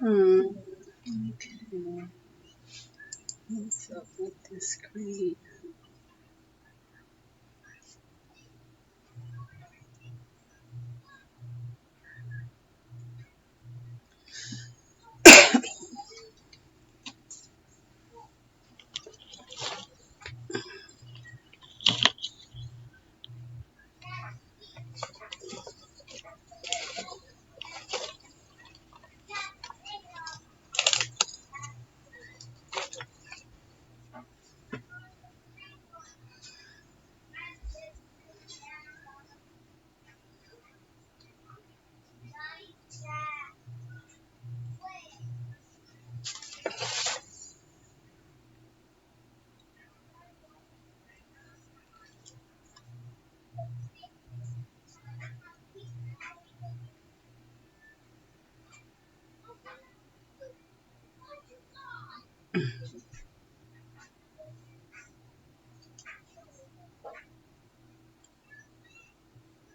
Hmm. Okay. What's up with this screen?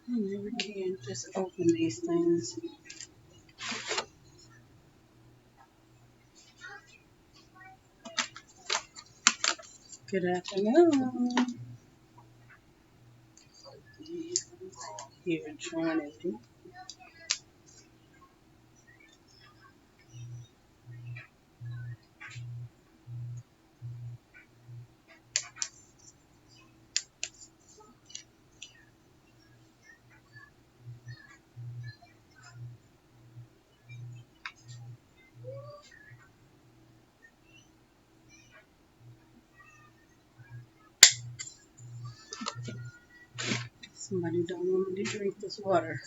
I never can just open these things. Good afternoon. Here trying to do. Somebody don't want me to drink this water.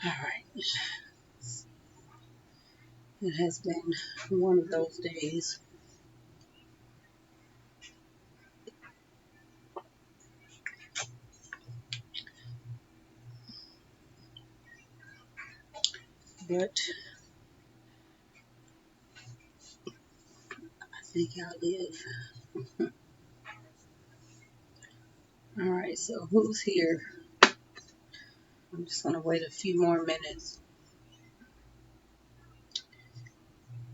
All right. It has been one of those days. But I think I'll live. All right. So who's here? I'm just gonna wait a few more minutes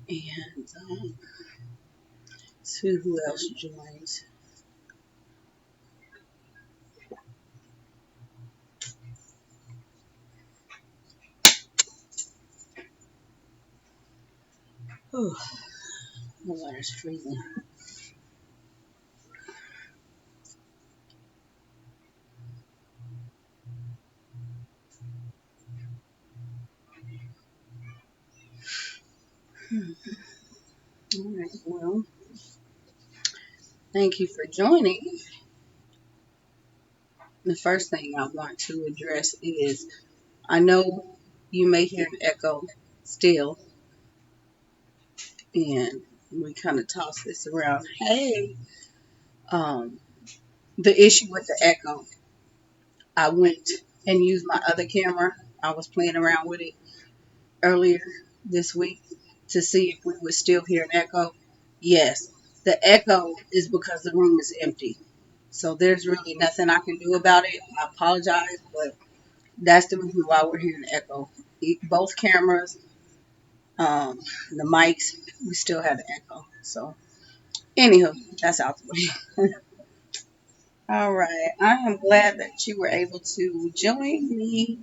and see who else joins. Oh, the water's freezing. All right. Well, thank you for joining. The first thing I want to address is I know you may hear an echo still, and we kind of toss this around. Hey, um, the issue with the echo, I went and used my other camera. I was playing around with it earlier this week to see if we would still hear an echo. Yes, the echo is because the room is empty. So there's really nothing I can do about it. I apologize, but that's the reason why we're hearing the echo. Both cameras, um, the mics, we still have the echo. So, anywho, that's out the way. All right. I am glad that you were able to join me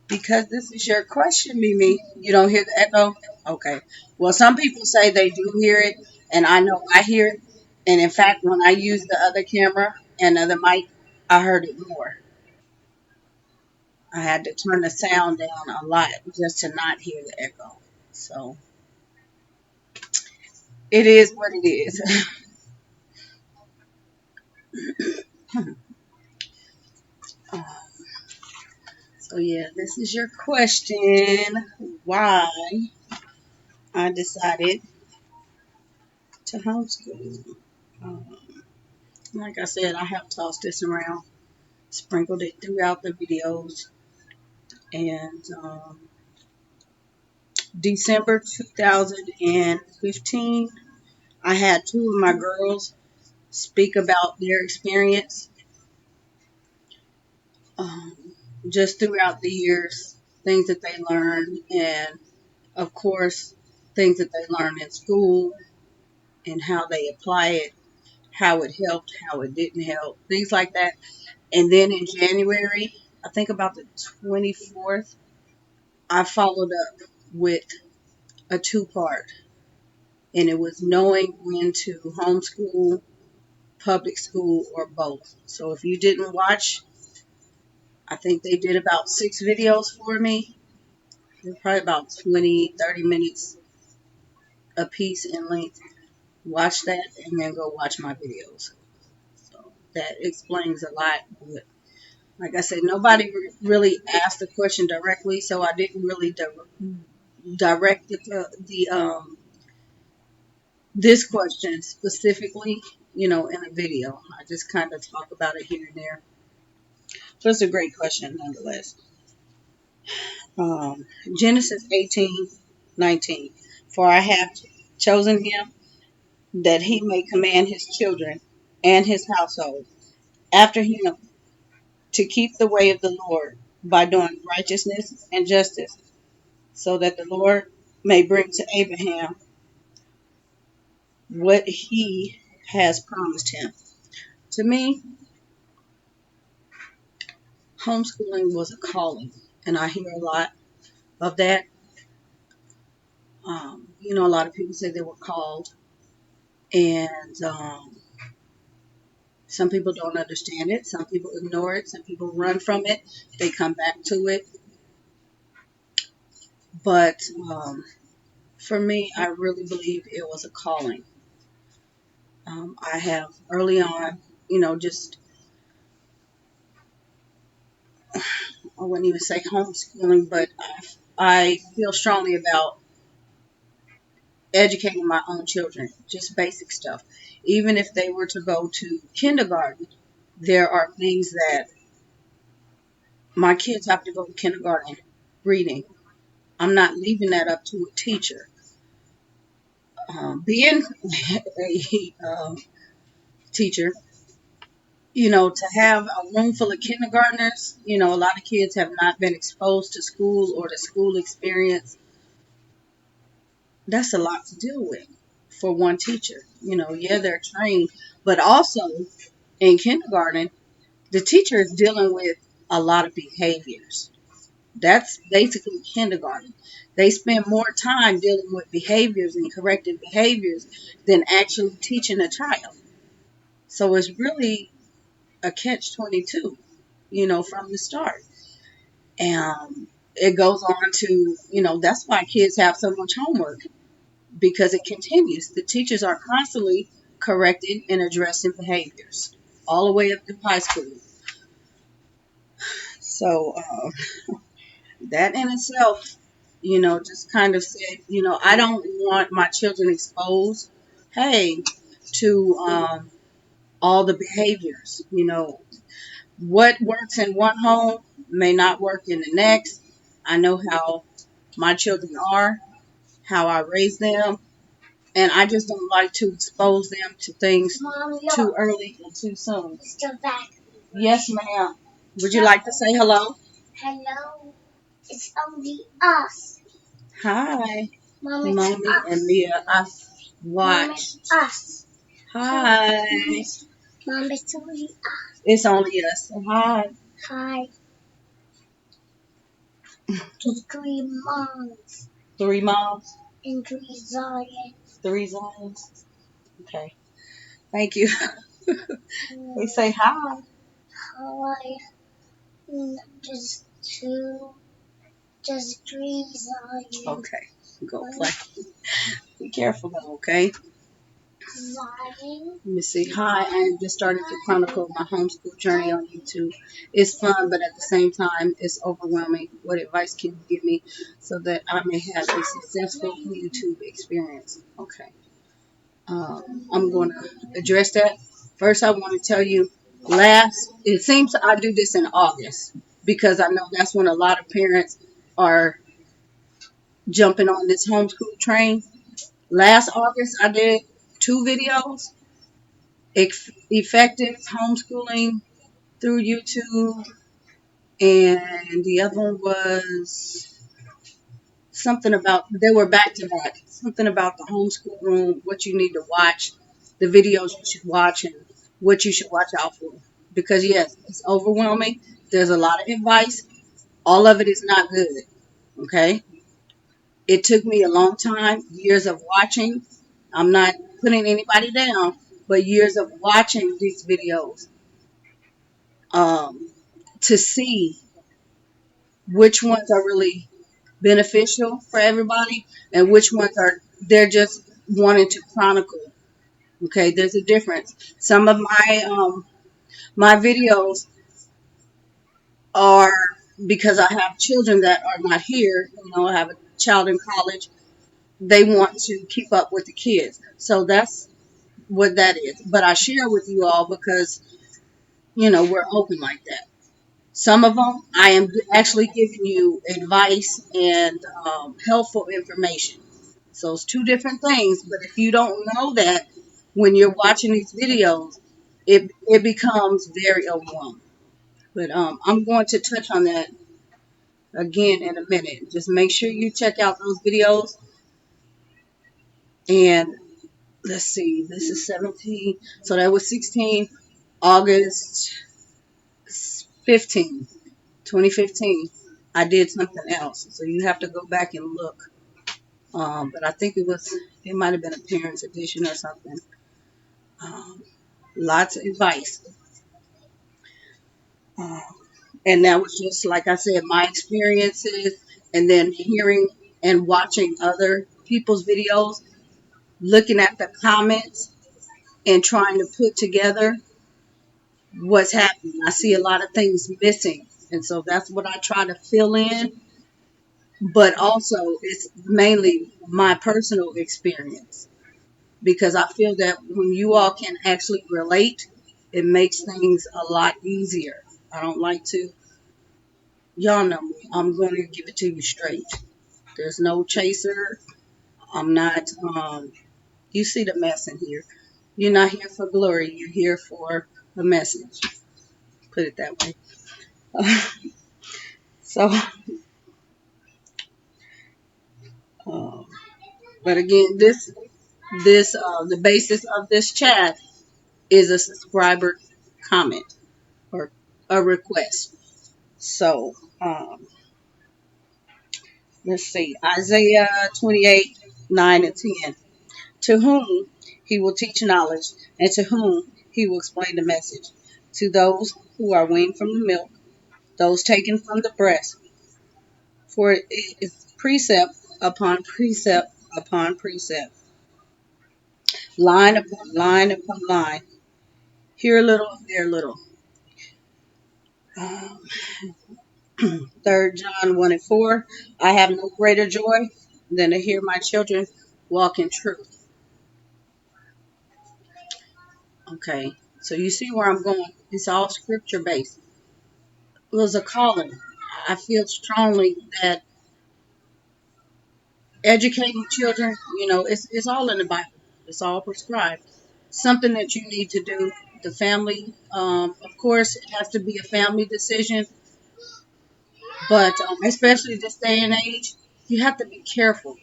because this is your question, Mimi. You don't hear the echo? Okay. Well, some people say they do hear it, and I know I hear it. And in fact, when I used the other camera and other mic, I heard it more. I had to turn the sound down a lot just to not hear the echo. So it is what it is. So yeah, this is your question. Why I decided to homeschool. Um, like I said, I have tossed this around, sprinkled it throughout the videos, and December 2015, I had two of my girls speak about their experience um, just throughout the years, things that they learned, and of course, things that they learned in school and how they apply it, how it helped, how it didn't help, things like that. And then in January, I think about the 24th, I followed up with a two-part, and it was knowing when to homeschool, public school, or both. So if you didn't watch, I think they did about 6 videos for me. They're probably about 20, 30 minutes a piece in length. Watch that and then go watch my videos. So that explains a lot. But like I said, nobody really asked the question directly, so I didn't really direct this question specifically, in a video. I just kind of talk about it here and there. So it's a great question nonetheless. Um, Genesis 18:19. For I have chosen him that he may command his children and his household after him to keep the way of the Lord by doing righteousness and justice, so that the Lord may bring to Abraham what he has promised him. To me, homeschooling was a calling, and I hear a lot of that. A lot of people say they were called, and some people don't understand it. Some people ignore it. Some people run from it. They come back to it. But for me, I really believe it was a calling. I have early on, just, I wouldn't even say homeschooling, but I feel strongly about educating my own children, just basic stuff. Even if they were to go to kindergarten, there are things that my kids have to go to kindergarten reading. I'm not leaving that up to a teacher. Being a teacher, to have a room full of kindergartners, a lot of kids have not been exposed to school or the school experience. That's a lot to deal with for one teacher. Yeah, they're trained, but also in kindergarten, the teacher is dealing with a lot of behaviors. That's basically kindergarten. They spend more time dealing with behaviors and corrective behaviors than actually teaching a child. So it's really a catch-22, from the start. And it goes on to, that's why kids have so much homework, because it continues. The teachers are constantly correcting and addressing behaviors all the way up to high school. So that in itself, just kind of said, I don't want my children exposed, hey, to all the behaviors. What works in one home may not work in the next. I know how my children are, how I raise them, and I just don't like to expose them to things too early and too soon. Yes, ma'am. Would you like to say hello? Hello. It's only us. Hi. Mommy and Mia. I watch. Us. Hi. Mom, it's only us. It's only us. So hi. Hi. There's 3 moms. 3 moms? And 3 Zions. 3 Zions? Okay. Thank you. They say hi. Hi. Just 2. Just 3 Zions. Okay. Go play. Be careful though, okay? Let me see. Hi, I just started to chronicle my homeschool journey on YouTube. It's fun, but at the same time, it's overwhelming. What advice can you give me so that I may have a successful YouTube experience? Okay. I'm going to address that. First, I want to tell you, it seems I do this in August because I know that's when a lot of parents are jumping on this homeschool train. Last August, I did 2 videos, effective homeschooling through YouTube, and the other one was something about, they were back to back, something about the homeschool room, what you need to watch, the videos you should watch, and what you should watch out for. Because, yes, it's overwhelming. There's a lot of advice. All of it is not good. Okay? It took me a long time, years of watching. I'm not putting anybody down, but years of watching these videos um, to see which ones are really beneficial for everybody and which ones are, they're just wanting to chronicle. Okay, there's a difference. Some of my videos are because I have children that are not here. I have a child in college. They want to keep up with the kids, so that's what that is. But I share with you all because we're open like that. Some of them I am actually giving you advice and helpful information. So it's two different things. But if you don't know that when you're watching these videos, it becomes very overwhelming. But I'm going to touch on that again in a minute. Just make sure you check out those videos. And let's see, this is 17. So that was 16, August 15, 2015. I did something else. So you have to go back and look. But I think it might have been a parent's edition or something. Um, Lots of advice. Um, and that was just, like I said, my experiences, and then hearing and watching other people's videos, looking at the comments and trying to put together what's happening. I see a lot of things missing. And so that's what I try to fill in. But also, it's mainly my personal experience because I feel that when you all can actually relate, it makes things a lot easier. I don't like to, y'all know me, I'm going to give it to you straight. There's no chaser. I'm not, you see the mess in here. You're not here for glory. You're here for a message. Put it that way. So, uh, but again, the basis of this chat is a subscriber comment or a request. So, let's see, Isaiah 28, 9 and 10. To whom he will teach knowledge, and to whom he will explain the message. To those who are weaned from the milk, those taken from the breast. For it is precept upon precept upon precept, line upon line upon line, here a little, there a little. Um, 3 John 1 and 4. I have no greater joy than to hear my children walk in truth. Okay, so you see where I'm going. It's all scripture based. It was a calling. I feel strongly that educating children, it's all in the Bible. It's all prescribed. Something that you need to do. The family, of course, it has to be a family decision, but especially this day and age, you have to be careful.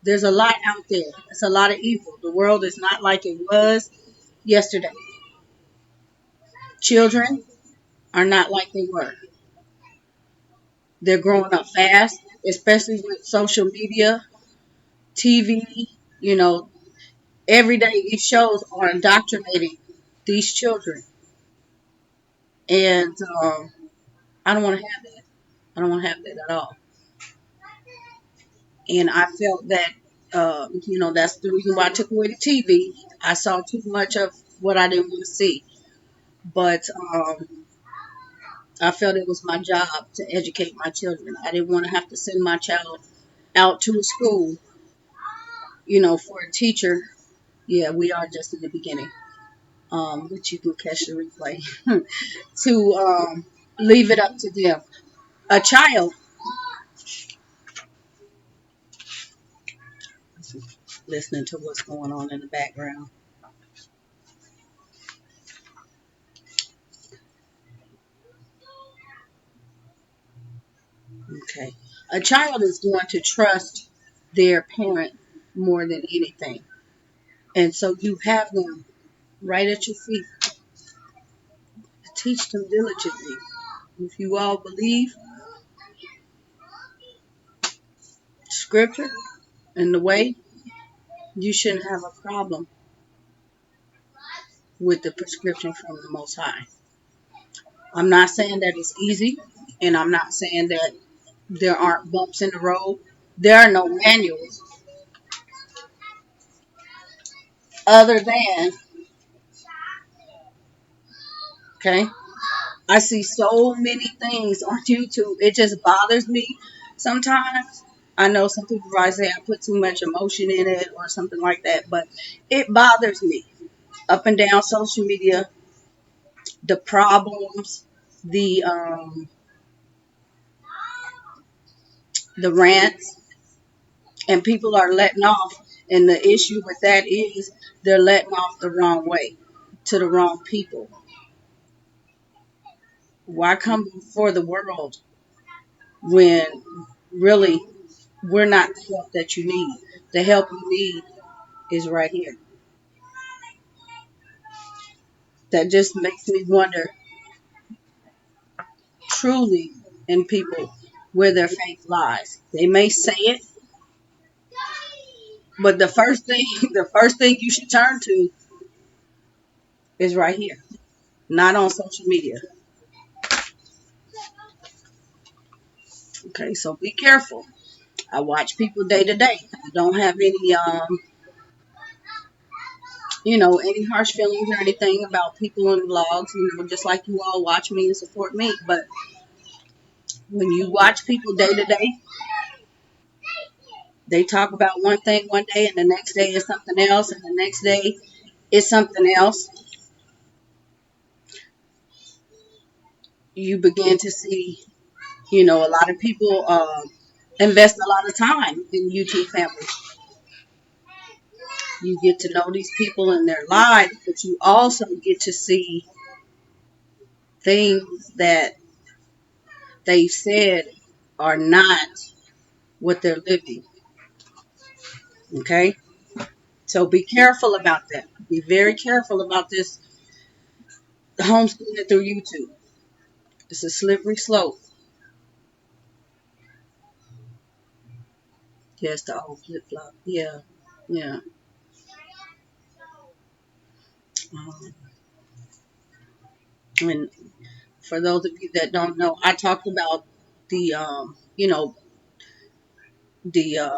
There's a lot out there. It's a lot of evil. The world is not like it was yesterday. Children are not like they were. They're growing up fast, especially with social media, TV. You know, every day these shows are indoctrinating these children, and I don't want to have that. I don't want to have that at all. And I felt that, that's the reason why I took away the TV. I saw too much of what I didn't want to see. But I felt it was my job to educate my children. I didn't want to have to send my child out to a school, for a teacher. Yeah, we are just in the beginning. But you can catch the replay. To leave it up to them. A child listening to what's going on in the background. Okay. A child is going to trust their parent more than anything. And so you have them right at your feet. Teach them diligently. If you all believe scripture and the way, you shouldn't have a problem with the prescription from the Most High. I'm not saying that it's easy, and I'm not saying that there aren't bumps in the road. There are no manuals other than, okay, I see so many things on YouTube. It just bothers me sometimes. I know some people probably say I put too much emotion in it or something like that, but it bothers me. Up and down social media, the problems, the rants, and people are letting off. And the issue with that is they're letting off the wrong way to the wrong people. Why come before the world when really we're not the help that you need? The help you need is right here. That just makes me wonder truly in people where their faith lies. They may say it, but the first thing the first thing you should turn to is right here, not on social media. Okay, so be careful. I watch people day to day. I don't have any any harsh feelings or anything about people in vlogs, just like you all watch me and support me. But when you watch people day to day, they talk about one thing one day and the next day is something else and the next day is something else. You begin to see, a lot of people invest a lot of time in YouTube families. You get to know these people in their lives, but you also get to see things that they said are not what they're living. Okay? So be careful about that. Be very careful about this homeschooling through YouTube. It's a slippery slope. Yes, the old flip flop. Yeah. Yeah. Um, and for those of you that don't know, I talked about the, the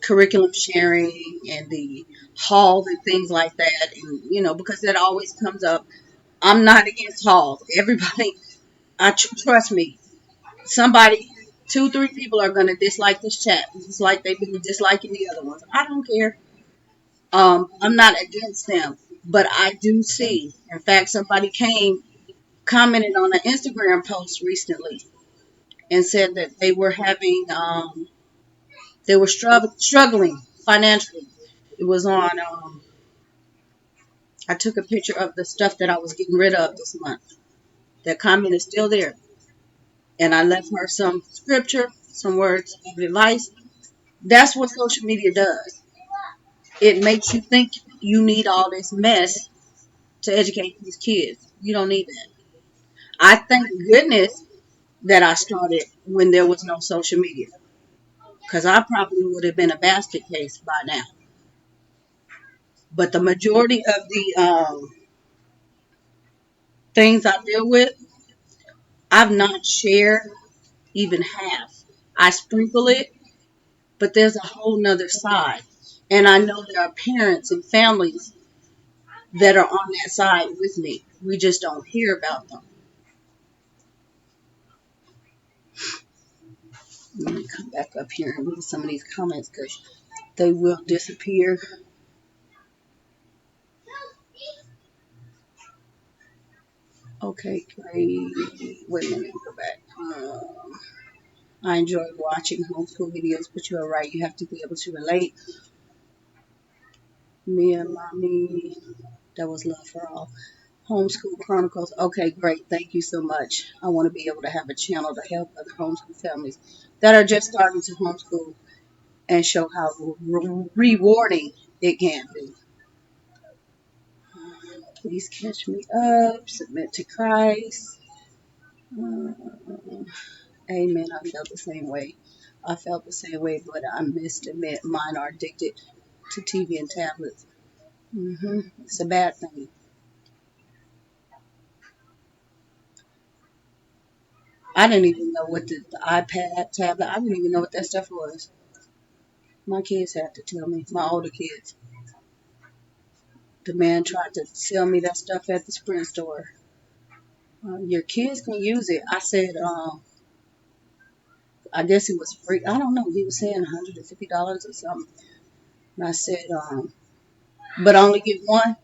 curriculum sharing and the halls and things like that. And, because that always comes up. I'm not against halls. Everybody, trust me, somebody, two, three people are going to dislike this chat, just like they've been disliking the other ones. I don't care. I'm not against them, but I do see. In fact, somebody commented on an Instagram post recently and said that they were struggling financially. It was on. I took a picture of the stuff that I was getting rid of this month. That comment is still there, and I left her some scripture, some words of advice. That's what social media does. It makes you think you need all this mess to educate these kids. You don't need that. I thank goodness that I started when there was no social media, because I probably would have been a basket case by now. But the majority of the things I deal with, I've not shared even half. I sprinkle it, but there's a whole nother side. And I know there are parents and families that are on that side with me. We just don't hear about them. Let me come back up here and read some of these comments because they will disappear. Okay, great. Wait a minute, go back. I enjoy watching homeschool videos, but you are right. You have to be able to relate. Me and mommy. That was love for all. Homeschool Chronicles. Okay, great. Thank you so much. I want to be able to have a channel to help other homeschool families that are just starting to homeschool and show how rewarding it can be. Please catch me up. Submit to Christ. Uh, Amen. I felt the same way. I felt the same way, but I must admit mine are addicted to TV and tablets. It's a bad thing. I didn't even know what the iPad, tablet, I didn't even know what that stuff was. My kids had to tell me, my older kids. The man tried to sell me that stuff at the Sprint store. Your kids can use it. I said, I guess it was free. I don't know. He was saying $150 or something. And I said, but I only get one.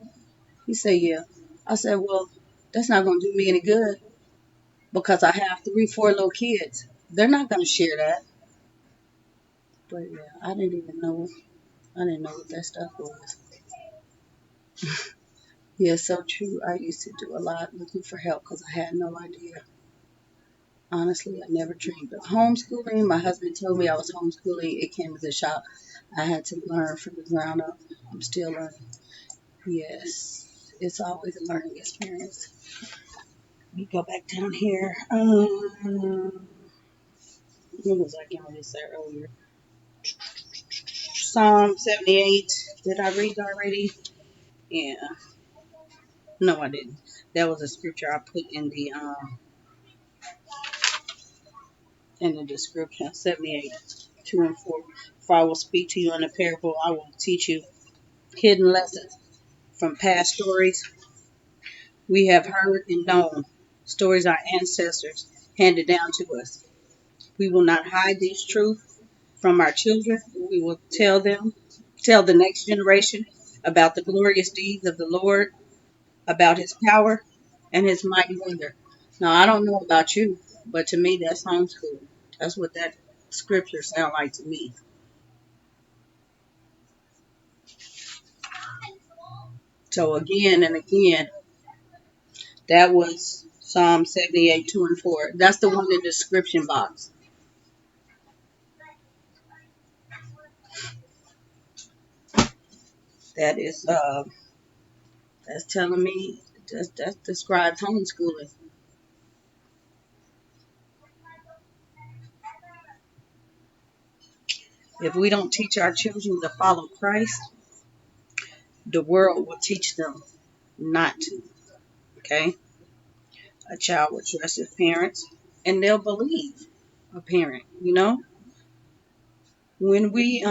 He said, yeah. I said, well, that's not going to do me any good because I have three, four little kids. They're not going to share that. But yeah, I didn't even know. I didn't know what that stuff was. Yeah, so true. I used to do a lot looking for help because I had no idea. Honestly, I never dreamed of homeschooling. My husband told me I was homeschooling. It came as a shock. I had to learn from the ground up. I'm still learning. Yes, it's always a learning experience. Let me go back down here. What was I going to say earlier? Psalm 78. Did I read already? Yeah. No, I didn't. That was a scripture I put in the description. 78, 2 and 4. For I will speak to you in a parable. I will teach you hidden lessons from past stories we have heard and known. Stories our ancestors handed down to us. We will not hide these truths from our children. We will tell the next generation about the glorious deeds of the Lord, about his power and his mighty wonder. Now, I don't know about you, but to me, that's homeschool. That's what that scripture sounds like to me. So again and again, that was Psalm 78, 2 and 4. That's the one in the description box. That is, that's telling me, that describes homeschooling. If we don't teach our children to follow Christ, the world will teach them not to. Okay? A child will trust his parents and they'll believe a parent, you know? When we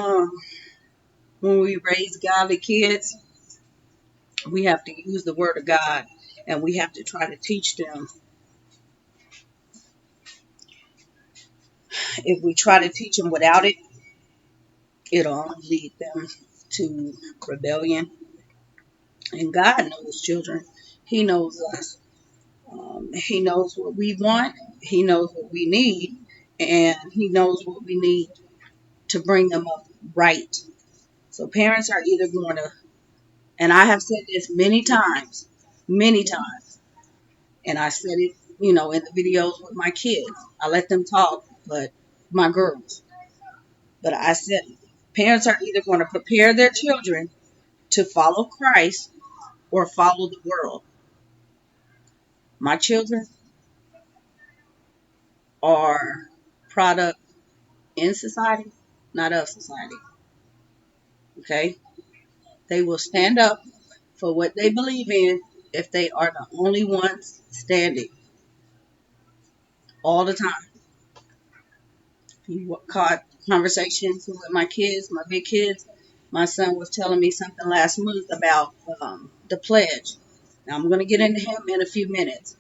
raise godly kids, we have to use the word of God and we have to try to teach them. If we try to teach them without it, it'll only lead them to rebellion. And God knows children. He knows us. He knows what we want. He knows what we need. And He knows what we need to bring them up right. So parents are either going to, and I have said this many times, and I said it, in the videos with my kids. I let them talk, but my girls. But I said, parents are either going to prepare their children to follow Christ or follow the world. My children are product in society, not of society. Okay? They will stand up for what they believe in if they are the only ones standing all the time. You caught conversations with my kids, my big kids. My son was telling me something last month about the pledge. Now I'm going to get into him in a few minutes.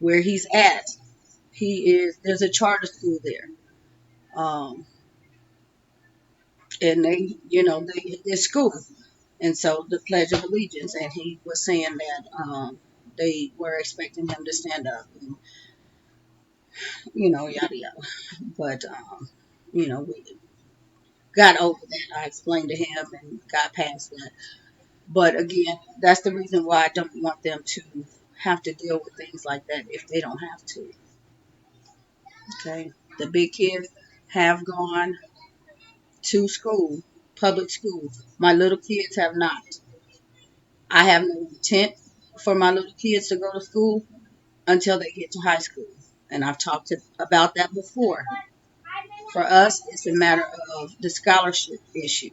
Where he's at, there's a charter school there, and it's school, and so the Pledge of Allegiance, and he was saying that they were expecting him to stand up, and yada yada. But you know, got over that. I explained to him and got past that. But again, that's the reason why I don't want them to have to deal with things like that if they don't have to. Okay. The big kids have gone to school, public school. My little kids have not. I have no intent for my little kids to go to school until they get to high school. And I've talked about that before. For us, it's a matter of the scholarship issue.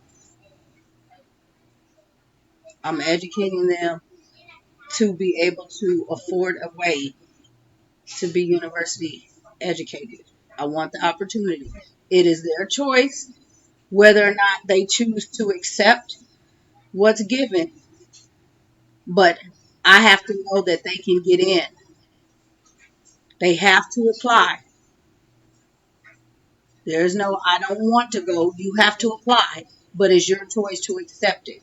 I'm educating them to be able to afford a way to be university educated. I want the opportunity. It is their choice whether or not they choose to accept what's given, but I have to know that they can get in. They have to apply. There's no, I don't want to go. You have to apply, but it's your choice to accept it.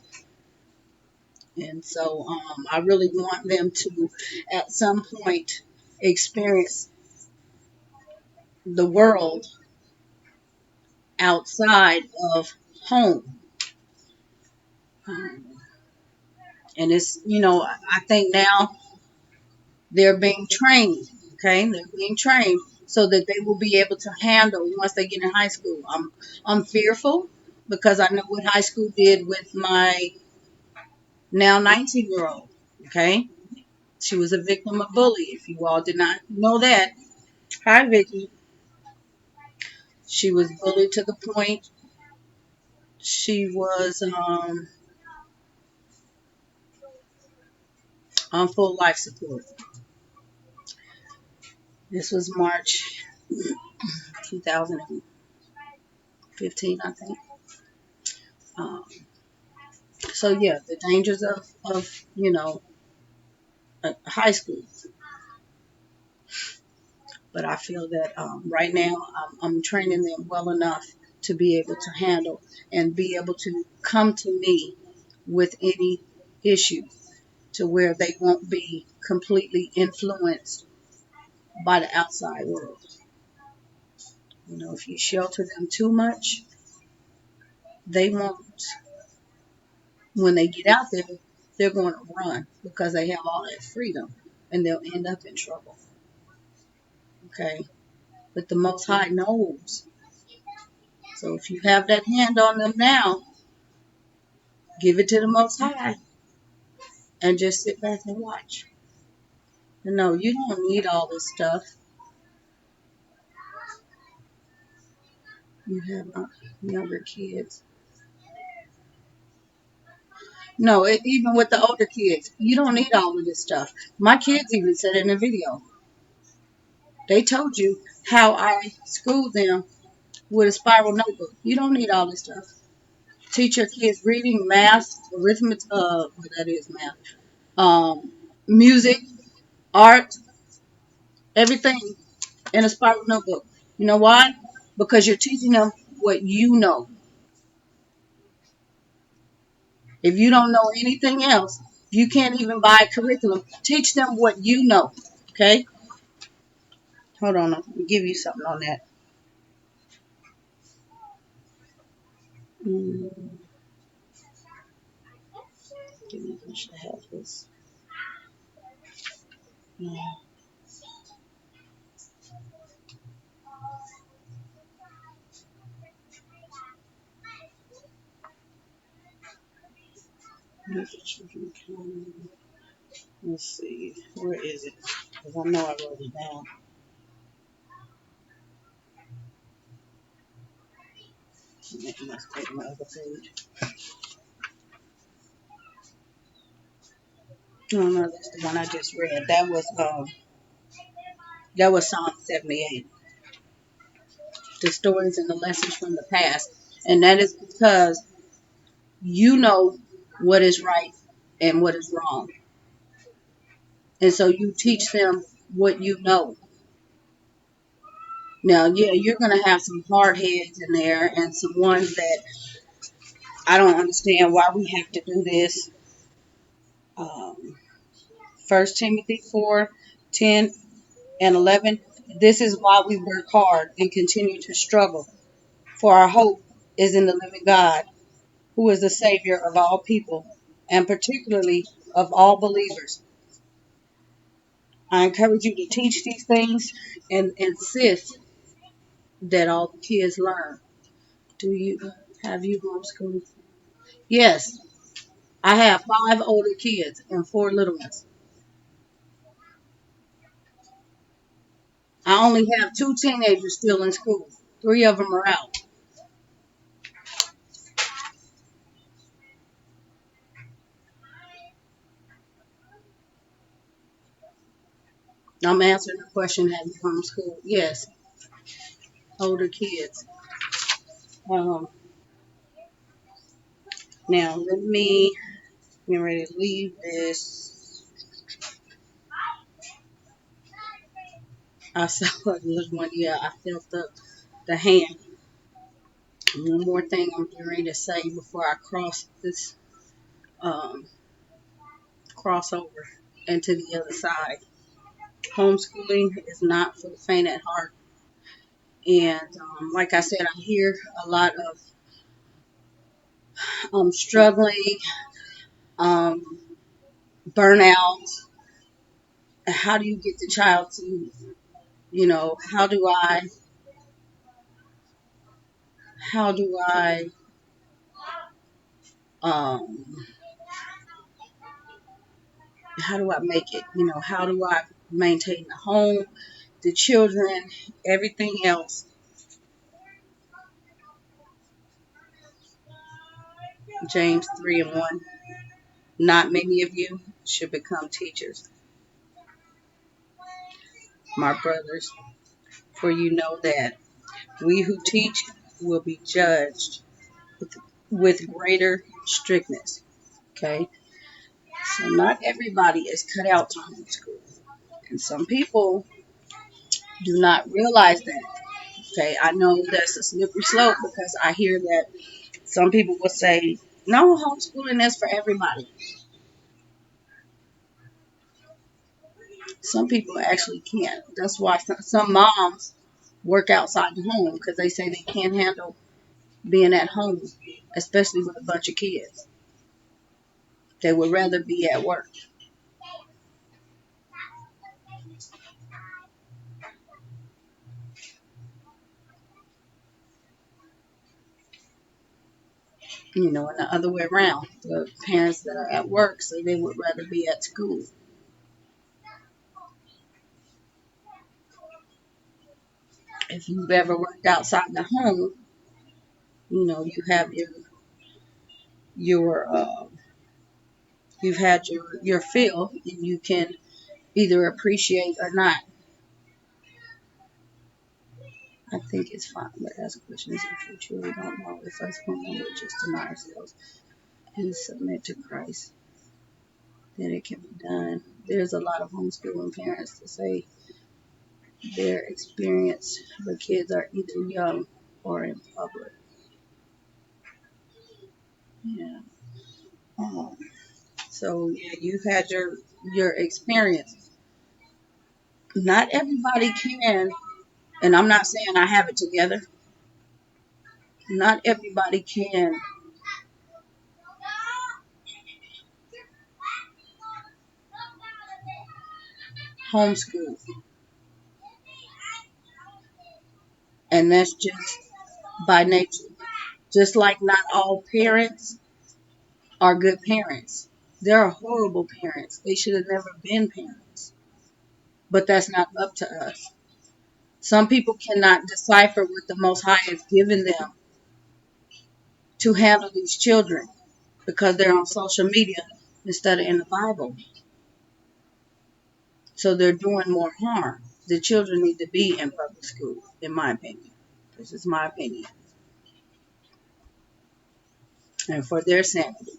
And so I really want them to, at some point, experience the world outside of home. Um, and it's, I think now they're being trained, okay? They're being trained so that they will be able to handle once they get in high school. I'm fearful because I know what high school did with my now 19-year-old, okay? She was a victim of bully. If you all did not know that, hi Vicky. She was bullied to the point she was on full life support. This was March 2015, I think. Um, so yeah, the dangers of high school. But I feel that right now I'm training them well enough to be able to handle and be able to come to me with any issue to where they won't be completely influenced by the outside world. If you shelter them too much, they won't, when they get out there, they're going to run because they have all that freedom and they'll end up in trouble. Okay? But the Most High knows. So if you have that hand on them now, give it to the Most High and just sit back and watch. And no, you don't need all this stuff. You have younger kids. No, even with the older kids, you don't need all of this stuff. My kids even said in the video, they told you how I schooled them with a spiral notebook. You don't need all this stuff. Teach your kids reading, math, arithmetic, what that is, math, music, art, everything in a spiral notebook. You know why? Because you're teaching them what you know. If you don't know anything else, you can't even buy a curriculum. Teach them what you know. Okay? Hold on. I'll give you something on that. Mm, give me a should have this. Mm, let's see. Where is it? Because I know I wrote it down. It must take my other page. No, no, that's the one I just read. That was Psalm 78. The stories and the lessons from the past. And that is because you know what is right and what is wrong. And so you teach them what you know. Now, yeah, you're going to have some hard heads in there and some ones that I don't understand why we have to do this. Um, 1 Timothy 4:10 and 11. This is why we work hard and continue to struggle for our hope is in the living God, who is the Savior of all people, and particularly of all believers. I encourage you to teach these things and insist that all the kids learn. Do you have you homeschooled? Yes, I have 5 older kids and 4 little ones. I only have 2 teenagers still in school. 3 of them are out. I'm answering the question, have you homeschooled? Yes, older kids. Um, Now let me get ready to leave this. I saw a good one. Yeah, I felt the hand. One more thing I'm getting ready to say before I cross this um, crossover into the other side. Homeschooling is not for the faint at heart. And like I said, I hear a lot of struggling, um, burnout. How do you get the child to, how do I, um, how do I make it? How do I maintain the home, the children, everything else? James 3:1. Not many of you should become teachers, my brothers, for you know that we who teach will be judged with greater strictness. Okay? So not everybody is cut out to homeschool. And some people do not realize that. Okay, I know that's a slippery slope because I hear that some people will say, no, homeschooling is for everybody. Some people actually can't. That's why some moms work outside the home because they say they can't handle being at home, especially with a bunch of kids. They would rather be at work. And the other way around. The parents that are at work say they would rather be at school. If you've ever worked outside the home, you have your you've had your fill, and you can either appreciate or not. I think it's fine, but ask questions if you truly don't know. The first point we just deny ourselves and submit to Christ, then it can be done. There's a lot of homeschooling parents that say their experience with kids are either young or in public. Yeah. Um, so yeah, you've had your experience. Not everybody can, and I'm not saying I have it together. Not everybody can homeschool, and that's just by nature. Just like not all parents are good parents. There are horrible parents. They should have never been parents. But that's not up to us. Some people cannot decipher what the Most High has given them to handle these children because they're on social media instead of in the Bible. So they're doing more harm. The children need to be in public school, in my opinion. This is my opinion. And for their sanity.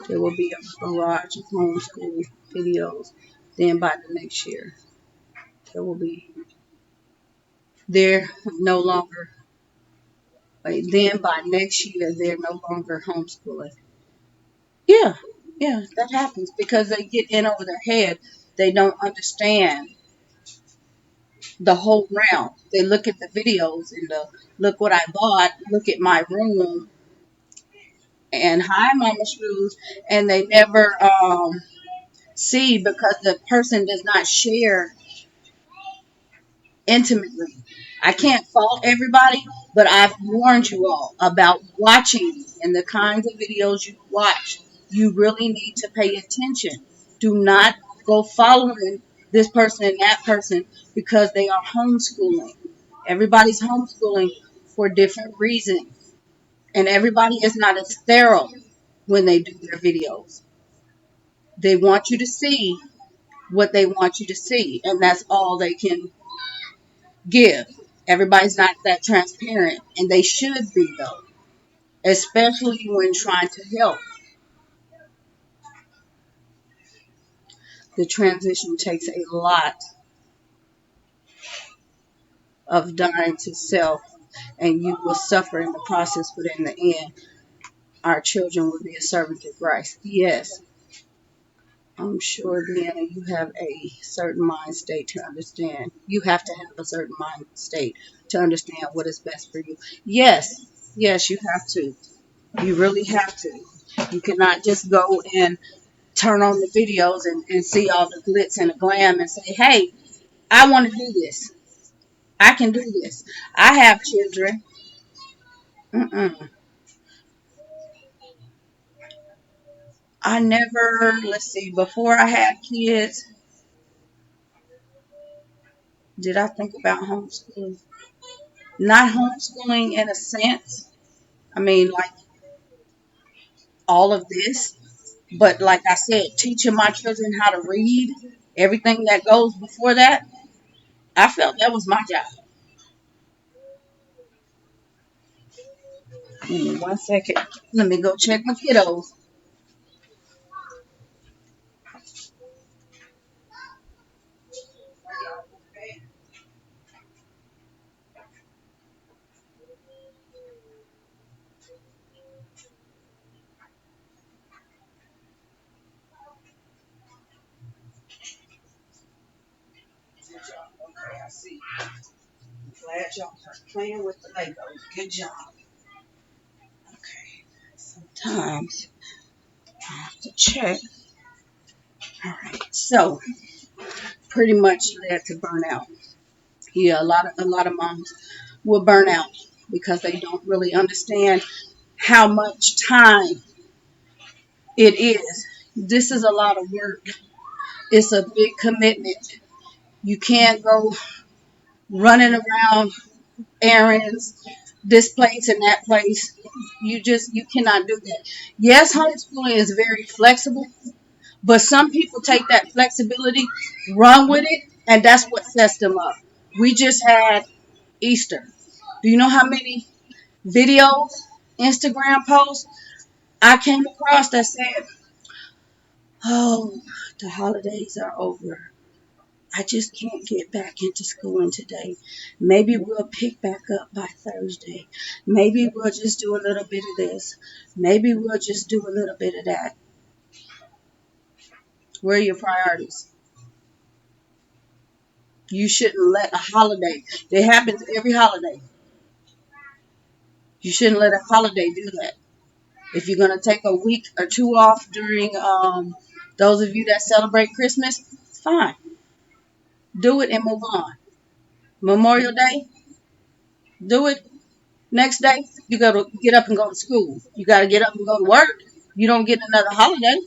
There will be a barrage of homeschool videos. Then by the next year, there will be, they're no longer, then by next year, they're no longer homeschooling. Yeah, yeah, that happens because they get in over their head. They don't understand the whole realm. They look at the videos and the look what I bought, look at my room, and hi, Mama Shoes, and they never see because the person does not share intimately. I can't fault everybody, but I've warned you all about watching and the kinds of videos you watch. You really need to pay attention. Do not go following this person and that person because they are homeschooling. Everybody's homeschooling for different reasons, and everybody is not as thorough when they do their videos. They want you to see what they want you to see, and that's all they can give. Everybody's not that transparent, and they should be, though, especially when trying to help. The transition takes a lot of dying to self, and you will suffer in the process, but in the end, our children will be a servant of Christ. Yes, I'm sure, Deanna, you have a certain mind state to understand. You have to have a certain mind state to understand what is best for you. Yes, yes, you have to. You really have to. You cannot just go and turn on the videos and see all the glitz and the glam and say, hey, I want to do this. I can do this. I have children. Mm-mm. I never, let's see, before I had kids, did I think about homeschooling? Not homeschooling in a sense. I mean, like all of this. But like I said, teaching my children how to read, everything that goes before that, I felt that was my job. 1 second. Let me go check my kiddos. Okay, I see. I'm glad y'all are playing with the Legos. Good job. Okay. Sometimes I have to check. All right. So pretty much led to burnout. Yeah, a lot of moms will burn out because they don't really understand how much time it is. This is a lot of work. It's a big commitment. You can't go running around errands, this place and that place. You cannot do that. Yes, homeschooling is very flexible, but some people take that flexibility, run with it, and that's what sets them up. We just had Easter. Do you know how many videos, Instagram posts I came across that said, "Oh, the holidays are over. I just can't get back into schooling today. Maybe we'll pick back up by Thursday. Maybe we'll just do a little bit of this. Maybe we'll just do a little bit of that." Where are your priorities? You shouldn't let a holiday, it happens every holiday. You shouldn't let a holiday do that. If you're going to take a week or two off during those of you that celebrate Christmas, fine. Do it and move on. Memorial Day, do it. Next day, you got to get up and go to school. You got to get up and go to work. You don't get another holiday.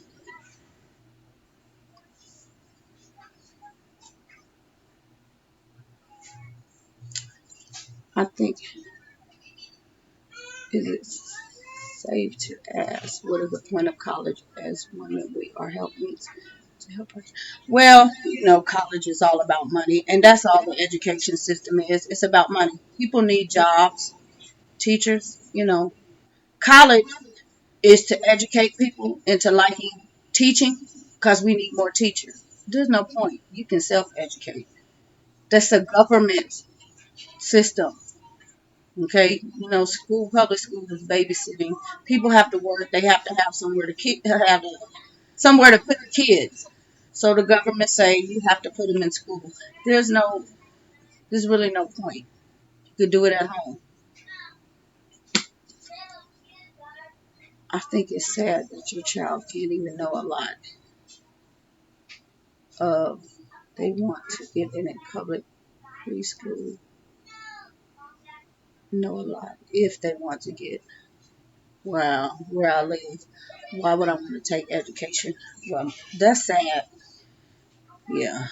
I think, is it safe to ask what is the point of college as women we are helping to help us? Well, college is all about money, and that's all the education system is. It's about money. People need jobs, teachers, college is to educate people into liking teaching because we need more teachers. There's no point. You can self-educate. That's a government system. Okay, public school is babysitting. People have to work. They have to have somewhere to keep, have somewhere to put the kids. So the government say you have to put them in school. There's really no point. You could do it at home. I think it's sad that your child can't even know a lot of they want to get in a public preschool, know a lot if they want to get. Well, where I live, why would I want to take education? Well, that's sad. Yeah,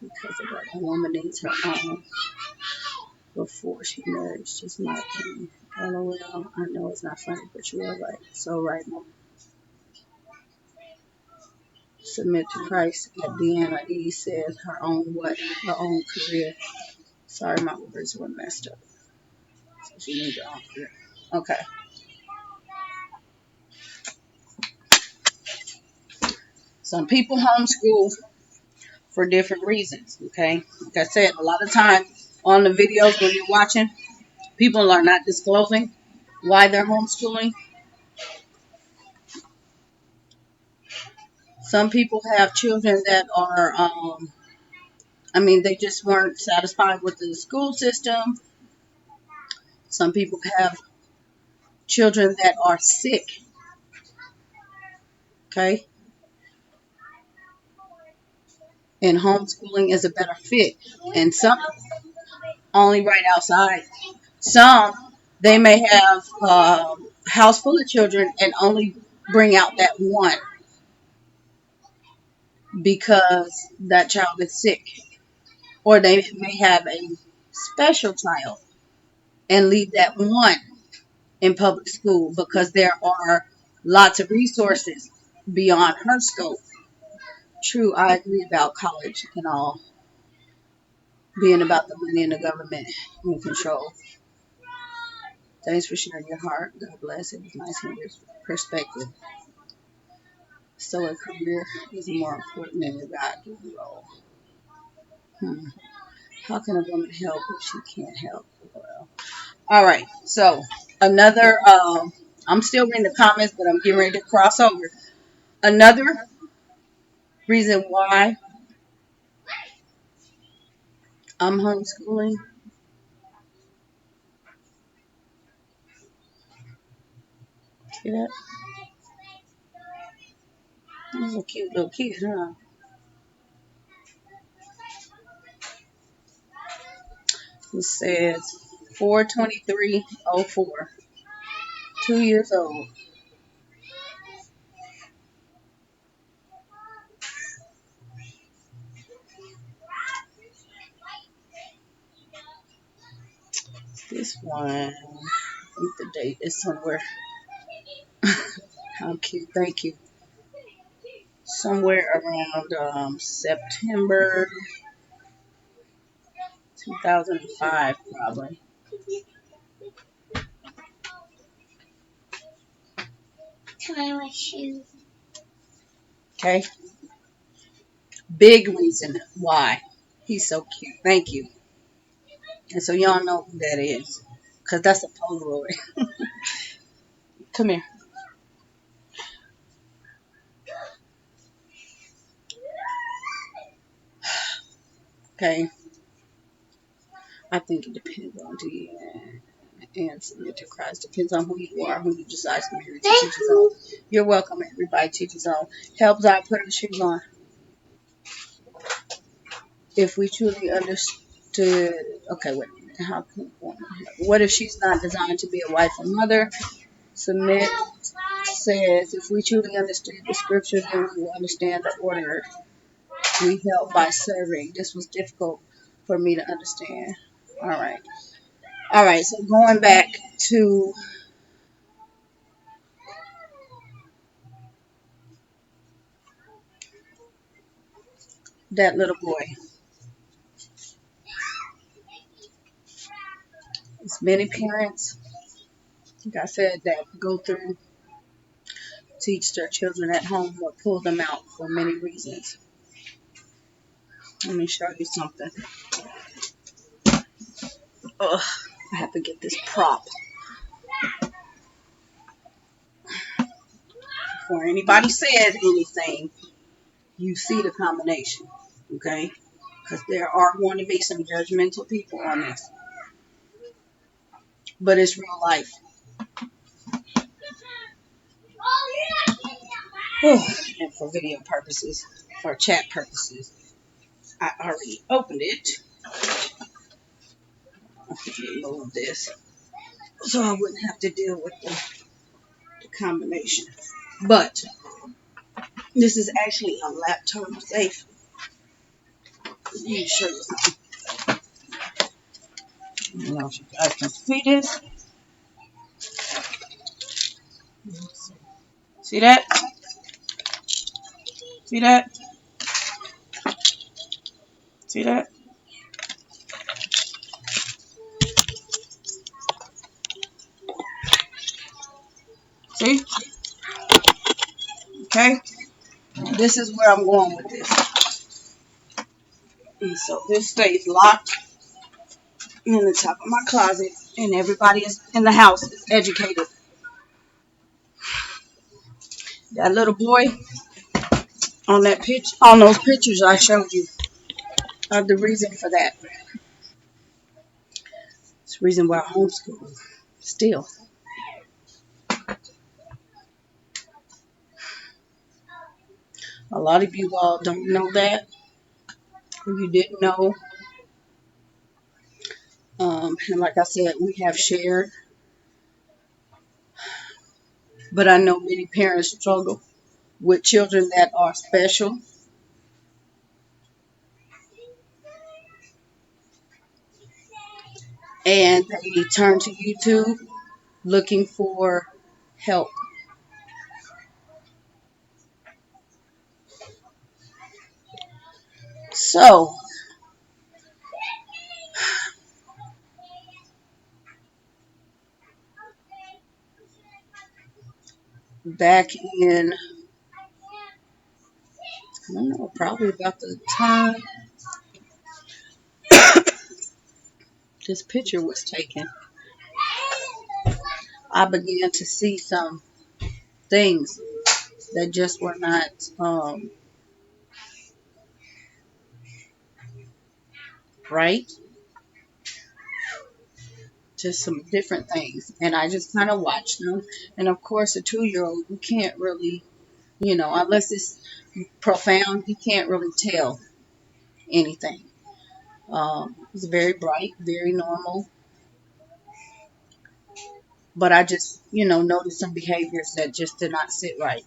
because of that. A woman needs her own before she marries. Just my opinion. LOL. I know it's not funny, but you are right. So right now, submit to Christ. At Deanna E says her own what? Her own career. Sorry, my words were messed up. So she needs her own career. Okay. Some people homeschool for different reasons. Okay. Like I said, a lot of times on the videos when you're watching, people are not disclosing why they're homeschooling. Some people have children that are, they just weren't satisfied with the school system. Some people have children that are sick. Okay. And homeschooling is a better fit. And some only right outside. Some, they may have a house full of children and only bring out that one because that child is sick. Or they may have a special child and leave that one in public school because there are lots of resources beyond her scope. True, I agree about college and all being about the money and the government in control. Thanks for sharing your heart. God bless. It was nice hearing your perspective. So a career is more important than a God-given role. Hmm. How can a woman help if she can't help? Well, all right. So another. I'm still reading the comments, but I'm getting ready to cross over. Another reason why I'm homeschooling. See that? That's a cute little kid, huh? It says 42304. 2 years old. This one, I think the date is somewhere. How cute. Thank you. Somewhere around September 2005, probably. Okay. Big reason why. He's so cute. Thank you. And so y'all know who that is. Because that's a Polaroid. Come here. Okay. I think it depends on the and submit to Christ. Depends on who you are, who you decide to marry. To teach his own. You're welcome, everybody. Teach his own. Helps out. Put her shoes on. If we truly understood. Okay, wait a minute. How can what if she's not designed to be a wife or mother? Submit says if we truly understood the scriptures, then we will understand the order we help by serving. This was difficult for me to understand. All right. All right. So going back to that little boy. There's many parents, like I said, that go through teach their children at home or pull them out for many reasons. Let me show you something. Ugh, I have to get this prop before anybody says anything. you see the combination, okay? Because there are going to be some judgmental people on this, but it's real life. And for video purposes, for chat purposes, I already opened it. Remove this so I wouldn't have to deal with the combination. But this is actually a laptop safe. Let me show you something. I don't know if you guys can see this. See that? See that? See that? See? Okay? This is where I'm going with this. And so this stays locked in the top of my closet, and everybody is in the house is educated. That little boy on that pitch, on those pictures I showed you, are the reason for that. It's the reason why I homeschool still. A lot of you all don't know that, or you didn't know. And like I said, we have shared, but I know many parents struggle with children that are special. And they turn to YouTube looking for help. So, back in, I don't know, probably about the time this picture was taken, I began to see some things that just were not right. Just some different things. And I just kind of watched them. And of course, a 2-year-old, you can't really, unless it's profound, you can't really tell anything. It's very bright, very normal. But I just, noticed some behaviors that just did not sit right.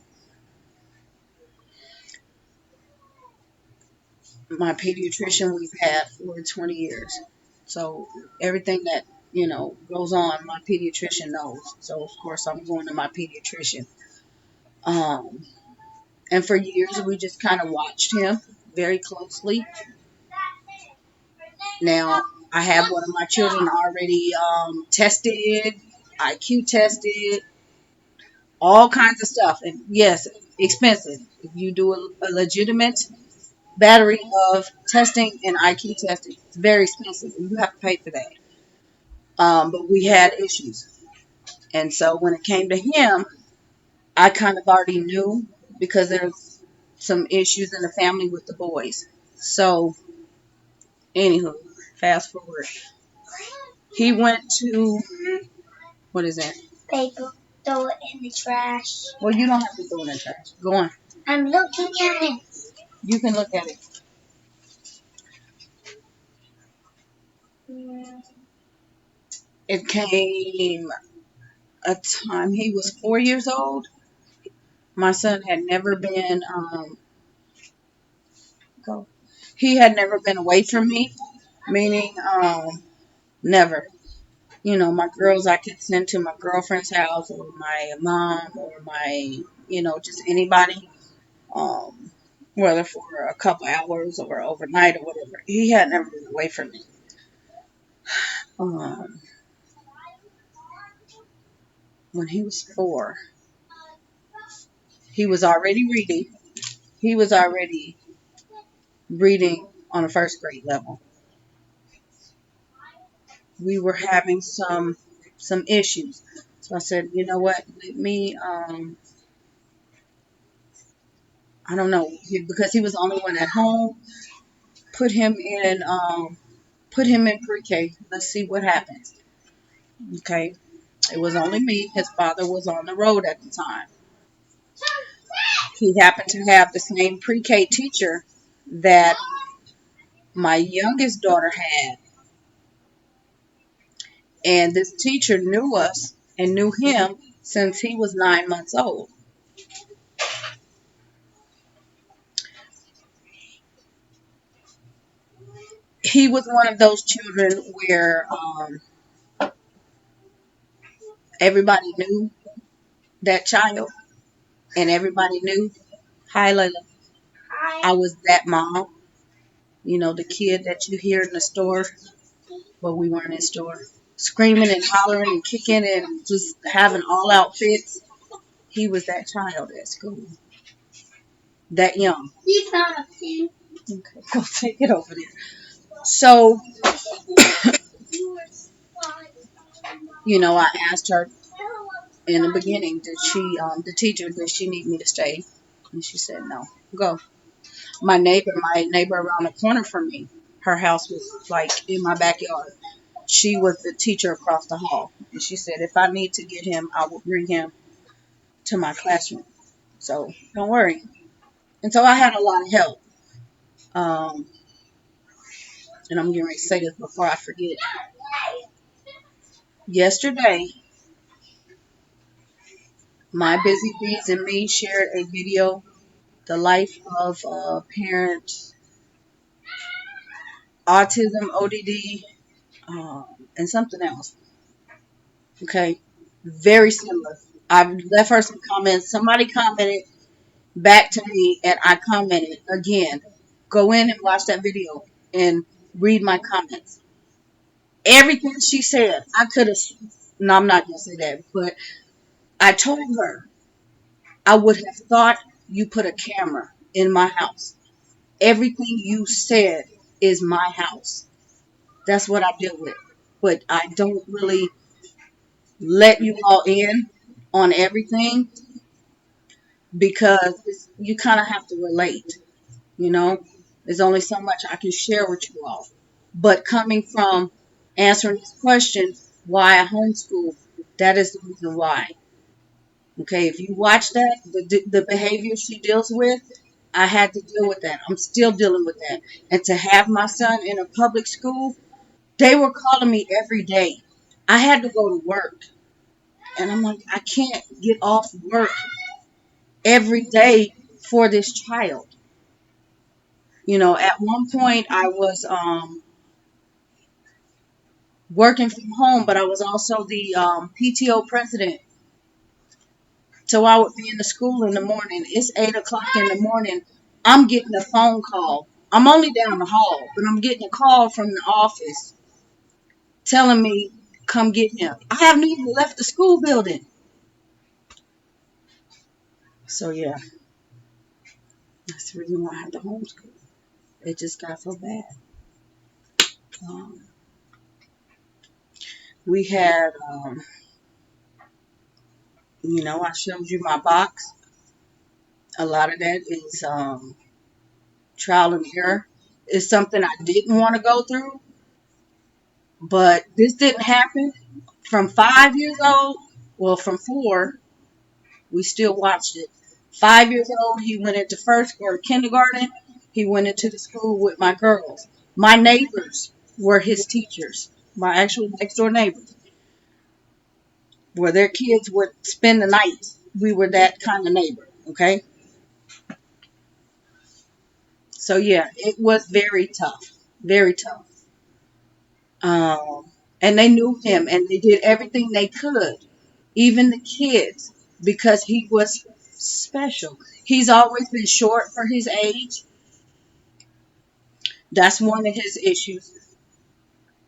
My pediatrician we've had for 20 years. So everything that, goes on, my pediatrician knows. So of course I'm going to my pediatrician. Um, and for years we just kind of watched him very closely. Now I have one of my children already tested, IQ tested, all kinds of stuff. And yes, expensive. If you do a legitimate battery of testing and IQ testing, it's very expensive. And you have to pay for that. But we had issues. And so when it came to him, I kind of already knew because there's some issues in the family with the boys. So, anywho, fast forward. He went to, what is that? Paper. Throw it in the trash. Well, you don't have to throw it in the trash. Go on. I'm looking at it. You can look at it. It came a time he was 4 years old. My son had never been, he had never been away from me, meaning, never. My girls I could send to my girlfriend's house or my mom or my, just anybody, um, whether for a couple hours or overnight or whatever. He had never been away from me. Um, when he was 4, he was already reading. He was already reading on a first grade level. We were having some issues. So I said, you know what? Let me I don't know, because he was the only one at home. Put him in put him in pre-K. Let's see what happens. Okay. It was only me. His father was on the road at the time. He happened to have the same pre-K teacher that my youngest daughter had. And this teacher knew us and knew him since he was 9 months old. He was one of those children where everybody knew that child and everybody knew, hi Layla, I was that mom. You know, the kid that you hear in the store, but we weren't in store. Screaming and hollering and kicking and just having all out fits. He was that child at school. That young. Okay, go take it over there. So, I asked her in the beginning, the teacher, did she need me to stay? And she said no. Go. My neighbor around the corner from me, her house was like in my backyard. She was the teacher across the hall. And she said, if I need to get him, I will bring him to my classroom. So don't worry. And so I had a lot of help. Um, and I'm getting ready to say this before I forget. Yesterday, my busy bees and me shared a video, the life of a parent, autism, ODD, and something else. Okay, very similar. I've left her some comments. Somebody commented back to me, and I commented again. Go in and watch that video and read my comments. Everything she said, I could have. No, I'm not gonna say that, but I told her I would have thought you put a camera in my house. Everything you said is my house. That's what I deal with. But I don't really let you all in on everything because you kind of have to relate. You know, there's only so much I can share with you all. But coming from answering this question, why I homeschool, that is the reason why. Okay, if you watch that, the behavior she deals with, I had to deal with that. I'm still dealing with that. And to have my son in a public school, they were calling me every day. I had to go to work. And I'm like, I can't get off work every day for this child. At one point I was working from home, but I was also the PTO president. So I would be in the school in the morning. It's 8 o'clock in the morning. I'm getting a phone call. I'm only down the hall, but I'm getting a call from the office telling me, come get him. I haven't even left the school building. So yeah, that's the reason why I had to homeschool. It just got so bad. Um, we had, I showed you my box. A lot of that is trial and error. It's something I didn't want to go through, but this didn't happen. From 5 years old, well, from 4, we still watched it. 5 years old, he went into first or kindergarten. He went into the school with my girls. My neighbors were his teachers. My actual next door neighbors, where their kids would spend the night. We were that kind of neighbor. Okay, so yeah, it was very tough, very tough. And they knew him, and they did everything they could, even the kids, because he was special. He's always been short for his age. That's one of his issues.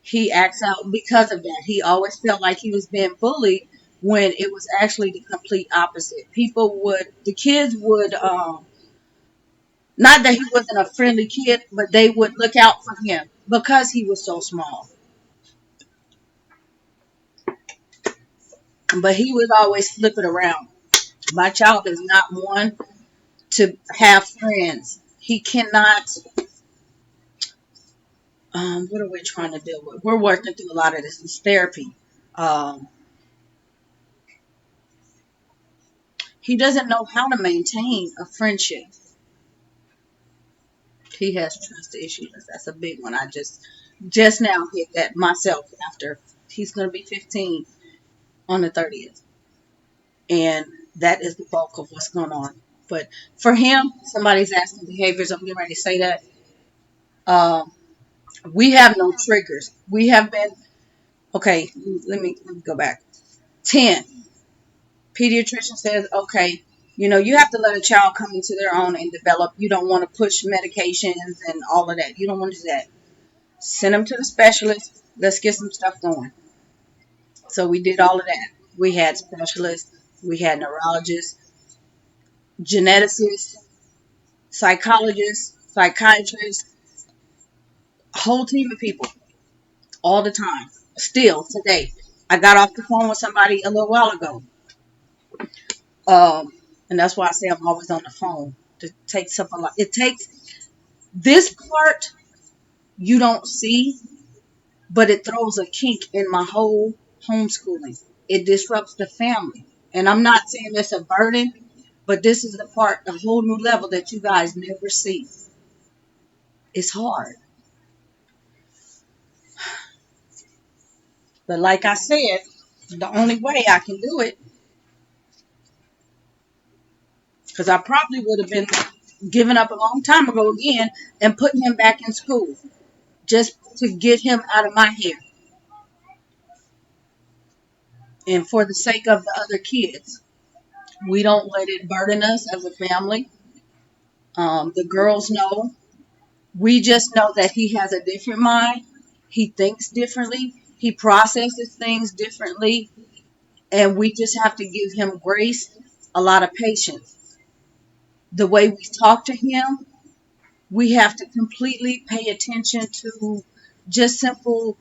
He acts out because of that. He always felt like he was being bullied when it was actually the complete opposite. The kids would, not that he wasn't a friendly kid, but they would look out for him because he was so small. But he would always flip it around. My child is not one to have friends. He cannot. What are we trying to deal with? We're working through a lot of this. It's therapy. Um, he doesn't know how to maintain a friendship. He has trust issues. That's a big one. I just now hit that myself after he's going to be 15 on the 30th. And that is the bulk of what's going on. But for him, somebody's asking behaviors. I'm getting ready to say that. Um, we have no triggers. We have been, okay, let me go back. 10. Pediatrician says, okay, you have to let a child come into their own and develop. You don't want to push medications and all of that. You don't want to do that. Send them to the specialist. Let's get some stuff going. So we did all of that. We had specialists, we had neurologists, geneticists, psychologists, psychiatrists, a whole team of people all the time. Still today. I got off the phone with somebody a little while ago. Um, and that's why I say I'm always on the phone. To take something like it takes this part you don't see, but it throws a kink in my whole homeschooling. It disrupts the family. And I'm not saying it's a burden, but this is the part, a whole new level that you guys never see. It's hard. But like I said, the only way I can do it, because I probably would have been giving up a long time ago again and putting him back in school just to get him out of my hair and for the sake of the other kids. We don't let it burden us as a family. The girls know. We just know that he has a different mind. He thinks differently. He processes things differently. And we just have to give him grace, a lot of patience. The way we talk to him, we have to completely pay attention to just simple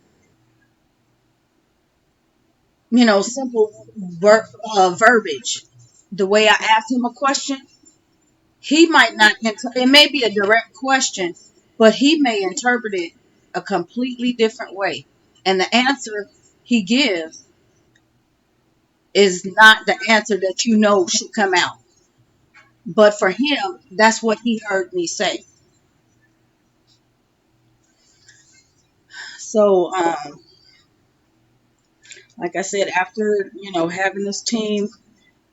verbiage. The way I ask him a question, he might not, it may be a direct question, but he may interpret it a completely different way. And the answer he gives is not the answer that should come out. But for him, that's what he heard me say. So, like I said, after, having this team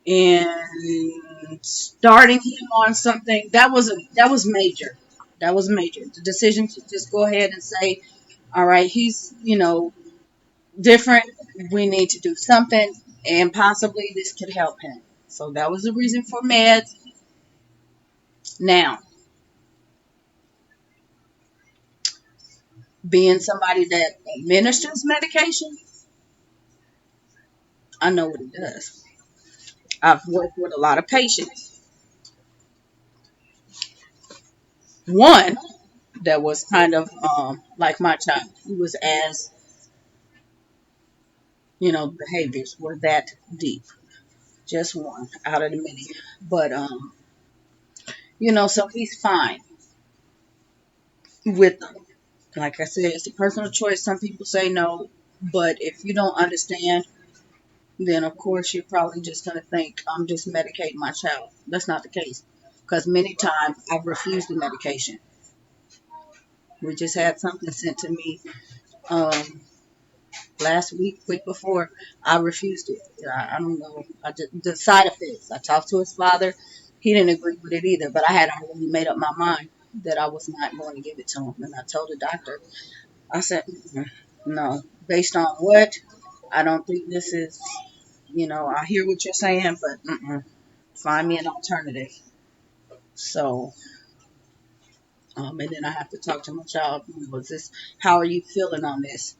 and starting him on something, that was major. That was major. The decision to just go ahead and say, all right, he's, different. We need to do something, and possibly this could help him. So that was the reason for meds. Now, being somebody that administers medication, I know what it does. I've worked with a lot of patients. One that was kind of like my child, he was as, behaviors were that deep. Just one out of the many. But, so he's fine with them. Like I said, it's a personal choice. Some people say no, but if you don't understand, then of course you're probably just going to think, I'm just medicating my child. That's not the case. Because many times I've refused the medication. We just had something sent to me um, last week before. I refused it. I don't know. The side effects. I talked to his father. He didn't agree with it either, but I had already made up my mind that I was not going to give it to him. And I told the doctor, I said, no. Based on what? I don't think this is, I hear what you're saying, but find me an alternative. So, and then I have to talk to my child. How are you feeling on this?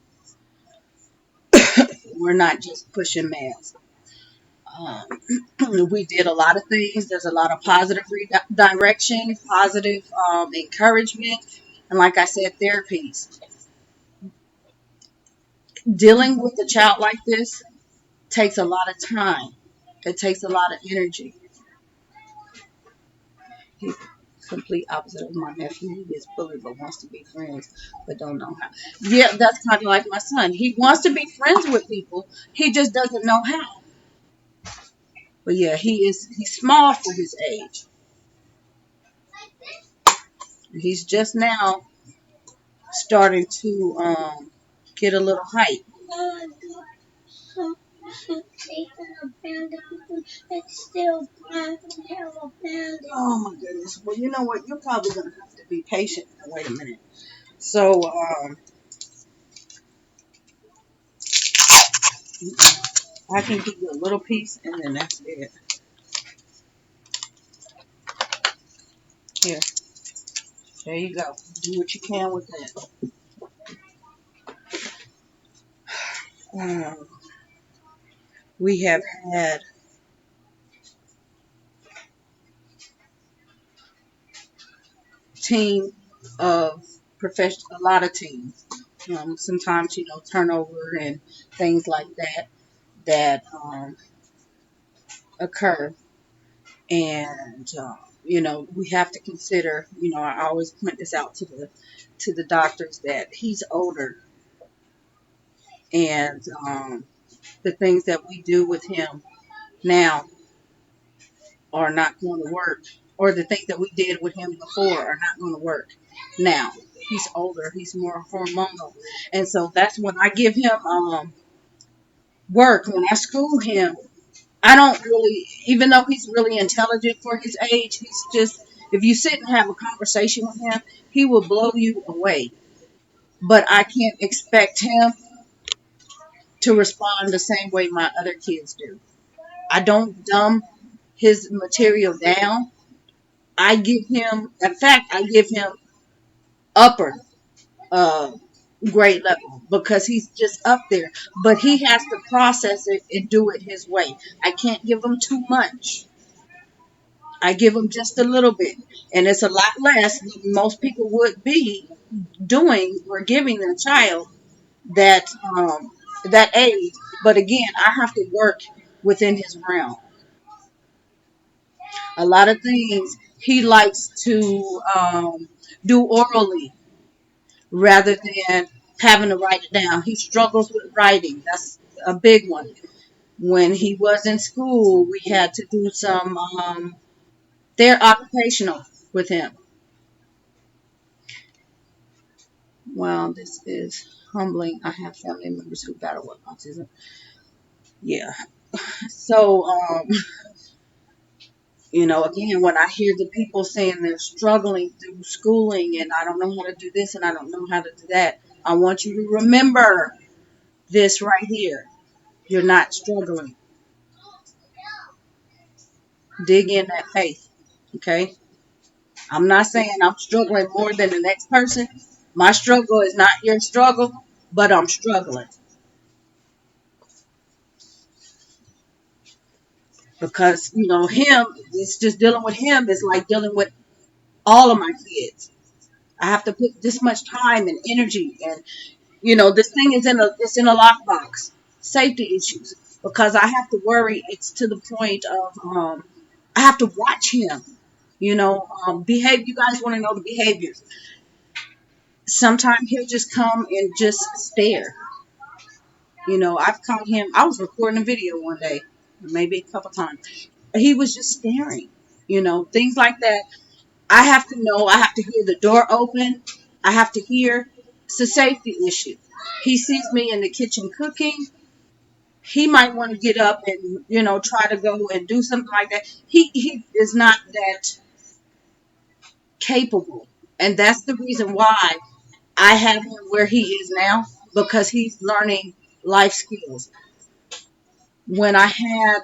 We're not just pushing meds. We did a lot of things. There's a lot of positive direction, positive encouragement, and like I said, therapies. Dealing with a child like this takes a lot of time. It takes a lot of energy. He's complete opposite of my nephew. He is bullied but wants to be friends, but don't know how. Yeah, that's kind of like my son. He wants to be friends with people. He just doesn't know how. But yeah, he's small for his age. He's just now starting to get a little height. Oh my goodness. Well, you know what? You're probably gonna have to be patient. Wait a minute. So I can give you a little piece, and then that's it. Here, there you go. Do what you can with that. Um, we have had team of a lot of teams. Sometimes turnover and things like that occur, and we have to consider. I always point this out to the doctors that he's older, and the things that we do with him now are not going to work, or the things that we did with him before are not going to work now. He's older, he's more hormonal, and so that's when I give him work. When I school him, I don't really, even though he's really intelligent for his age, he's just, if you sit and have a conversation with him, he will blow you away. But I can't expect him to respond the same way my other kids do. I don't dumb his material down. I give him, in fact, I give him upper uh, grade level because he's just up there. But he has to process it and do it his way. I can't give him too much. I give him just a little bit. And it's a lot less than most people would be doing or giving their child that that age. But again, I have to work within his realm. A lot of things he likes to do orally rather than having to write it down. He struggles with writing. That's a big one. When he was in school, we had to do some their occupational with him. Well, this is humbling. I have family members who battle with autism. Yeah. So, again, when I hear the people saying they're struggling through schooling and I don't know how to do this and I don't know how to do that, I want you to remember this right here. You're not struggling. Dig in that faith. Okay? I'm not saying I'm struggling more than the next person. My struggle is not your struggle, but I'm struggling. Because, him, it's just dealing with him is like dealing with all of my kids. I have to put this much time and energy, and this thing is in a lockbox. Safety issues, because I have to worry. It's to the point of I have to watch him. Behave. You guys want to know the behaviors? Sometimes he'll just come and just stare. I've caught him. I was recording a video one day, maybe a couple times. He was just staring. Things like that. I have to know. I have to hear the door open. I have to hear. It's a safety issue. He sees me in the kitchen cooking. He might want to get up and try to go and do something like that. He is not that capable, and that's the reason why I have him where he is now, because he's learning life skills. When I had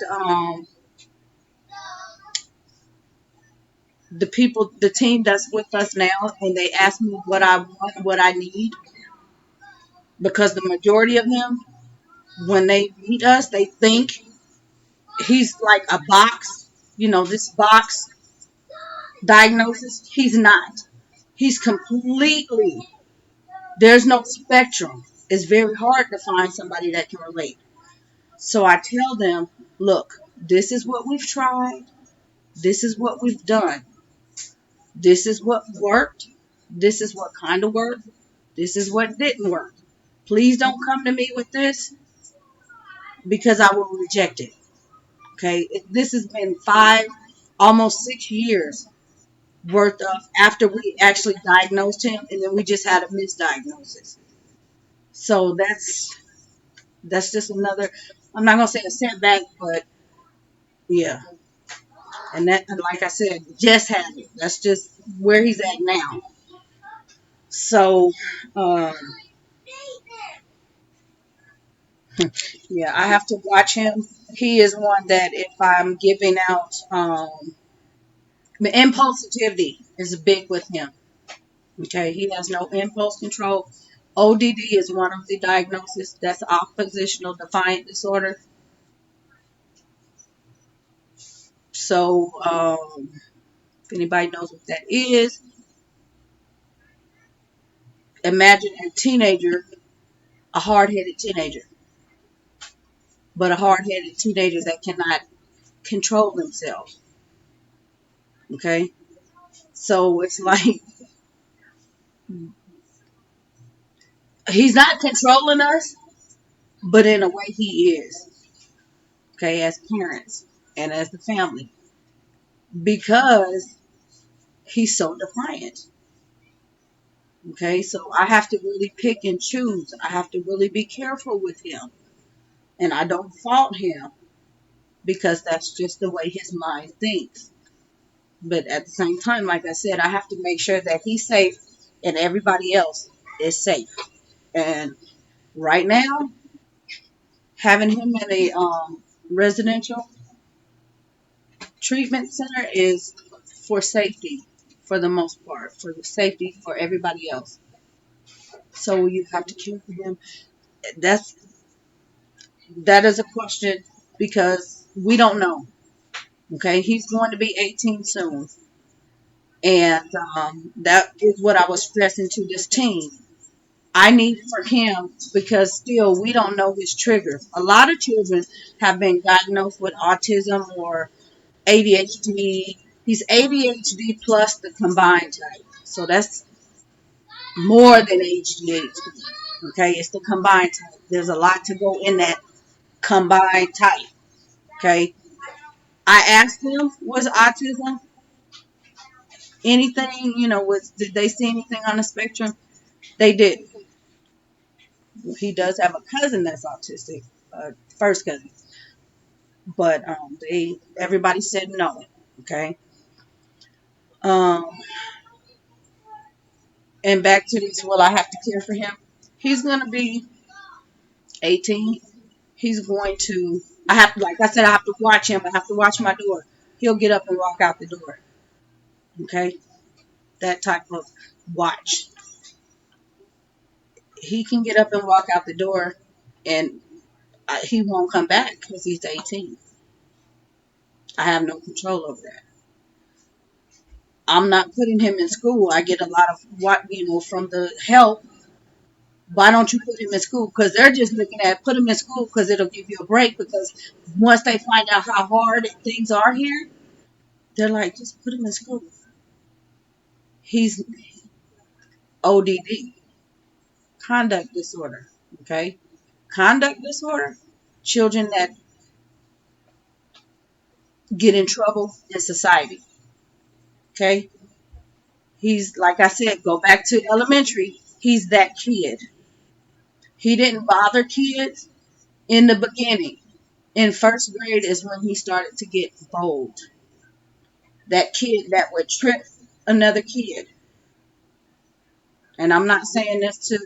the team that's with us now, and they ask me what I want, what I need, because the majority of them, when they meet us, they think he's like a box, this box diagnosis. He's not. He's completely, there's no spectrum. It's very hard to find somebody that can relate. So I tell them, look, this is what we've tried. This is what we've done. This is what worked. This is what kind of worked. This is what didn't work. Please don't come to me with this because I will reject it. Okay. This has been 5, almost 6 years worth of after we actually diagnosed him, and then we just had a misdiagnosis. So that's just another. I'm not gonna say a setback, but yeah. And that, like I said, just had it. That's just where he's at now. So, um, yeah, I have to watch him. He is one that if I'm giving out, impulsivity is big with him. Okay, he has no impulse control. ODD is one of the diagnoses. That's oppositional defiant disorder. So, if anybody knows what that is, imagine a teenager, a hard-headed teenager, but a hard-headed teenager that cannot control themselves. Okay, so it's like he's not controlling us, but in a way he is. Okay, as parents and as the family, because he's so defiant. Okay, so I have to really pick and choose. I have to really be careful with him. And I don't fault him because that's just the way his mind thinks. But at the same time, like I said, I have to make sure that he's safe and everybody else is safe. And right now, having him in a residential treatment center is for safety, for the most part, for the safety for everybody else. So you have to care for him. That's that is a question because we don't know. Okay, he's going to be 18 soon, and that is what I was stressing to this team. I need for him because still we don't know his triggers. A lot of children have been diagnosed with autism or ADHD. He's ADHD plus the combined type, so that's more than ADHD. Okay, it's the combined type. There's a lot to go in that combined type. Okay, I asked him, was autism anything? Did they see anything on the spectrum? They did. He does have a cousin that's autistic, first cousin, but everybody said no. Okay. Um, and back to this, will I have to care for him? He's gonna be 18. He's going to. I have to, like I said, I have to watch him. I have to watch my door. He'll get up and walk out the door. Okay, that type of watch. He can get up and walk out the door, and he won't come back because he's 18. I have no control over that. I'm not putting him in school. I get a lot of from the help. Why don't you put him in school? Because they're just looking at put him in school because it'll give you a break. Because once they find out how hard things are here, they're like, just put him in school. He's ODD, conduct disorder. Okay, conduct disorder. Children that get in trouble in society. Okay, he's like I said, go back to elementary. He's that kid. He didn't bother kids in the beginning. In first grade is when he started to get bold. That kid that would trip another kid. And I'm not saying this to,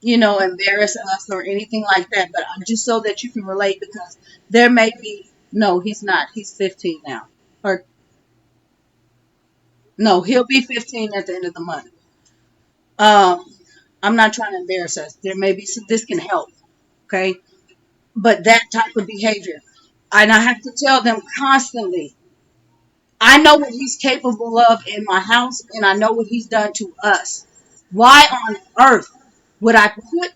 embarrass us or anything like that, but just so that you can relate because there may be, no, he's not. He's 15 now. Or, no, he'll be 15 at the end of the month. Um, I'm not trying to embarrass us. There may be some, this can help. Okay. But that type of behavior. And I have to tell them constantly, I know what he's capable of in my house, and I know what he's done to us. Why on earth would I put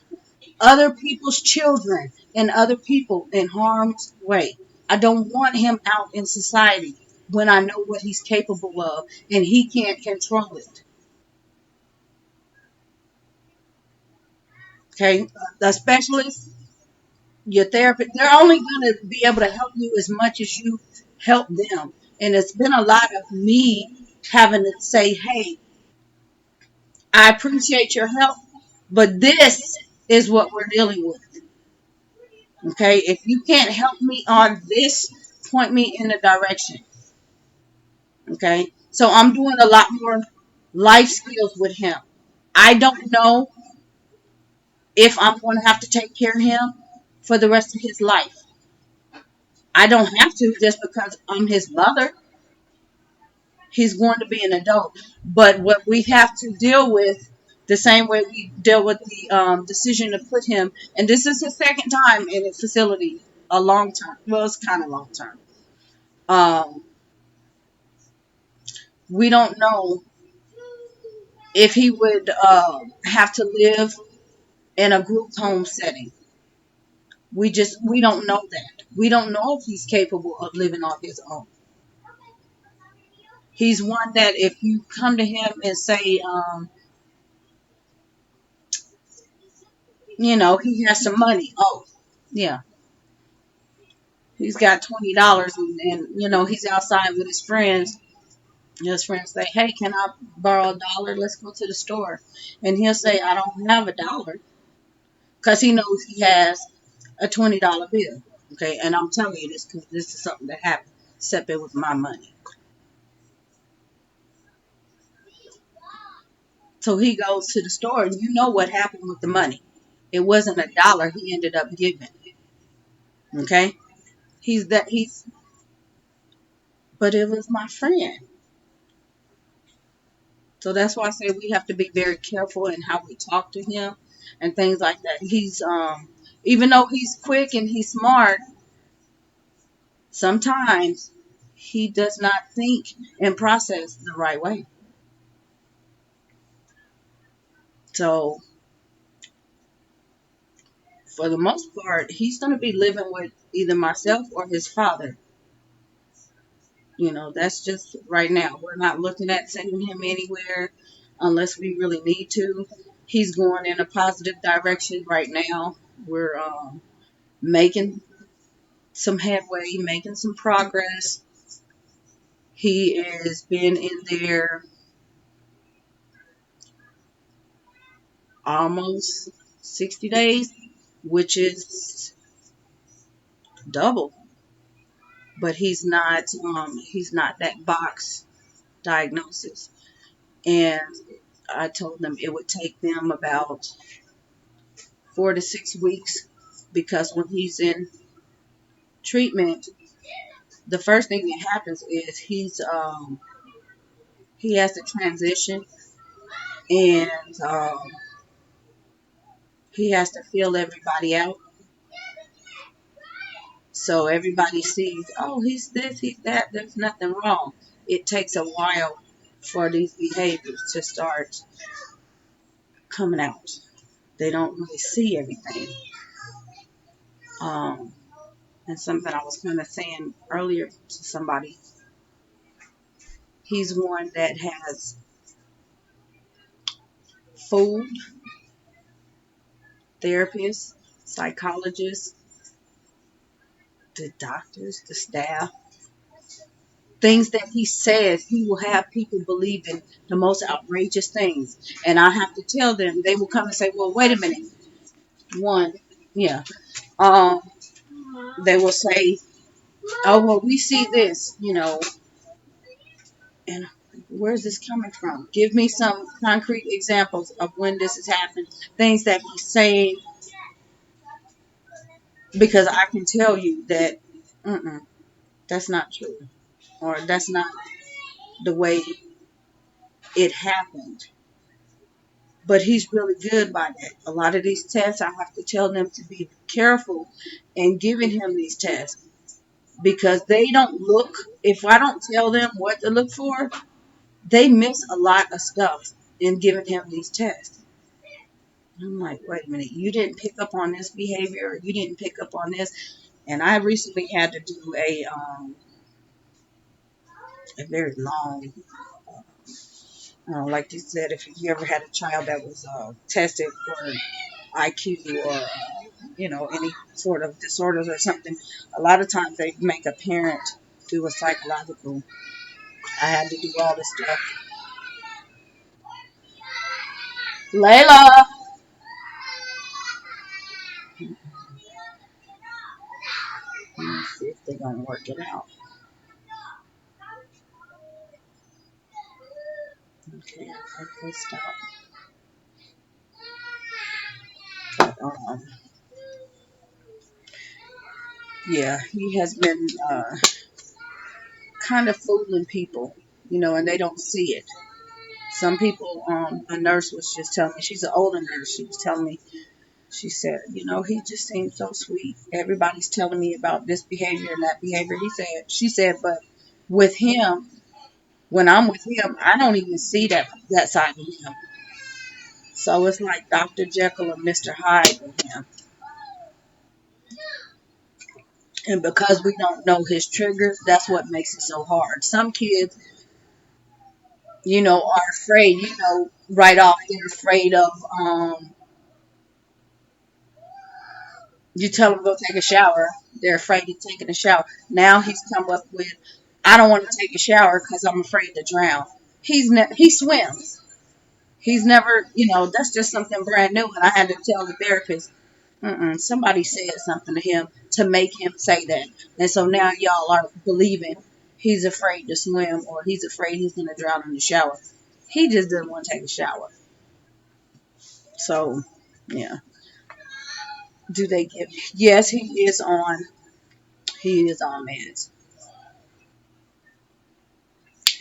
other people's children and other people in harm's way? I don't want him out in society. when I know what he's capable of and he can't control it. Okay? The specialist, your therapist, they're only going to be able to help you as much as you help them. And it's been a lot of me having to say, hey, I appreciate your help, but this is what we're dealing with. Okay? If you can't help me on this, point me in a direction. Okay? So I'm doing a lot more life skills with him. I don't know if I'm going to have to take care of him for the rest of his life. I don't have to just because I'm his mother. He's going to be an adult. But what we have to deal with, the same way we dealt with the decision to put him, and this is his second time in a facility, a long term. Well, it's kind of long term. Um, we don't know if he would have to live in a group home setting. We don't know that. We don't know if he's capable of living on his own. He's one that if you come to him and say, he has some money. Oh, yeah, he's got $20, and he's outside with his friends. And his friends say, "Hey, can I borrow $1? Let's go to the store." And he'll say, "I don't have $1," because he knows he has a $20 bill. Okay, and I'm telling you this because this is something that happened. Except it was my money. So he goes to the store, and you know what happened with the money. It wasn't $1 he ended up giving. Okay, he's, but it was my friend. So that's why I say we have to be very careful in how we talk to him and things like that. He's even though he's quick and he's smart, sometimes he does not think and process the right way. So for the most part, he's going to be living with either myself or his father. That's just right now. We're not looking at sending him anywhere unless we really need to. He's going in a positive direction right now. We're making some headway, making some progress. He has been in there almost 60 days, which is double. But he's not that box diagnosis. And I told them it would take them about 4 to 6 weeks because when he's in treatment, the first thing that happens is he has to transition and he has to fill everybody out. So everybody sees, oh, he's this, he's that. There's nothing wrong. It takes a while for these behaviors to start coming out. They don't really see everything. Um, and something I was kind of saying earlier to somebody, he's one that has food, therapists, psychologists, the doctors, the staff, things that he says, he will have people believing the most outrageous things. And I have to tell them, they will come and say, well, wait a minute. One, yeah. Um, they will say, oh, well, we see this, and where's this coming from? Give me some concrete examples of when this has happened, things that he's saying, because I can tell you that that's not true, or that's not the way it happened. But he's really good by that. A lot of these tests, I have to tell them to be careful in giving him these tests because they don't look, if I don't tell them what to look for, they miss a lot of stuff in giving him these tests. I'm like, wait a minute, you didn't pick up on this behavior, or you didn't pick up on this. And I recently had to do a very long. Like you said, if you ever had a child that was tested for IQ or any sort of disorders or something, a lot of times they make a parent do a psychological. I had to do all this stuff. Layla, let me see if they're gonna work it out. Okay, I think they stopped. But, yeah, he has been kind of fooling people, and they don't see it. Some people, a nurse was just telling me, she's an older nurse, she was telling me, she said, he just seems so sweet. Everybody's telling me about this behavior and that behavior. She said, but with him, when I'm with him, I don't even see that side of him. So it's like Dr. Jekyll and Mr. Hyde with him. And because we don't know his triggers, that's what makes it so hard. Some kids, are afraid, right off, they're afraid of, you tell them to go take a shower, they're afraid of taking a shower. Now he's come up with, I don't want to take a shower because I'm afraid to drown. He swims. He's never, that's just something brand new. And I had to tell the therapist, somebody said something to him to make him say that. And so now y'all are believing he's afraid to swim or he's afraid he's going to drown in the shower. He just doesn't want to take a shower. So, yeah. Do they give? Yes, he is on meds.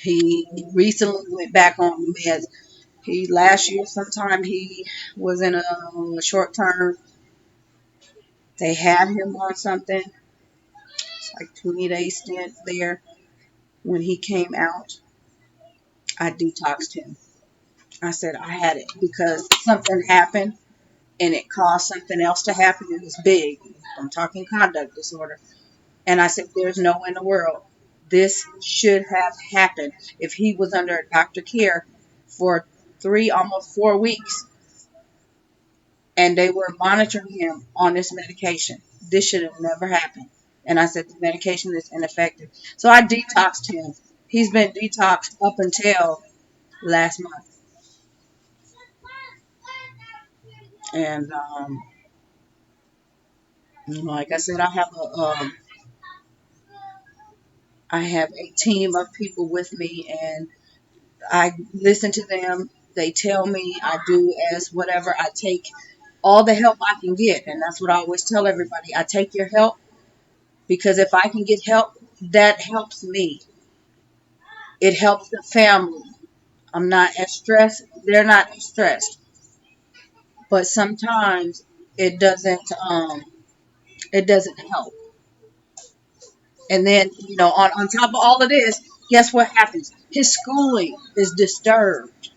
He recently went back on the meds. Last year sometime he was in a short term. They had him on something. It's like 20-day stint there. When he came out, I detoxed him. I said I had it because something happened and it caused something else to happen. It was big. I'm talking conduct disorder. And I said, there's no way in the world this should have happened if he was under doctor care for 3, almost 4 weeks, and they were monitoring him on this medication. This should have never happened. And I said, the medication is ineffective. So I detoxed him. He's been detoxed up until last month. And like I said, I have a team of people with me, and I listen to them. They tell me, I do as whatever. I take all the help I can get, and that's what I always tell everybody. I take your help because if I can get help, that helps me. It helps the family. I'm not as stressed. They're not as stressed, but sometimes it doesn't. It doesn't help. And then on top of all of this, guess what happens? His schooling is disturbed.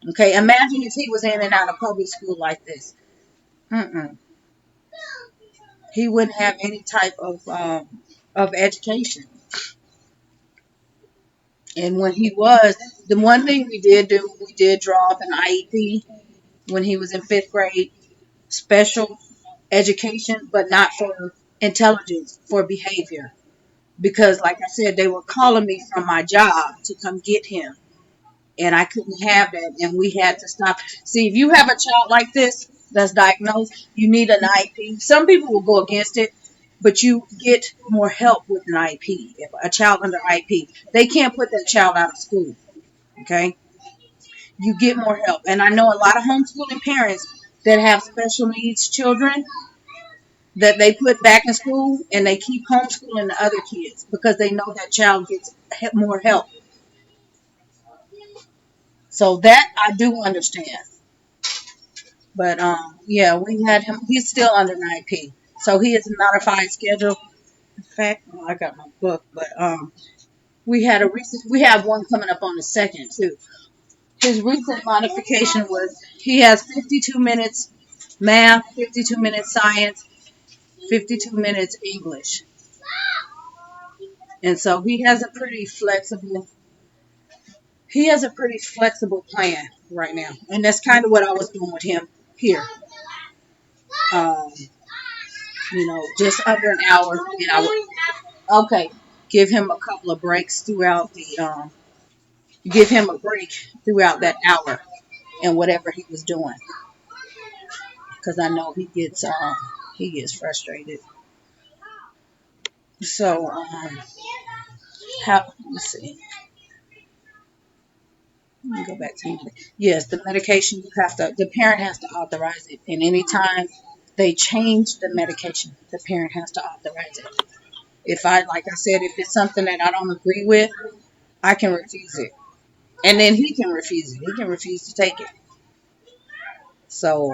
Okay, imagine if he was in and out of public school like this. Mm-mm. He wouldn't have any type of education. And when he was, the one thing we did do, we did draw up an IEP when he was in fifth grade, special education, but not for intelligence, for behavior. Because, like I said, they were calling me from my job to come get him. And I couldn't have that, and we had to stop. See, if you have a child like this that's diagnosed, you need an IEP. Some people will go against it, but you get more help with an IEP. If a child under IEP, they can't put that child out of school. Okay, you get more help, and I know a lot of homeschooling parents that have special needs children that they put back in school, and they keep homeschooling the other kids because they know that child gets more help. So that I do understand. But yeah, we had him. He's still under 9P, so he is a modified schedule. In fact, I got my book, but we have one coming up on the second too. His recent modification was he has 52 minutes math, 52 minutes science, 52 minutes English. And so he has a pretty flexible plan right now. And that's kind of what I was doing with him here. Um, just under an hour. And I would, okay, give him a couple of breaks throughout give him a break throughout that hour and whatever he was doing. Because I know he gets frustrated. So, let's see. Let me go back to yes, the medication the parent has to authorize it. And anytime they change the medication, the parent has to authorize it. Like I said, if it's something that I don't agree with, I can refuse it. And then he can refuse it. He can refuse to take it. So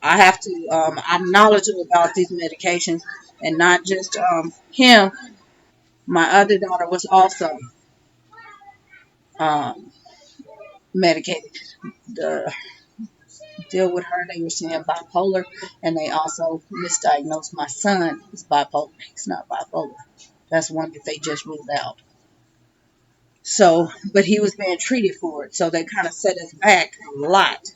I'm knowledgeable about these medications, and not just him. My other daughter was also um, medicated. The deal with her, they were saying bipolar, and they also misdiagnosed my son as bipolar. He's not bipolar. That's one that they just ruled out. So, but he was being treated for it, so they kind of set us back a lot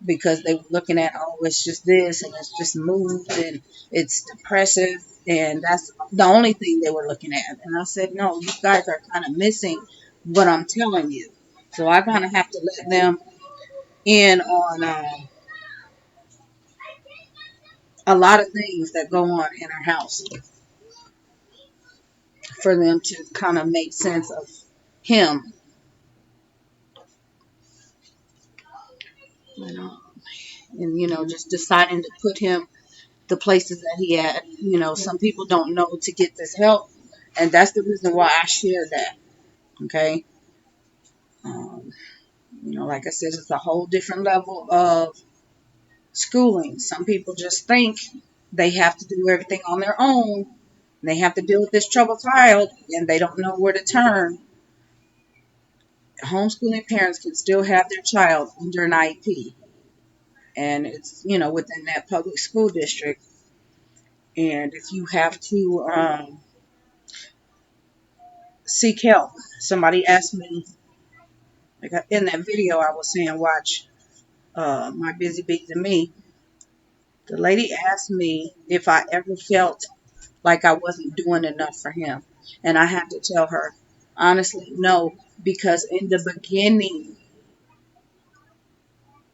because they were looking at, oh, it's just this, and it's just mood, and it's depressive, and that's the only thing they were looking at. And I said, no, you guys are kind of missing what I'm telling you. So I kind of have to let them in on a lot of things that go on in our house for them to kind of make sense of him. You know, and just deciding to put him the places that he had. Some people don't know to get this help, and that's the reason why I share that. Okay, um, like I said, it's a whole different level of schooling. Some people just think they have to do everything on their own. They have to deal with this troubled child, and they don't know where to turn. Homeschooling parents can still have their child under an IEP, and it's within that public school district. And if you have to seek help, somebody asked me, like in that video I was saying, watch My Busy Bees and Me. The lady asked me if I ever felt like I wasn't doing enough for him, and I had to tell her honestly, no, because in the beginning,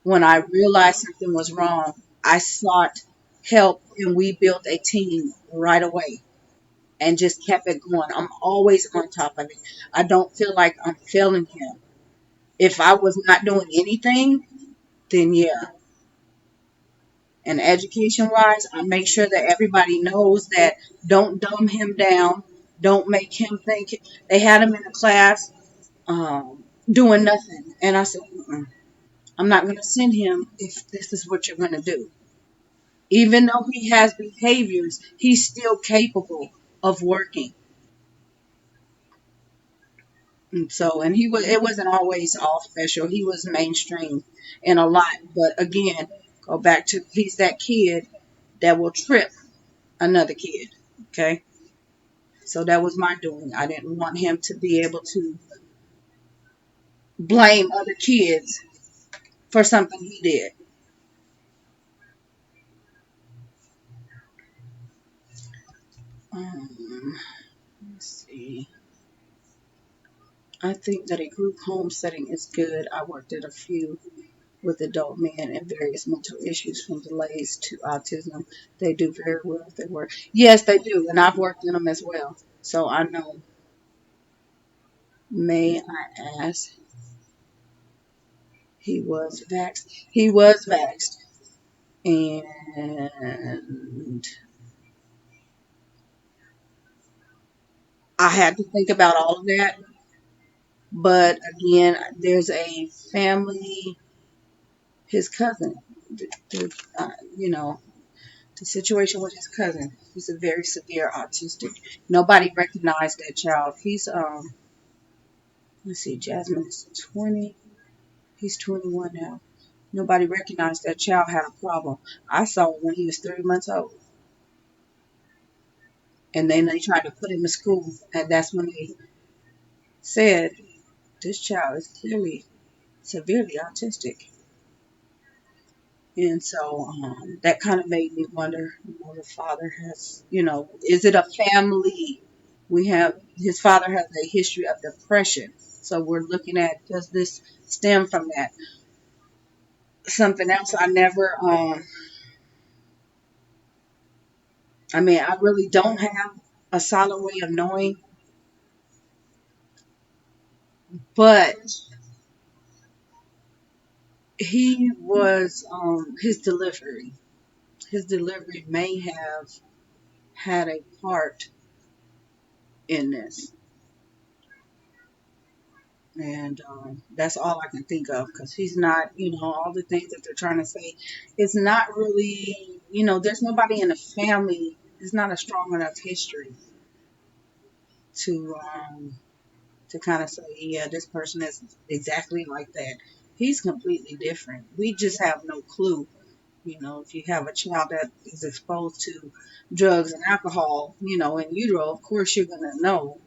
when I realized something was wrong, I sought help and we built a team right away and just kept it going. I'm always on top of it. I don't feel like I'm failing him. If I was not doing anything, then yeah. And education wise, I make sure that everybody knows that don't dumb him down. Don't make him think. They had him in a class doing nothing. And I said, mm-mm, I'm not going to send him if this is what you're going to do. Even though he has behaviors, he's still capable of working. And it wasn't always all special. He was mainstream in a lot. But again, go back to he's that kid that will trip another kid. Okay. So that was my doing. I didn't want him to be able to blame other kids for something he did. Let's see. I think that a group home setting is good. I worked at a few with adult men and various mental issues from delays to autism. They do very well at their work. Yes, they do, and I've worked in them as well. So I know. May I ask? He was vaxxed. He was vaxxed. And I had to think about all of that. But again, there's a family, his cousin, the, uh, you know, the situation with his cousin. He's a very severe autistic. Nobody recognized that child. Let's see, Jasmine is 20. He's 21 now. Nobody recognized that child had a problem. I saw it when he was 3 months old. And then they tried to put him in school, and that's when they said this child is clearly severely autistic. And so that kind of made me wonder, the father has, is it a family? We have, his father has a history of depression. So we're looking at, does this stem from that? Something else I really don't have a solid way of knowing, but he was, his delivery may have had a part in this. And that's all I can think of, because he's not, all the things that they're trying to say. It's not really, there's nobody in the family. It's not a strong enough history to kind of say, yeah, this person is exactly like that. He's completely different. We just have no clue. If you have a child that is exposed to drugs and alcohol, in utero, of course you're gonna know.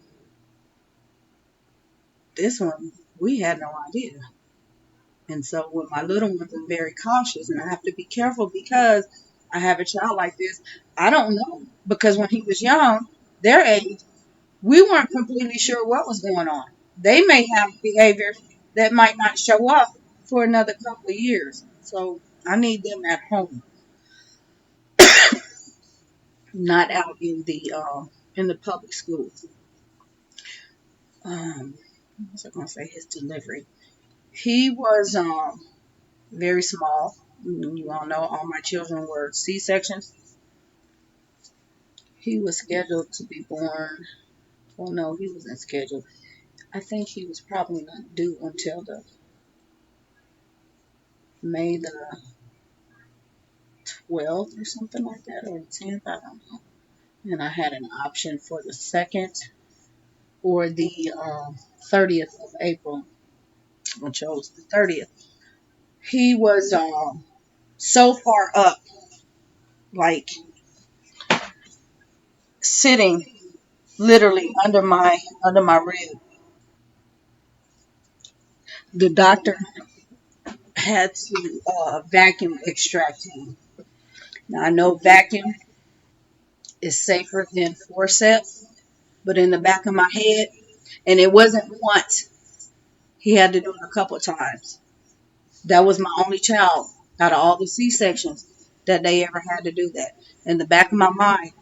This one, we had no idea. And so with my little ones, I'm very cautious, and I have to be careful because I have a child like this. I don't know, because when he was young, their age, we weren't completely sure what was going on. They may have behavior that might not show up for another couple of years. So I need them at home, not out in the public schools. What was I going to say? His delivery. He was very small. You all know all my children were C-sections. He was scheduled to be born. Well, no, he wasn't scheduled. I think he was probably not due until the May the 12th or something like that, or the 10th. I don't know. And I had an option for the 2nd or the 30th of April. I chose the 30th. He was so far up, like sitting literally under my rib. The doctor had to vacuum extract him. Now I know vacuum is safer than forceps, but in the back of my head, and it wasn't once, he had to do it a couple of times. That was my only child out of all the C-sections that they ever had to do that. In the back of my mind,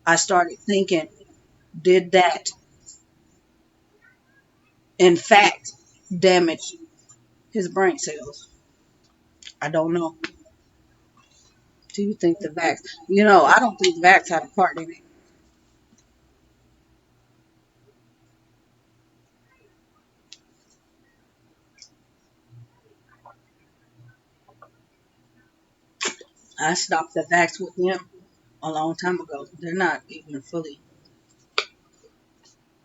I started thinking, did that in fact damage his brain cells? I don't know. Do you think the vax? I don't think vax had a part in it. I stopped the vax with them a long time ago. They're not even fully,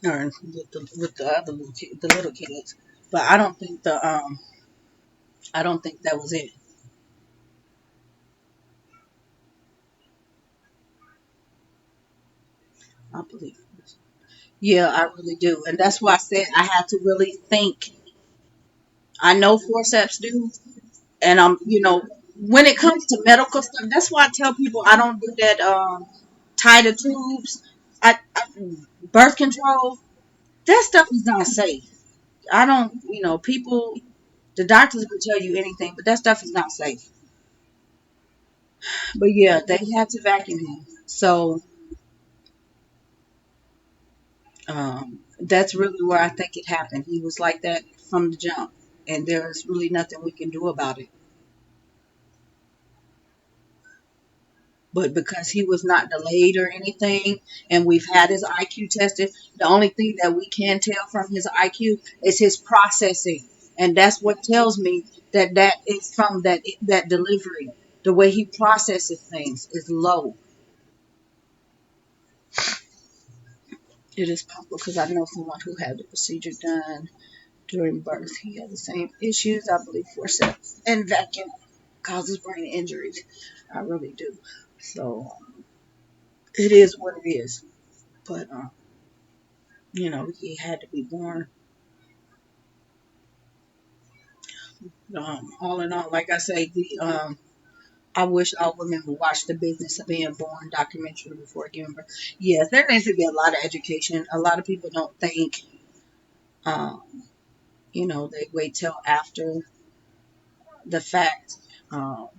or with the other the little kids. But I don't think that was it. I believe it. Yeah, I really do, and that's why I said I had to really think. I know forceps do, and when it comes to medical stuff, that's why I tell people I don't do that. Tie the tubes, birth control. That stuff is not safe. I don't, people, the doctors will tell you anything, but that stuff is not safe. But yeah, they had to vacuum him. So that's really where I think it happened. He was like that from the jump, and there's really nothing we can do about it. But because he was not delayed or anything, and we've had his IQ tested, the only thing that we can tell from his IQ is his processing, and that's what tells me that is from that delivery. The way he processes things is low. It is possible because I know someone who had the procedure done during birth. He had the same issues. I believe forceps and vacuum causes brain injuries. I really do. So it is what it is. But he had to be born. All in all, like I say, the I wish all women would watch the Business of Being Born documentary before giving birth. Yes, there needs to be a lot of education. A lot of people don't think, um, they wait till after the fact. Um,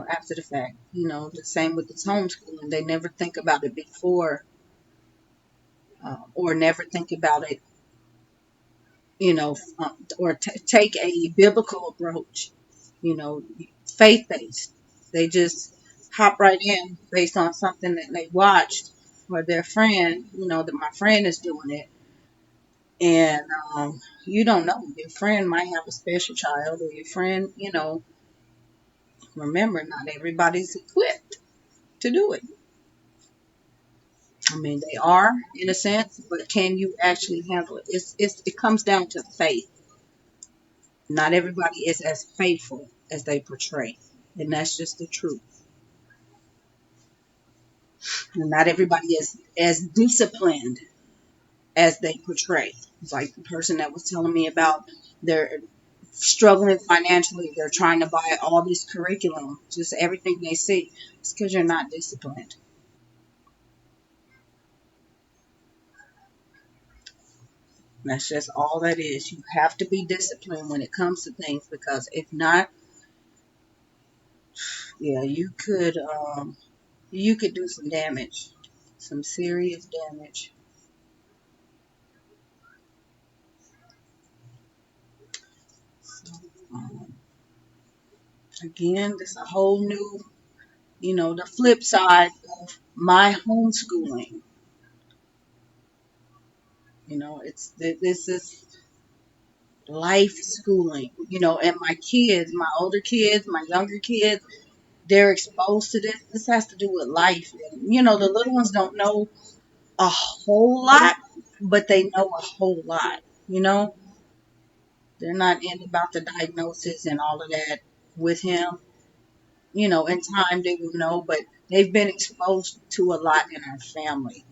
after the fact. The same with this homeschooling. They never think about it before, or never think about it, or take a biblical approach, you know, faith based. They just hop right in based on something that they watched or their friend, that my friend is doing it. And you don't know. Your friend might have a special child, or your friend, remember, not everybody's equipped to do it. I mean, they are in a sense, but can you actually handle it? It comes down to faith. Not everybody is as faithful as they portray, and that's just the truth. And not everybody is as disciplined as they portray. It's like the person that was telling me about their struggling financially. They're trying to buy all this curriculum, just everything they see. It's because you're not disciplined. That's just all that is. You have to be disciplined when it comes to things, because if not, yeah, you could do some damage, some serious damage. So, again, this is a whole new, the flip side of my homeschooling. This is life schooling. And my kids, my older kids, my younger kids, they're exposed to this. This has to do with life. And, the little ones don't know a whole lot, but they know a whole lot. They're not in about the diagnosis and all of that with him. In time they will know, but they've been exposed to a lot in our family.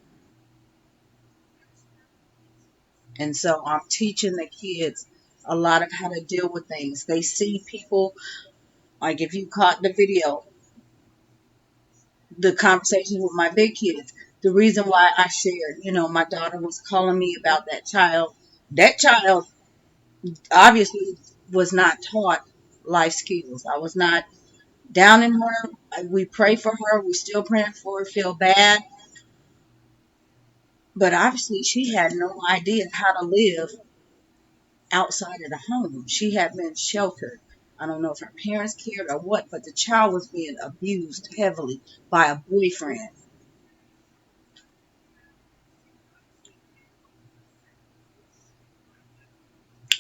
And so I'm teaching the kids a lot of how to deal with things. They see people, like if you caught the video, the conversation with my big kids, the reason why I shared, my daughter was calling me about that child. That child obviously was not taught life skills. I was not down in her. We pray for her. We still praying for her, feel bad. But obviously, she had no idea how to live outside of the home. She had been sheltered. I don't know if her parents cared or what, but the child was being abused heavily by a boyfriend.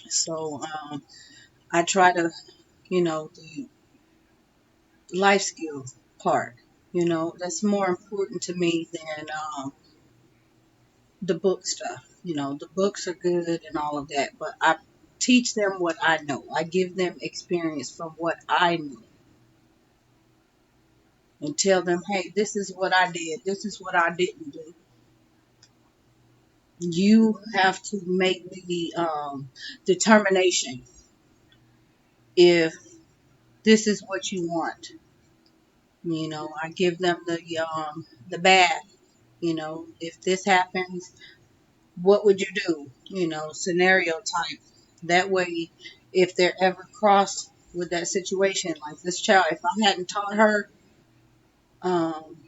So I try to, the life skills part, that's more important to me than the book stuff. The books are good and all of that, but I teach them what I know. I give them experience from what I know and tell them, hey, this is what I did. This is what I didn't do. You have to make the determination if this is what you want. I give them the bad. If this happens, what would you do? Scenario type. That way, if they're ever crossed with that situation, like this child, if I hadn't taught her, um,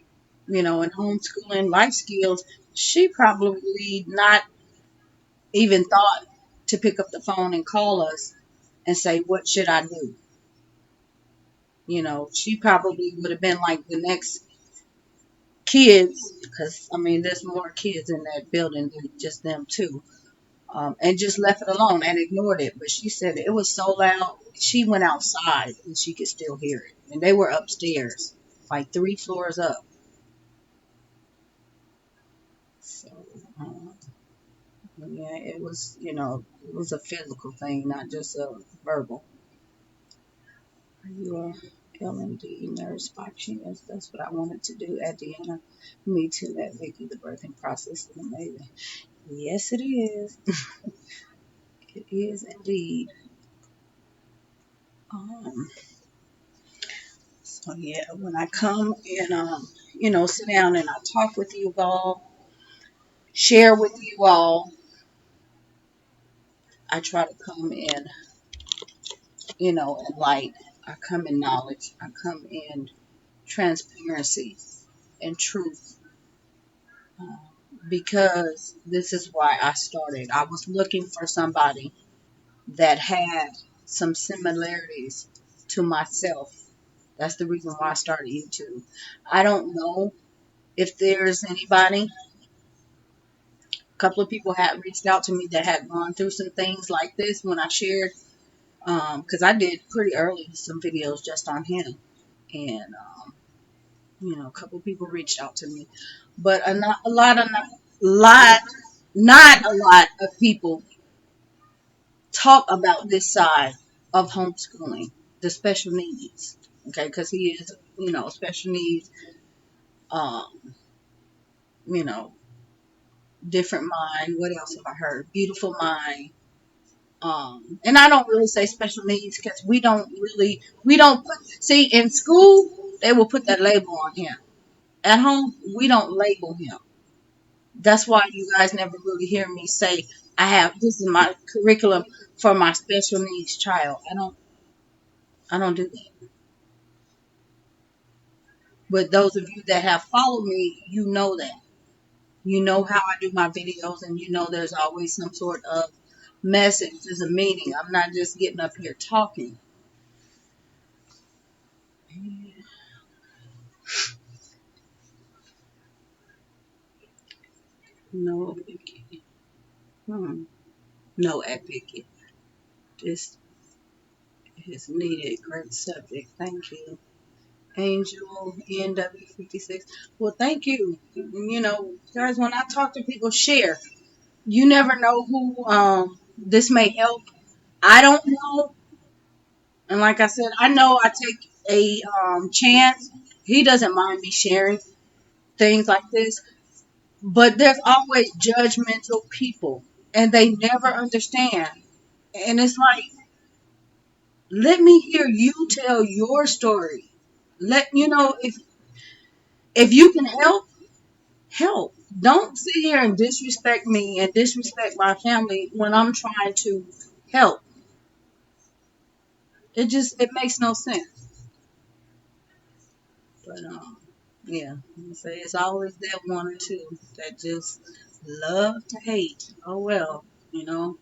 in homeschooling life skills, she probably not even thought to pick up the phone and call us and say, what should I do? She probably would have been like the next kids, because I mean, there's more kids in that building than just them two, and just left it alone and ignored it. But she said it was so loud, she went outside and she could still hear it. And they were upstairs, like 3 floors up. So, yeah, it was a physical thing, not just a verbal. Yeah. L&D nurse box. Yes, that's what I wanted to do at the end. Me too, at Vicky. The birthing process is amazing. Yes, it is. It is indeed. Um, so yeah, when I come and sit down and I talk with you all, share with you all, I try to come in, in light. I come in knowledge. I come in transparency and truth. Um, because this is why I started. I was looking for somebody that had some similarities to myself. That's the reason why I started YouTube. I don't know if there's anybody. A couple of people had reached out to me that had gone through some things like this when I shared, because I did pretty early some videos just on him, and a couple of people reached out to me, but not a lot of lot, not a lot of people talk about this side of homeschooling, the special needs. Okay, because he is, special needs, um, you know, different mind. What else have I heard? Beautiful mind. And I don't really say special needs because we don't put, see, in school, they will put that label on him. At home, we don't label him. That's why you guys never really hear me say, this is my curriculum for my special needs child. I don't do that. But those of you that have followed me, you know that. You know how I do my videos, and you know there's always some sort of message. There's a meaning. I'm not just getting up here talking. No, Vicky. No, Vicky. This is needed. Great subject. Thank you. Angel NW56. Well, thank you. Guys, when I talk to people, share. You never know who this may help. I don't know. And like I said, I know I take a chance. He doesn't mind me sharing things like this, but there's always judgmental people, and they never understand. And it's like, let me hear you tell your story. Let if you can help, help. Don't sit here and disrespect me and disrespect my family when I'm trying to help. It makes no sense. But yeah, so it's always that one or two that just love to hate. Oh well, you know.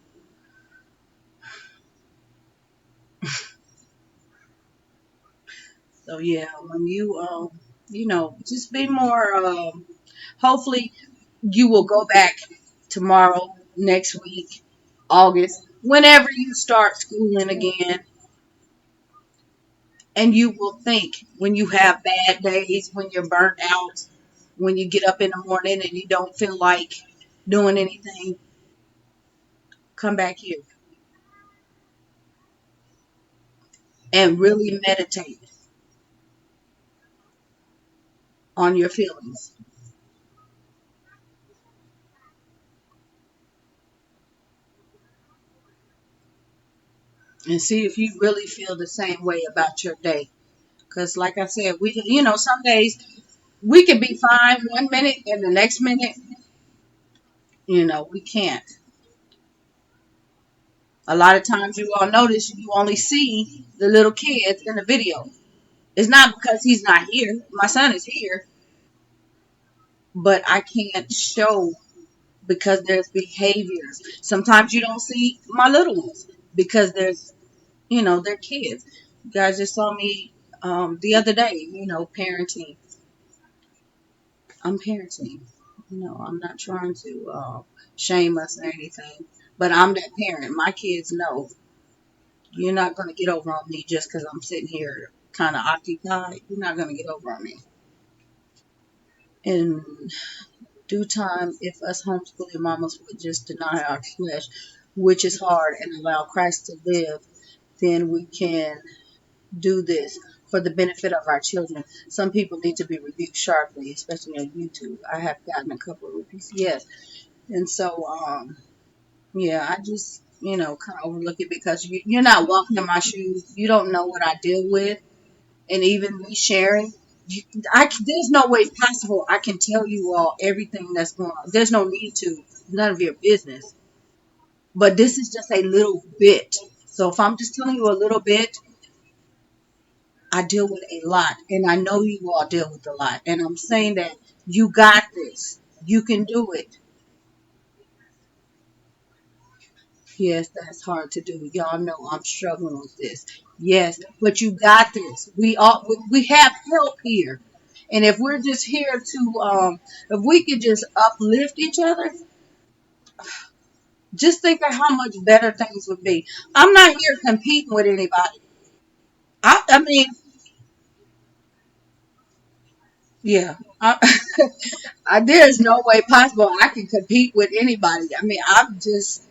So yeah, when just be more. Hopefully, you will go back tomorrow, next week, August, whenever you start schooling again, and you will think when you have bad days, when you're burnt out, when you get up in the morning and you don't feel like doing anything, come back here and really meditate on your feelings and see if you really feel the same way about your day. Because, like I said, some days we can be fine 1 minute and the next minute, we can't. A lot of times you all notice you only see the little kids in the video. It's not because he's not here. My son is here, but I can't show because there's behaviors. Sometimes you don't see my little ones because they're kids. You guys just saw me the other day, parenting. I'm parenting. I'm not trying to shame us or anything, but I'm that parent. My kids know you're not going to get over on me just because I'm sitting here kind of occupied. You're not going to get over on me. In due time, if us homeschooling mamas would just deny our flesh, which is hard, and allow Christ to live, then we can do this. for the benefit of our children. Some people need to be rebuked sharply, especially on YouTube. I have gotten a couple of rebukes, yes. And so, yeah, I just, kind of overlook it because you're not walking in my shoes. You don't know what I deal with. And even me sharing, you, there's no way possible I can tell you all everything that's going on. There's no need to. None of your business. But this is just a little bit. So if I'm just telling you a little bit, I deal with a lot. And I know you all deal with a lot. And I'm saying that you got this. You can do it. Yes, that's hard to do. Y'all know I'm struggling with this. Yes, but you got this. We have help here. And if we're just here to if we could just uplift each other, just think of how much better things would be. I'm not here competing with anybody. I mean, yeah. There's no way possible I can compete with anybody. I mean, I'm just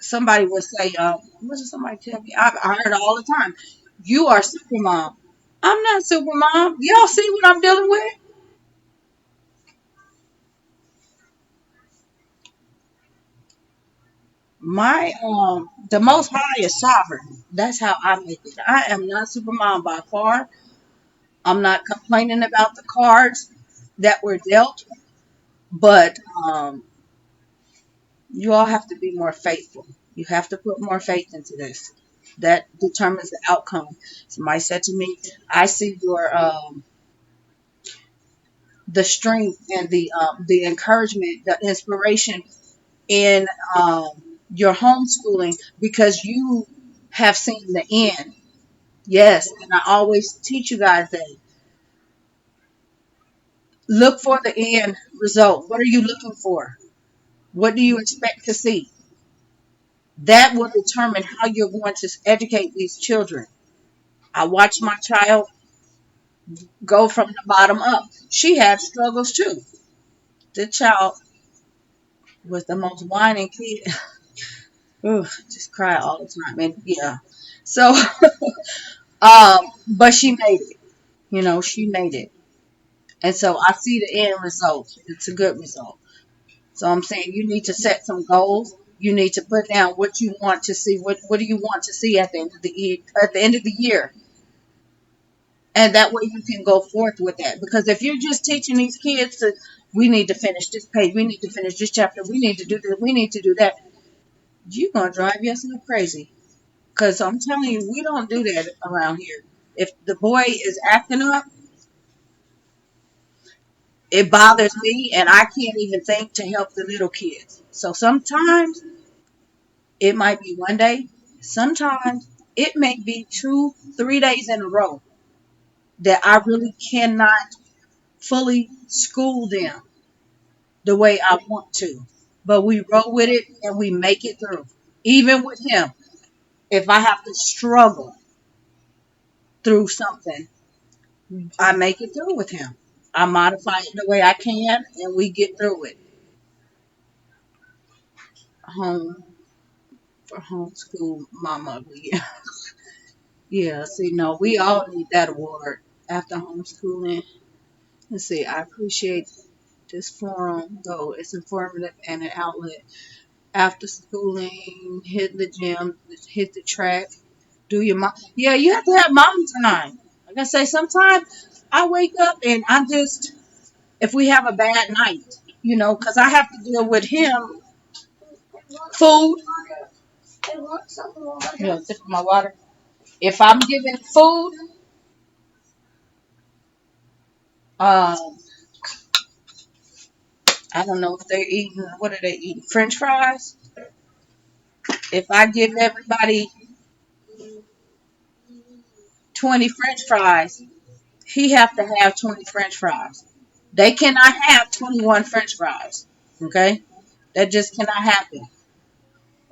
somebody would say, what did somebody tell me? I heard it all the time. You are super mom. I'm not super mom. Y'all see what I'm dealing with? My the most high is sovereign. That's how I make it. I am not super mom by far. I'm not complaining about the cards that were dealt, but you all have to be more faithful. You have to put more faith into this. That determines the outcome. Somebody said to me, "I see your the strength and the encouragement, the inspiration in your homeschooling because you have seen the end." Yes, and I always teach you guys that look for the end result. What are you looking for? What do you expect to see? That will determine how you're going to educate these children. I watched my child go from the bottom up. She had struggles too. The child was the most whining kid. Ooh, just cry all the time. And yeah. So but she made it. She made it. And so I see the end result. It's a good result. So I'm saying you need to set some goals. You need to put down what you want to see. What do you want to see at the end of the year? At the end of the year, and that way you can go forth with that. Because if you're just teaching these kids to, we need to finish this page, we need to finish this chapter, we need to do this, we need to do that, you're gonna drive yourself crazy. Because I'm telling you, we don't do that around here. If the boy is acting up, it bothers me, and I can't even think to help the little kids. So sometimes it might be one day. Sometimes it may be 2, 3 days in a row that I really cannot fully school them the way I want to. But we roll with it and we make it through. Even with him, if I have to struggle through something, I make it through with him. I modify it the way I can and we get through it. Home for homeschool mama. Yeah. Yeah, see, no, we all need that award after homeschooling. Let's see, I appreciate this forum, though it's informative and an outlet. After schooling, hit the gym, hit the track, do your mom. Yeah, you have to have mom time. Like I say, sometimes I wake up and I'm just, if we have a bad night, because I have to deal with him, food. Sip of my water. If I'm giving food, um, I don't know if they're eating, what are they eating? French fries? If I give everybody 20 French fries, he have to have 20 French fries. They cannot have 21 French fries. Okay? That just cannot happen.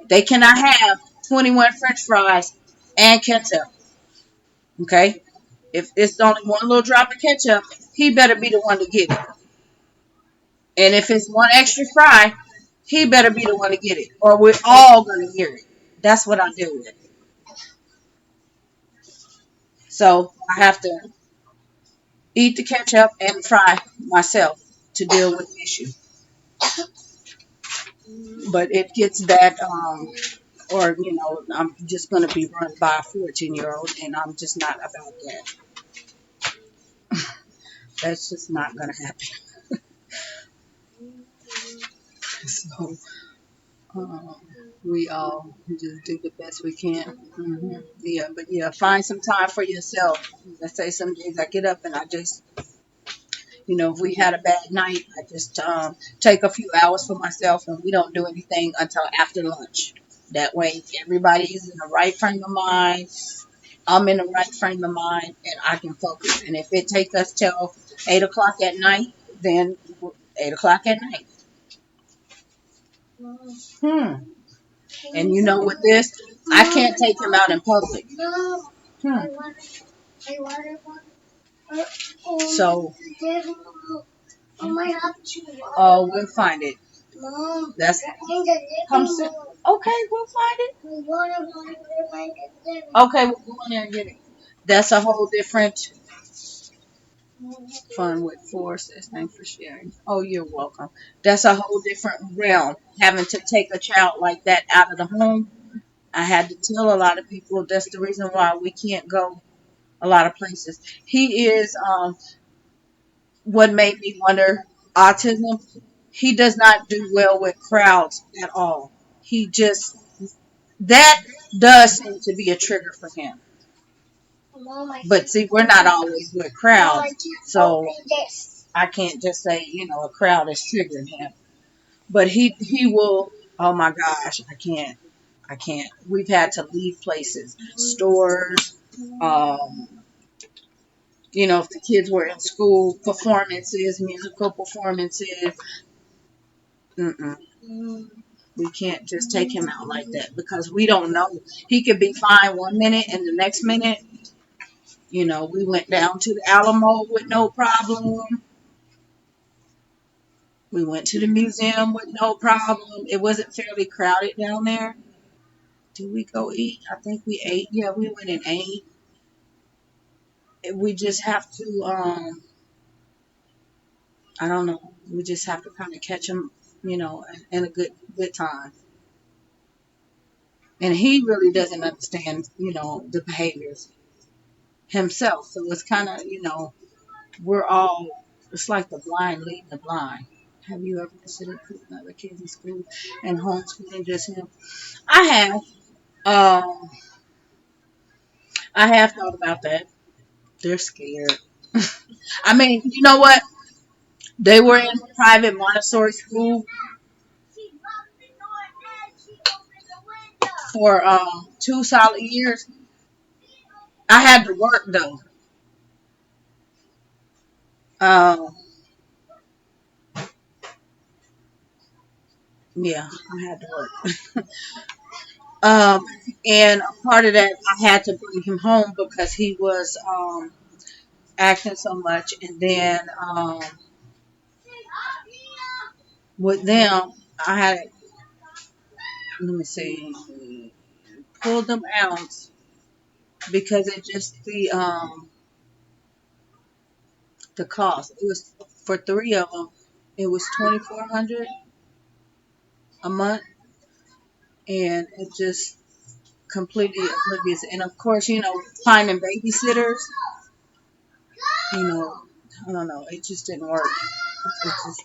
They cannot have 21 French fries and ketchup. Okay? If it's only one little drop of ketchup, he better be the one to get it. And if it's one extra fry, he better be the one to get it. Or we're all going to hear it. That's what I do with. So I have to eat the ketchup and fry myself to deal with the issue. But it gets that, or I'm just going to be run by a 14-year-old, and I'm just not about that. That's just not going to happen. So um, we all just do the best we can. Yeah, but yeah, find some time for yourself. Let's say some days I get up and I just, if we had a bad night, I just take a few hours for myself and we don't do anything until after lunch. That way, everybody's in the right frame of mind. I'm in the right frame of mind and I can focus. And if it takes us till 8 o'clock at night, then 8 o'clock at night. Hmm. And with this, I can't take him out in public. Hmm. So, we'll find it. That's come soon. Okay, we'll find it. Okay, we'll go in there and get it. That's a whole different fun with force. Thanks for sharing. Oh, you're welcome. That's a whole different realm. Having to take a child like that out of the home. I had to tell a lot of people that's the reason why we can't go a lot of places. He is what made me wonder autism. He does not do well with crowds at all. He just that does seem to be a trigger for him. But see, we're not always with crowds, so I can't just say a crowd is triggering him. But he will. Oh my gosh, I can't. I can't. We've had to leave places, stores. If the kids were in school, performances, musical performances. Mm-mm. We can't just take him out like that because we don't know. He could be fine one minute and the next minute, we went down to the Alamo with no problem. We went to the museum with no problem. It wasn't fairly crowded down there. Did we go eat? I think we ate. Yeah, we went and ate. We just have to, I don't know. We just have to kind of catch him, in a good time. And he really doesn't understand, the behaviors himself. So it's kind of, we're all, it's like the blind leading the blind. Have you ever considered putting other kids in school and homeschooling just him? I have. Um, I have thought about that. They're scared. I mean, you know what? They were in private Montessori school for 2 solid years. I had to work though. Um, yeah, I had to work. Um, and a part of that, I had to bring him home because he was acting so much. And then with them, I had, let me see, pulled them out because it just the cost. It was for three of them. It was 2,400 a month, and it just completely oblivious. And of course, finding babysitters, you know, I don't know, it just didn't work.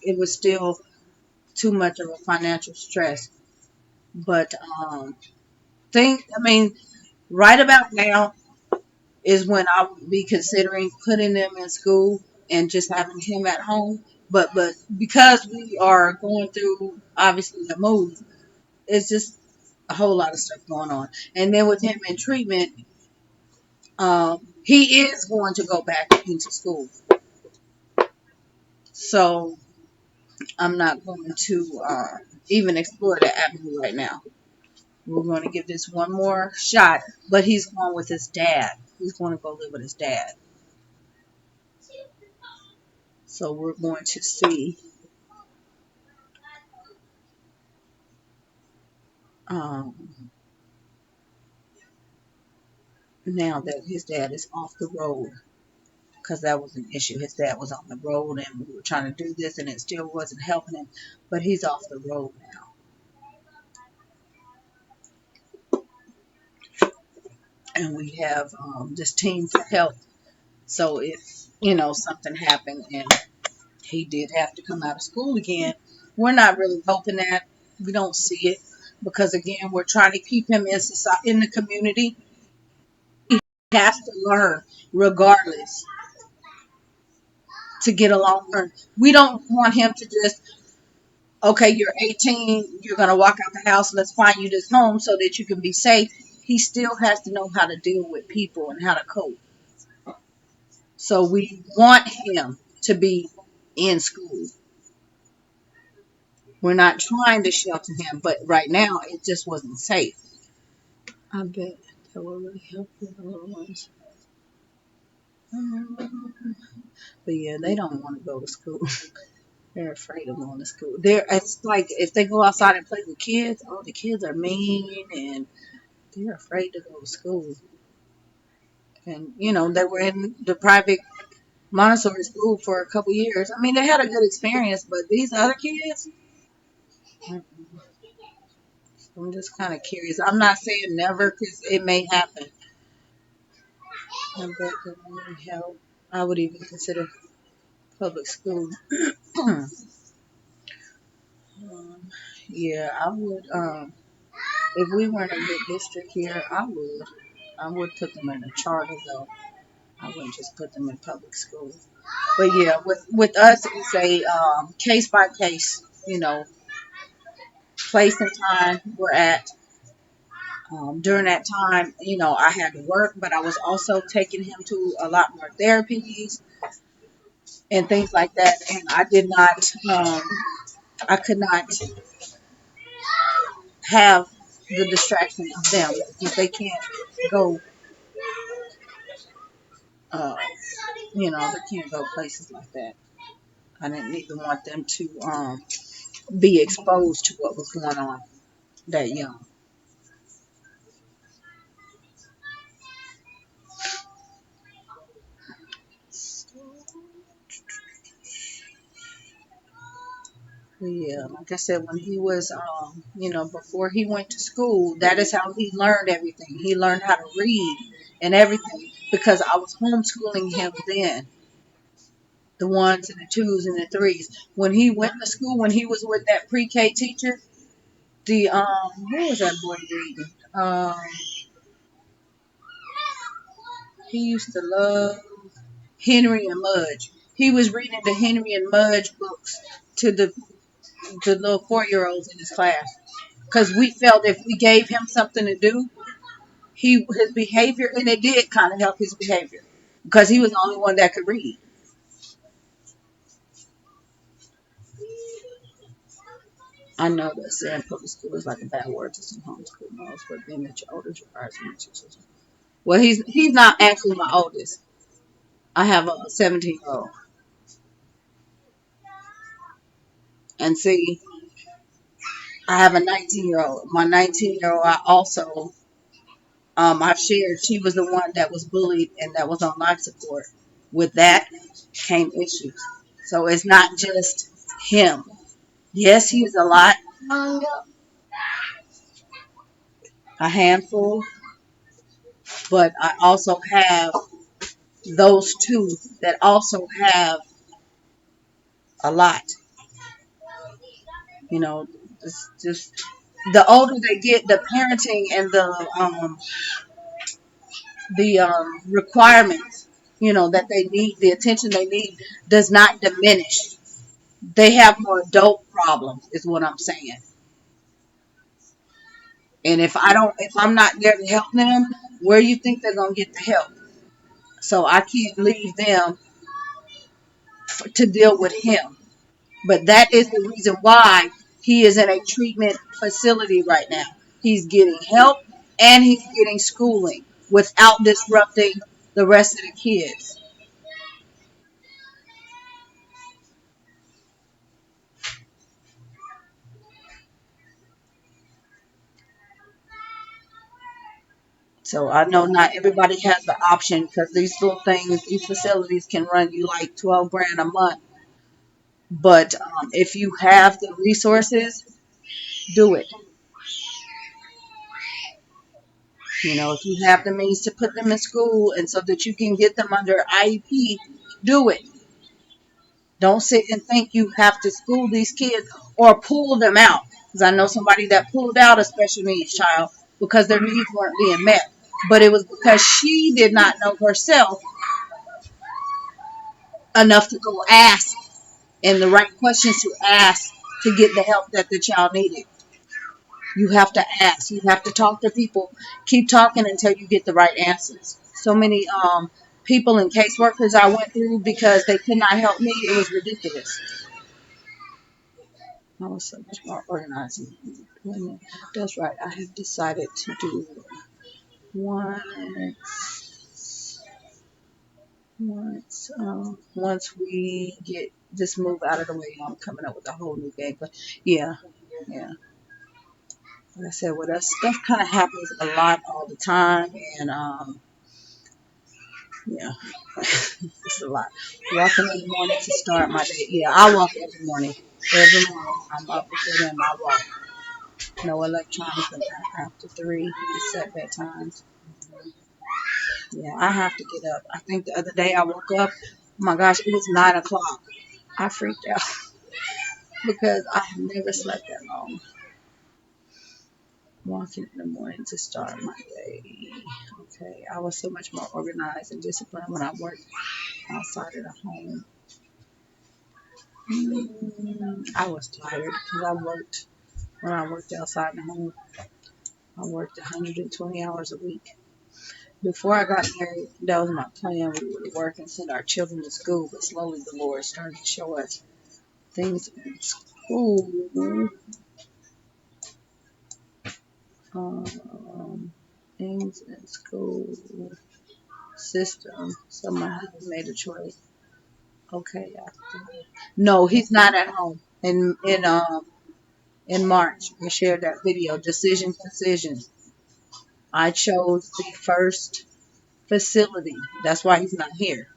It was still too much of a financial stress. But I mean, right about now is when I would be considering putting them in school and just having him at home. But because we are going through obviously the move, it's just a whole lot of stuff going on. And then with him in treatment, he is going to go back into school. So I'm not going to even explore that avenue right now. We're going to give this one more shot, but he's going with his dad. He's going to go live with his dad. So we're going to see um, now that his dad is off the road, because that was an issue. His dad was on the road and we were trying to do this and it still wasn't helping him, but he's off the road now. And we have this team for help. So if, something happened and he did have to come out of school again, we're not really hoping that. We don't see it because, again, we're trying to keep him in society, in the community. He has to learn regardless to get along. We don't want him to just, okay, you're 18, you're going to walk out the house, let's find you this home so that you can be safe. He still has to know how to deal with people and how to cope. So we want him to be in school. We're not trying to shelter him, but right now it just wasn't safe. I bet that will really help the little ones. But yeah, they don't want to go to school. They're afraid of going to school. It's like if they go outside and play with kids, oh, the kids are mean and they're afraid to go to school. And they were in the private Montessori school for a couple years. I mean, they had a good experience, but these other kids, I'm just kind of curious. I'm not saying never because it may happen. I bet that would help. I would even consider public school. um, yeah, I would. If we were in a good district here, I would. I would put them in a charter though. I wouldn't just put them in public school. But yeah, with us, it's a case by case. Place and time we're at. During that time, I had to work, but I was also taking him to a lot more therapies and things like that. And I did not, I could not have the distraction of them if they can't go, uh, they can't go places like that. I didn't even want them to be exposed to what was going on that young. Yeah, like I said, when he was, before he went to school, that is how he learned everything. He learned how to read and everything because I was homeschooling him then, the ones and the twos and the threes. When he went to school, when he was with that pre-K teacher, what was that boy reading? He used to love Henry and Mudge. He was reading the Henry and Mudge books to the little 4-year-olds in his class because we felt if we gave him something to do, his behavior, and it did kind of help his behavior because he was the only one that could read. I know that saying public school is like a bad word to some homeschool moms, but being that your oldest requires you to children. Well, he's not actually my oldest. I have a 17-year-old, and see, I have a 19-year-old. My 19-year-old, I also I've shared. She was the one that was bullied and that was on life support. With that came issues. So it's not just him. Yes, he's a lot, a handful, but I also have those two that also have a lot. You know, it's just the older they get, the parenting and the requirements, that they need, the attention they need, does not diminish. They have more adult problems, is what I'm saying. And if I'm not there to help them, where you think they're gonna get the help? So I can't leave them to deal with him. But that is the reason why he is in a treatment facility right now. He's getting help and he's getting schooling without disrupting the rest of the kids. So I know not everybody has the option because these little things, these facilities can run you like 12 grand a month. But if you have the resources, do it. You know, if you have the means to put them in school and so that you can get them under IEP, do it. Don't sit and think you have to school these kids or pull them out. Because I know somebody that pulled out a special needs child because their needs weren't being met. But it was because she did not know herself enough to go ask and the right questions to ask to get the help that the child needed. You have to ask. You have to talk to people. Keep talking until you get the right answers. So many people and caseworkers I went through because they could not help me. It was ridiculous. I was so much more organizing. That's right. I have decided to do once once we get this move out of the way. I'm coming up with a whole new game. But yeah, yeah. Like I said, well, that stuff kind of happens a lot all the time, and yeah, it's a lot. Walking in the morning to start my day. Yeah, I walk every morning. Every morning, I'm up before them. I walk. No electronics until after 3. It's set bedtimes. Yeah, I have to get up. I think the other day I woke up. Oh my gosh, it was 9 o'clock. I freaked out because I have never slept that long. Walking in the morning to start my day. Okay, I was so much more organized and disciplined when I worked outside of the home. I was tired because I worked when I worked outside the home. I worked 120 hours a week. Before I got married, that was my plan. We would work and send our children to school, but slowly the Lord started to show us things in school. Um, things in school system. So my husband made a choice. Okay, no, he's not at home. In March, I shared that video. Decision. I chose the first facility. That's why he's not here.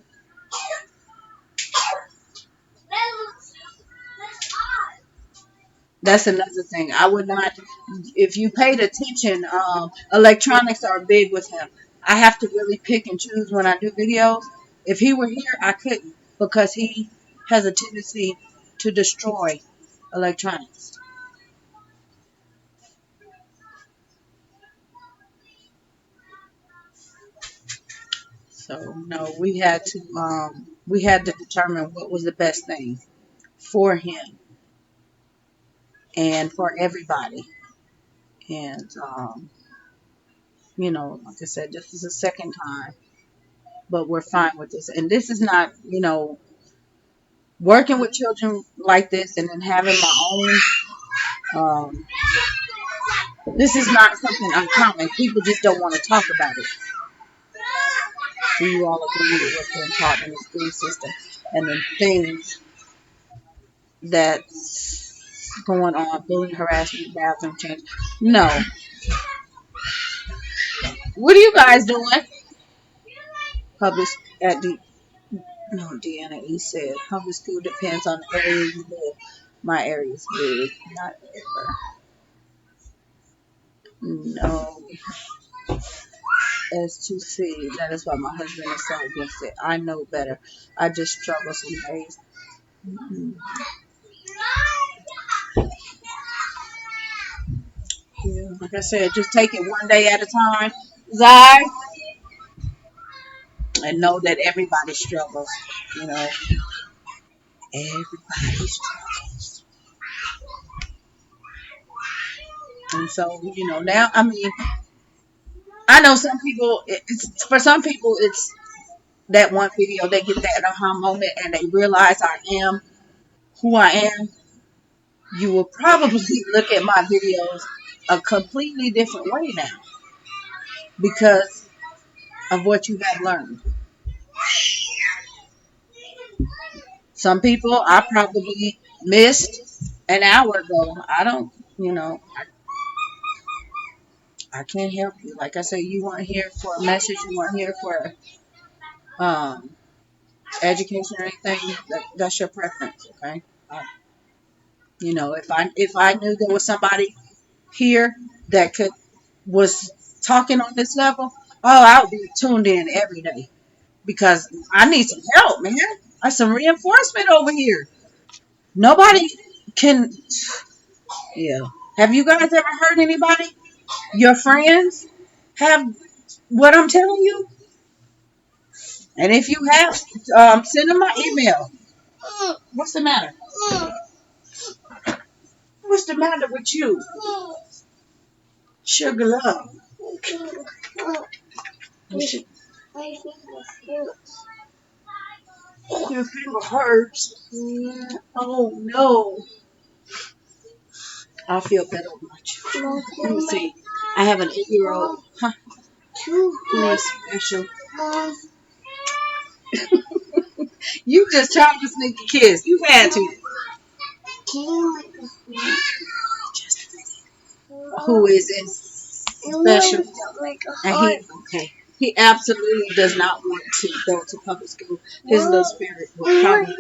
That's another thing. I would not, if you paid attention, electronics are big with him. I have to really pick and choose when I do videos. If he were here, I couldn't because he has a tendency to destroy electronics. So no, we had to determine what was the best thing for him and for everybody. And like I said, this is the second time, but we're fine with this. And this is not, working with children like this and then having my own. This is not something uncommon. People just don't want to talk about it. Do you all agree with what's being taught in the school system and the things that's going on, bullying, harassment, bathroom change? No. What are you guys doing? Public at the no, Deanna E said public school depends on the area you live. My area is big, not ever. No, as to see. That is why my husband is so against it. I know better. I just struggle some days. Mm-hmm. Yeah, like I said, just take it one day at a time, Zai, and know that everybody struggles. You know, everybody struggles. And so, now, I mean, I know some people, for some people, it's that one video, they get that aha moment and they realize I am who I am. You will probably look at my videos a completely different way now because of what you have learned. Some people I probably missed an hour ago. I don't, I can't help you. Like I said, you weren't here for a message. You weren't here for um, education or anything. That's your preference, okay? Uh, if I knew there was somebody here that was talking on this level, oh, I would be tuned in every day because I need some help, man. I some reinforcement over here. Nobody can. Yeah. Have you guys ever heard anybody, your friends, have what I'm telling you? And if you have, send them my email. What's the matter? What's the matter with you? Sugar love. Your finger hurts. Oh no. I feel better much. Let me see. I have an 8-year-old. Huh? Who is special. You just tried to sneak a kiss. You had to. Who is in special? And okay. He absolutely does not want to go to public school. His little spirit will probably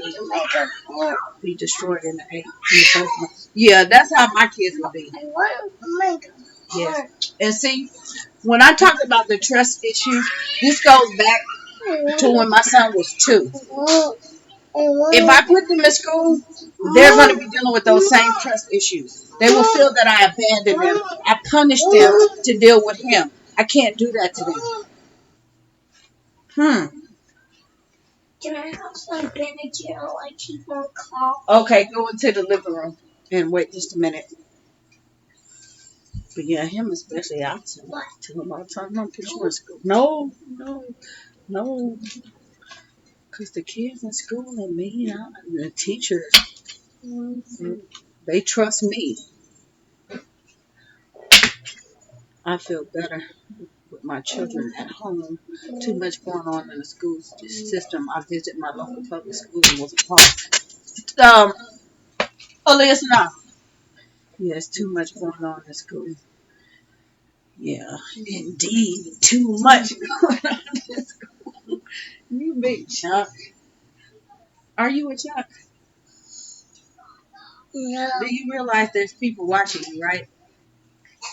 be destroyed in the first month. Yeah, that's how my kids will be. Yes. And see, when I talk about the trust issues, this goes back to when my son was 2. If I put them in school, they're going to be dealing with those same trust issues. They will feel that I abandoned them. I punished them to deal with him. I can't do that to them. Can I have some Benadryl? I keep on coughing. Okay, go into the living room and wait just a minute. But yeah, him especially, I tell him all the time, don't put you in school. No. Because the kids in school and me, and the teachers, they trust me. I feel better with my children at home. Too much going on in the school system. I visit my local public school and was appalled. Listen now. Yeah, it's too much going on in school. Yeah, indeed, too much going on in school. You big chunk. Are you a chunk? No. Do you realize there's people watching you, right?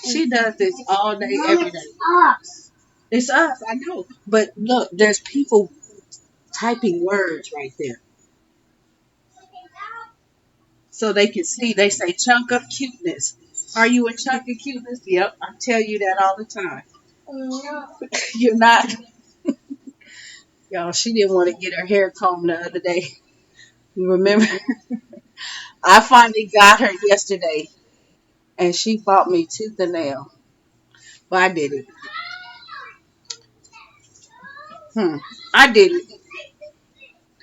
She does this all day, every day. It's us, I know. But look, there's people typing words right there. So they can see. They say chunk of cuteness. Are you a chunk of cuteness? Yep, I tell you that all the time. No. You're not. Y'all, she didn't want to get her hair combed the other day. You remember? I finally got her yesterday, and she fought me tooth and nail. But I did it. I did it.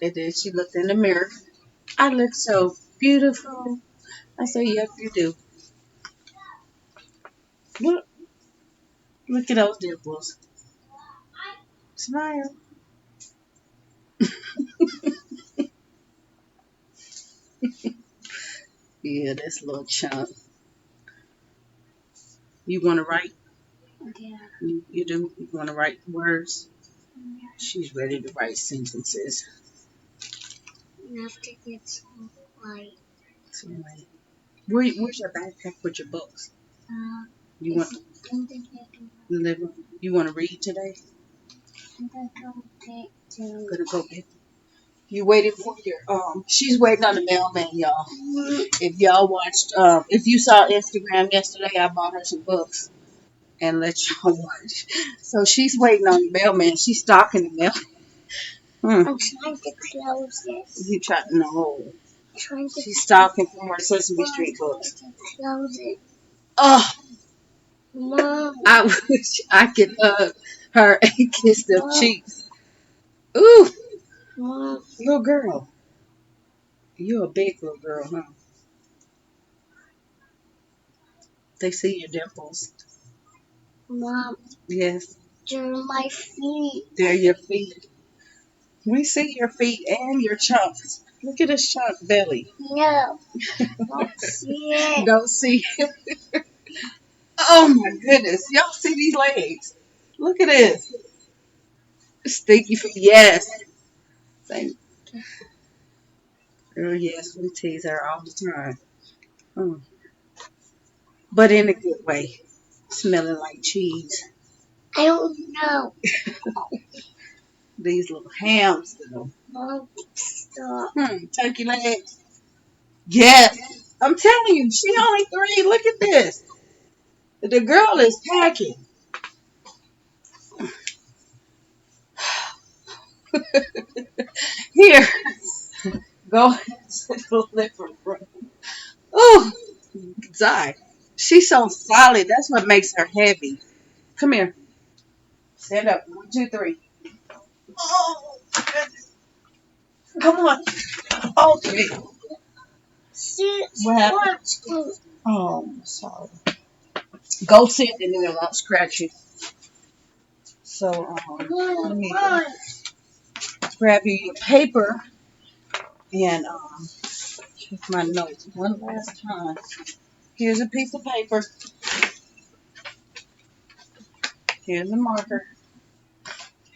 And then she looked in the mirror. I look so beautiful. I said, yep, you do. Look at those dimples. Smile. Yeah, this little chunk. You want to write? Yeah. You do? You want to write words? Yeah. She's ready to write sentences. You have to get some light. Some light. Where's your backpack with your books? You want in the living room? You want to read today? I'm gonna go get. You waiting for your She's waiting on the mailman, y'all. If y'all watched, if you saw Instagram yesterday, I bought her some books and let y'all watch. So she's waiting on the mailman. She's stalking the mailman. I'm trying to close this. You trying to know? She's stalking for her Sesame Street books. Close it. Oh, Mom. I wish I could hug her and kiss them cheeks. Ooh, Mom. Little girl. You're a big little girl, huh? They see your dimples. Mom. Yes. They're my feet. They're your feet. We see your feet and your chunks. Look at this chunk belly. No. Don't see it. Don't see it. Oh my goodness. Y'all see these legs? Look at this. Sticky feet. Yes. Same. Oh, yes, we tease her all the time. Mm. But in a good way. Smelling like cheese. I don't know. These little hams, though. Mom, stop. Turkey legs. Yes. I'm telling you, she only 3. Look at this. The girl is packing. Here, go into the living room. Oh, die. She's so solid. That's what makes her heavy. Come here. Stand up. 1, 2, 3. Oh, goodness. Come on. Okay. What happened? Oh, I'm sorry. Go sit and then it won't scratch you. So, let me grab you your paper and check my notes one last time. Here's a piece of paper. Here's a marker.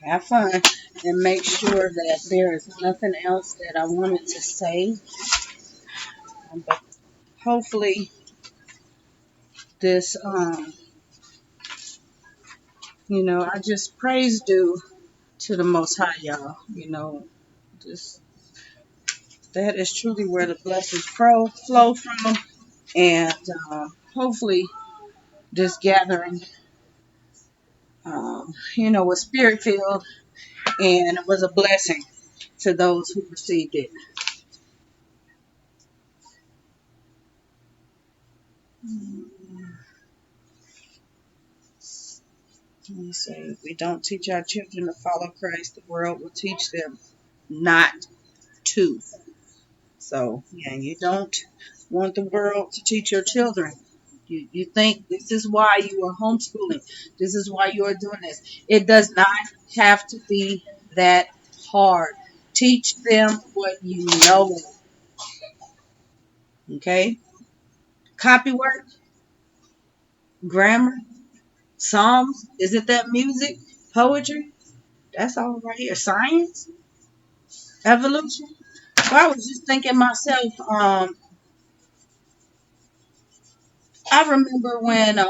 Have fun and make sure that there is nothing else that I wanted to say. But hopefully this, I just praise due to the Most High, y'all. Just that is truly where the blessings flow from. And hopefully this gathering, was spirit filled and it was a blessing to those who received it. Let me say, if we don't teach our children to follow Christ, the world will teach them not to. So, yeah, you don't want the world to teach your children. You think this is why you are homeschooling. This is why you are doing this. It does not have to be that hard. Teach them what you know. Okay? Copywork, grammar, Psalms. Isn't that music? Poetry? That's all right here. Science? Evolution? Well, I was just thinking myself, I remember when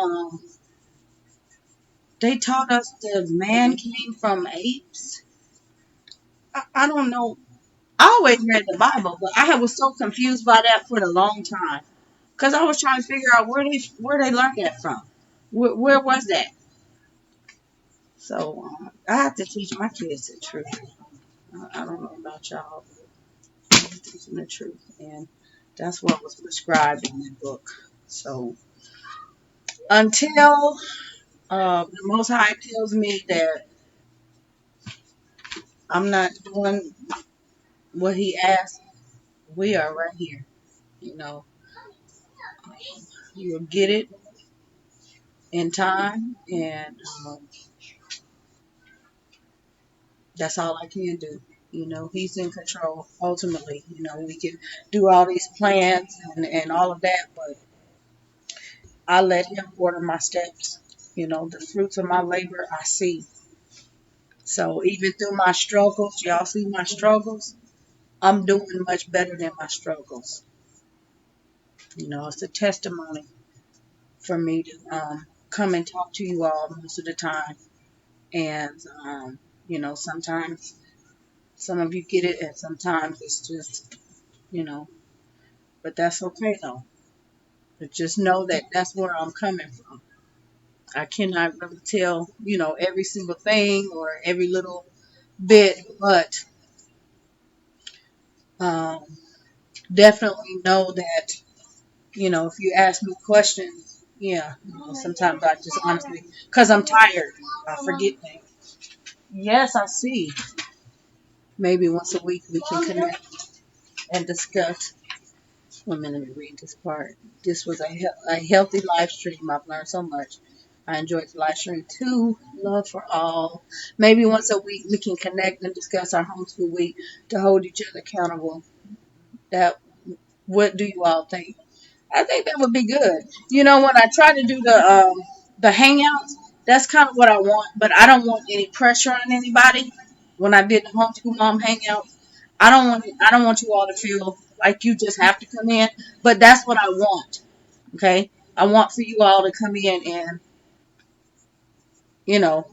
they taught us that man came from apes. I don't know. I always read the Bible, but I was so confused by that for a long time because I was trying to figure out where they learned that from. Where was that? So I have to teach my kids the truth. I don't know about y'all, but I'm teaching the truth, and that's what was prescribed in the book. So until the Most High tells me that I'm not doing what He asked, we are right here. You know, you'll get it in time, and that's all I can do. He's in control ultimately. We can do all these plans and all of that, but I let Him order my steps. The fruits of my labor I see. So even through my struggles, y'all see my struggles, I'm doing much better than my struggles. It's a testimony for me to come and talk to you all most of the time. And, sometimes some of you get it, and sometimes it's just, but that's okay though. But just know that that's where I'm coming from. I cannot really tell, every single thing or every little bit, but um, definitely know that, if you ask me questions, yeah, sometimes I just honestly, because I'm tired, I forget things. Yes, I see. Maybe once a week we can connect and discuss. 1 minute, let me read this part. This was a healthy live stream. I've learned so much. I enjoyed the live stream too. Love for all. Maybe once a week we can connect and discuss our homeschool week to hold each other accountable. That What do you all think? I think that would be good. You know, when I try to do the hangouts, that's kind of what I want, but I don't want any pressure on anybody. When I did the homeschool mom hangouts, I don't want you all to feel like you just have to come in, but that's what I want. Okay, I want for you all to come in and you know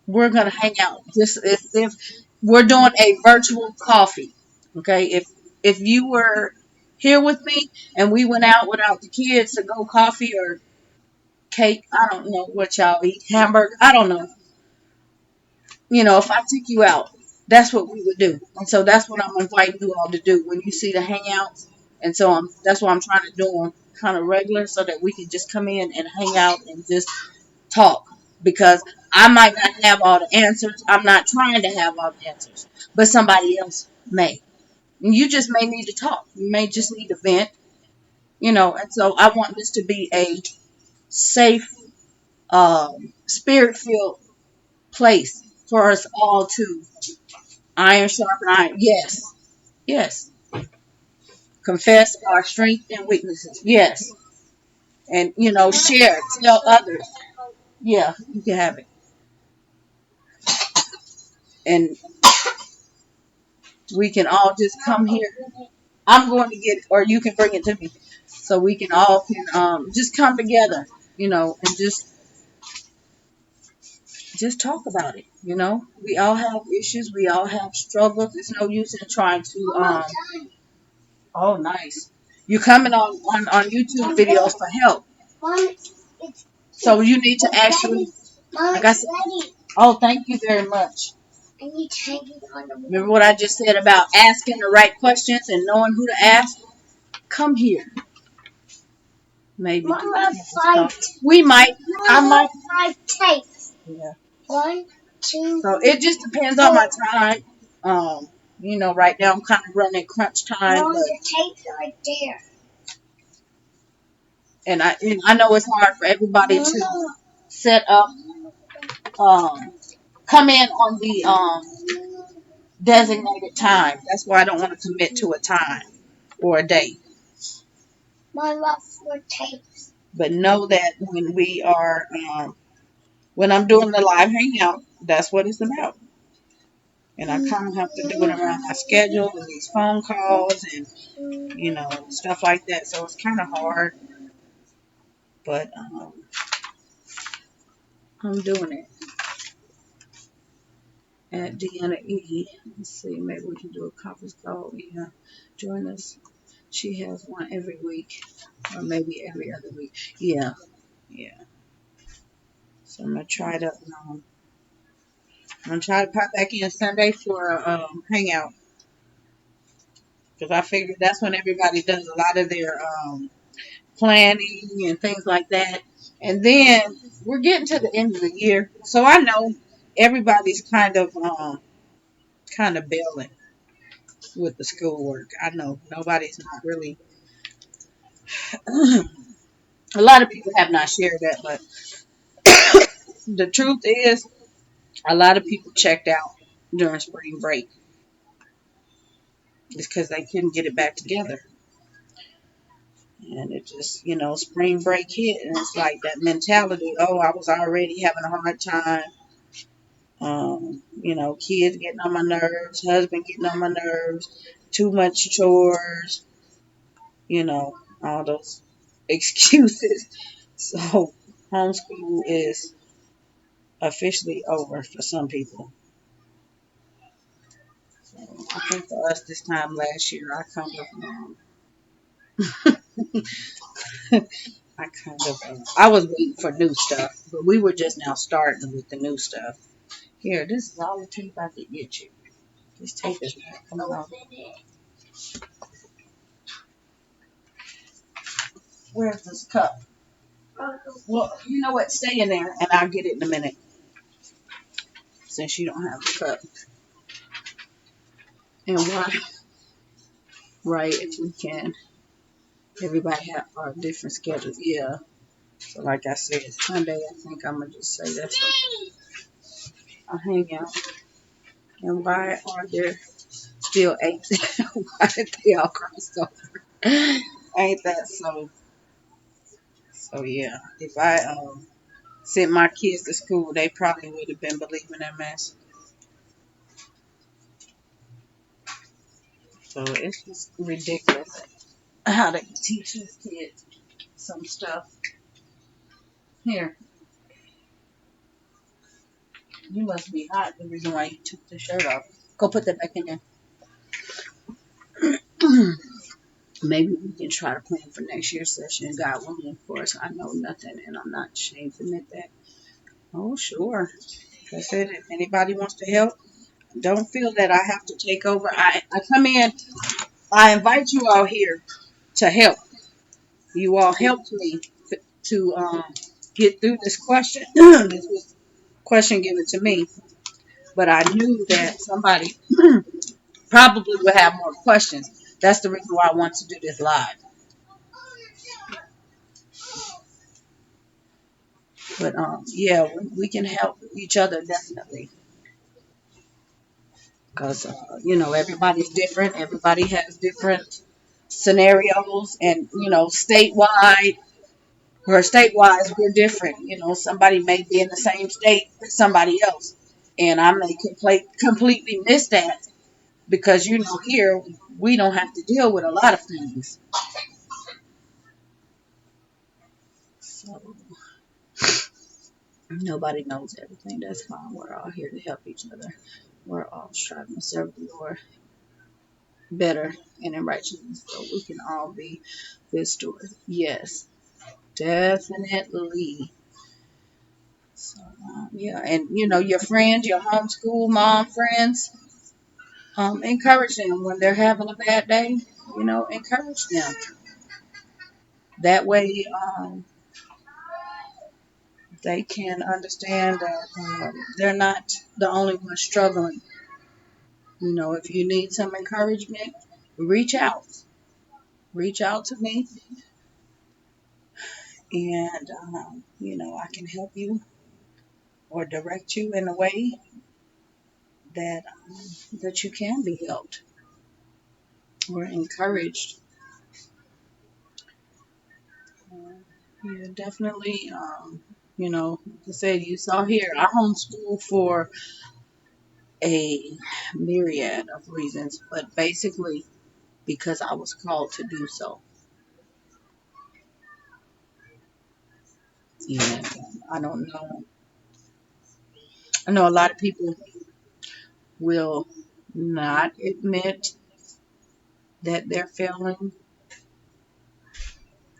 we're gonna hang out. Just if we're doing a virtual coffee, okay? If you were here with me and we went out without the kids to go coffee or cake. I don't know what y'all eat. Hamburger. I don't know. You know, if I took you out, that's what we would do. And so that's what I'm inviting you all to do when you see the hangouts. And so that's why I'm trying to do them kind of regular so that we can just come in and hang out and just talk. Because I might not have all the answers. I'm not trying to have all the answers. But somebody else may. And you just may need to talk. You may just need to vent. You know, and so I want this to be a safe, spirit filled place for us all to iron sharpen iron. Yes, yes. Confess our strengths and weaknesses. Yes, and share, tell others. Yeah, you can have it, and we can all just come here. I'm going to get, or you can bring it to me, so we can all can just come together, and just talk about it. We all have issues. We all have struggles. There's no use in trying to Oh, nice. You coming on YouTube videos for help. So you need to actually, like I said, oh, thank you very much. Remember what I just said about asking the right questions and knowing who to ask? Come here. Maybe. We might. I might. Yeah. So it just depends on my time. Right now I'm kind of running crunch time. But, and I know it's hard for everybody to set up, come in on the designated time. That's why I don't want to commit to a time or a date. But know that when I'm doing the live hangout, that's what it's about. And I kind of have to do it around my schedule and these phone calls and stuff like that. So it's kind of hard, but I'm doing it. At Deanna E. Let's see, maybe we can do a conference call. Yeah, join us. She has one every week, or maybe every other week. Yeah, yeah. So I'm gonna try to pop back in Sunday for a hangout because I figured that's when everybody does a lot of their planning and things like that. And then we're getting to the end of the year, so I know everybody's kind of bailing with the schoolwork. I know nobody's not really. A lot of people have not shared that, but the truth is, a lot of people checked out during spring break. It's because they couldn't get it back together. And it just, spring break hit, and it's like that mentality. Oh, I was already having a hard time. Kids getting on my nerves, husband getting on my nerves, too much chores, all those excuses. So homeschool is officially over for some people. So I think for us this time last year, I was waiting for new stuff, but we were just now starting with the new stuff. Here, this is all the tape I could get you. This tape is not coming off. Where's this cup? Well, you know what? Stay in there, and I'll get it in a minute. Since you don't have the cup. And why? Right, if we can. Everybody have our different schedules. Yeah. So like I said, Sunday, I think I'm going to just say that's a hangout. And why are there still 8? Why did they all cross over? Ain't that so? So yeah, if I sent my kids to school, they probably would have been believing that mess. So it's just ridiculous how they teach these kids some stuff. Here, you must be hot. The reason why you took the shirt off. Go put that back in there. Maybe we can try to plan for next year's session. God willing, of course. I know nothing, and I'm not ashamed to admit that. Oh, sure. Like I said, if anybody wants to help, don't feel that I have to take over. I come in, I invite you all here to help. You all helped me to get through this question. This was question given to me, but I knew that somebody probably would have more questions. That's the reason why I want to do this live. But yeah, we can help each other definitely because everybody's different. Everybody has different scenarios, and statewide or statewide we're different. Somebody may be in the same state as somebody else, and I may completely miss that because here we don't have to deal with a lot of things. So nobody knows everything. That's fine. We're all here to help each other. We're all striving to serve the Lord better and in righteousness, so we can all be good stewards. Yes, definitely. So yeah, and your friends, your homeschool mom friends, encourage them when they're having a bad day. Encourage them. That way, they can understand that they're not the only one struggling. If you need some encouragement, reach out. Reach out to me, and I can help you or direct you in a way that that you can be helped or encouraged. Yeah, definitely. Like I said, you saw here, I homeschool for a myriad of reasons, but basically because I was called to do so. And I don't know. I know a lot of people will not admit that they're failing.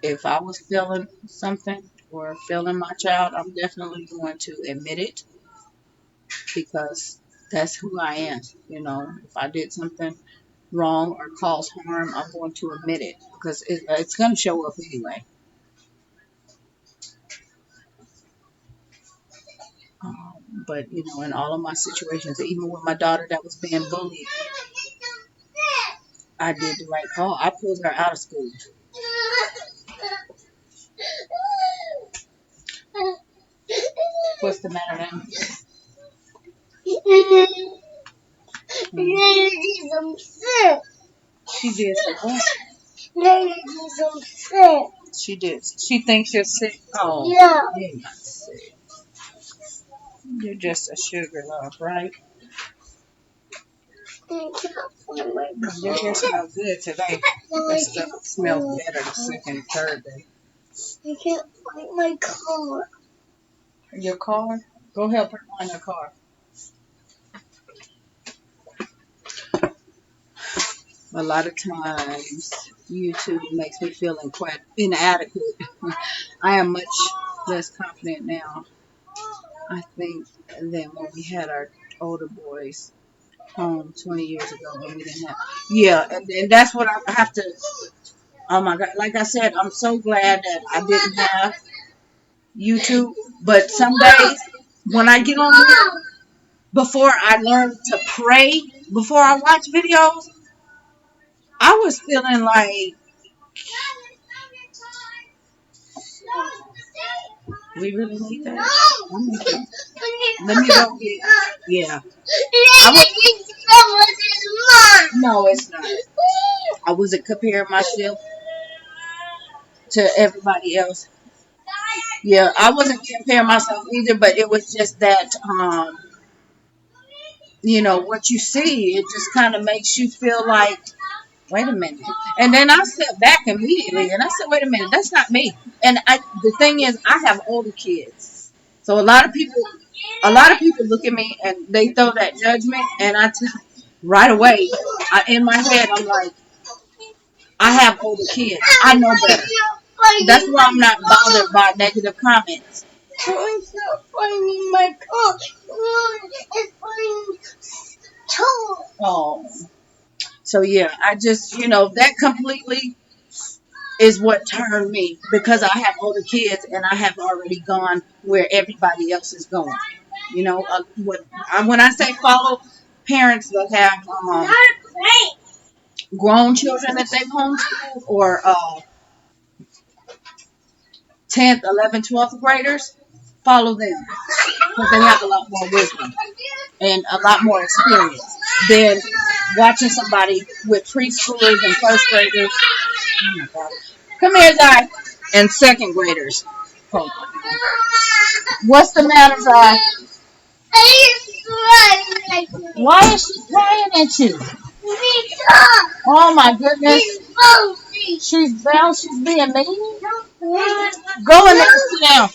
If I was feeling something or failing my child, I'm definitely going to admit it because that's who I am. If I did something wrong or cause harm, I'm going to admit it because it's going to show up anyway. But in all of my situations, even with my daughter that was being bullied, I did the right call. I pulled her out of school. What's the matter now? She did some what? She did. She thinks you're sick. Oh, yeah. You're not sick. You're just a sugar love, right? Your hair smells good today. That stuff smells better the second and third day. I can't find my car. Your car? Go help her find her car. A lot of times, YouTube makes me feel quite inadequate. I am much less confident now, I think, than when we had our older boys home 20 years ago when we didn't have. Yeah, and that's what I have to. Oh my God! Like I said, I'm so glad that I didn't have YouTube. But some days when I get on here, before I learn to pray, before I watch videos, I was feeling like we really need that. Let me go get. Yeah. No, it's not. I wasn't comparing myself to everybody else. Yeah, I wasn't comparing myself either, but it was just that, what you see, it just kind of makes you feel like, wait a minute. And then I stepped back immediately and I said, wait a minute, that's not me. And the thing is, I have older kids. So a lot of people look at me and they throw that judgment, and right away, in my head, I'm like, I have older kids. I know better. That's why I'm not bothered by negative comments. It's not finding my cup. It's finding two. Oh. So yeah, I just, that completely is what turned me, because I have older kids and I have already gone where everybody else is going. When I say follow parents that have grown children that they've homeschooled, or 10th, 11th, 12th graders, follow them, because they have a lot more wisdom and a lot more experience than watching somebody with preschoolers and first graders. Oh my God. Come here, Zai. And second graders. Oh, what's the matter, Zai? Why is she crying at you? Oh my goodness. She's being mean. Go in there and sit down.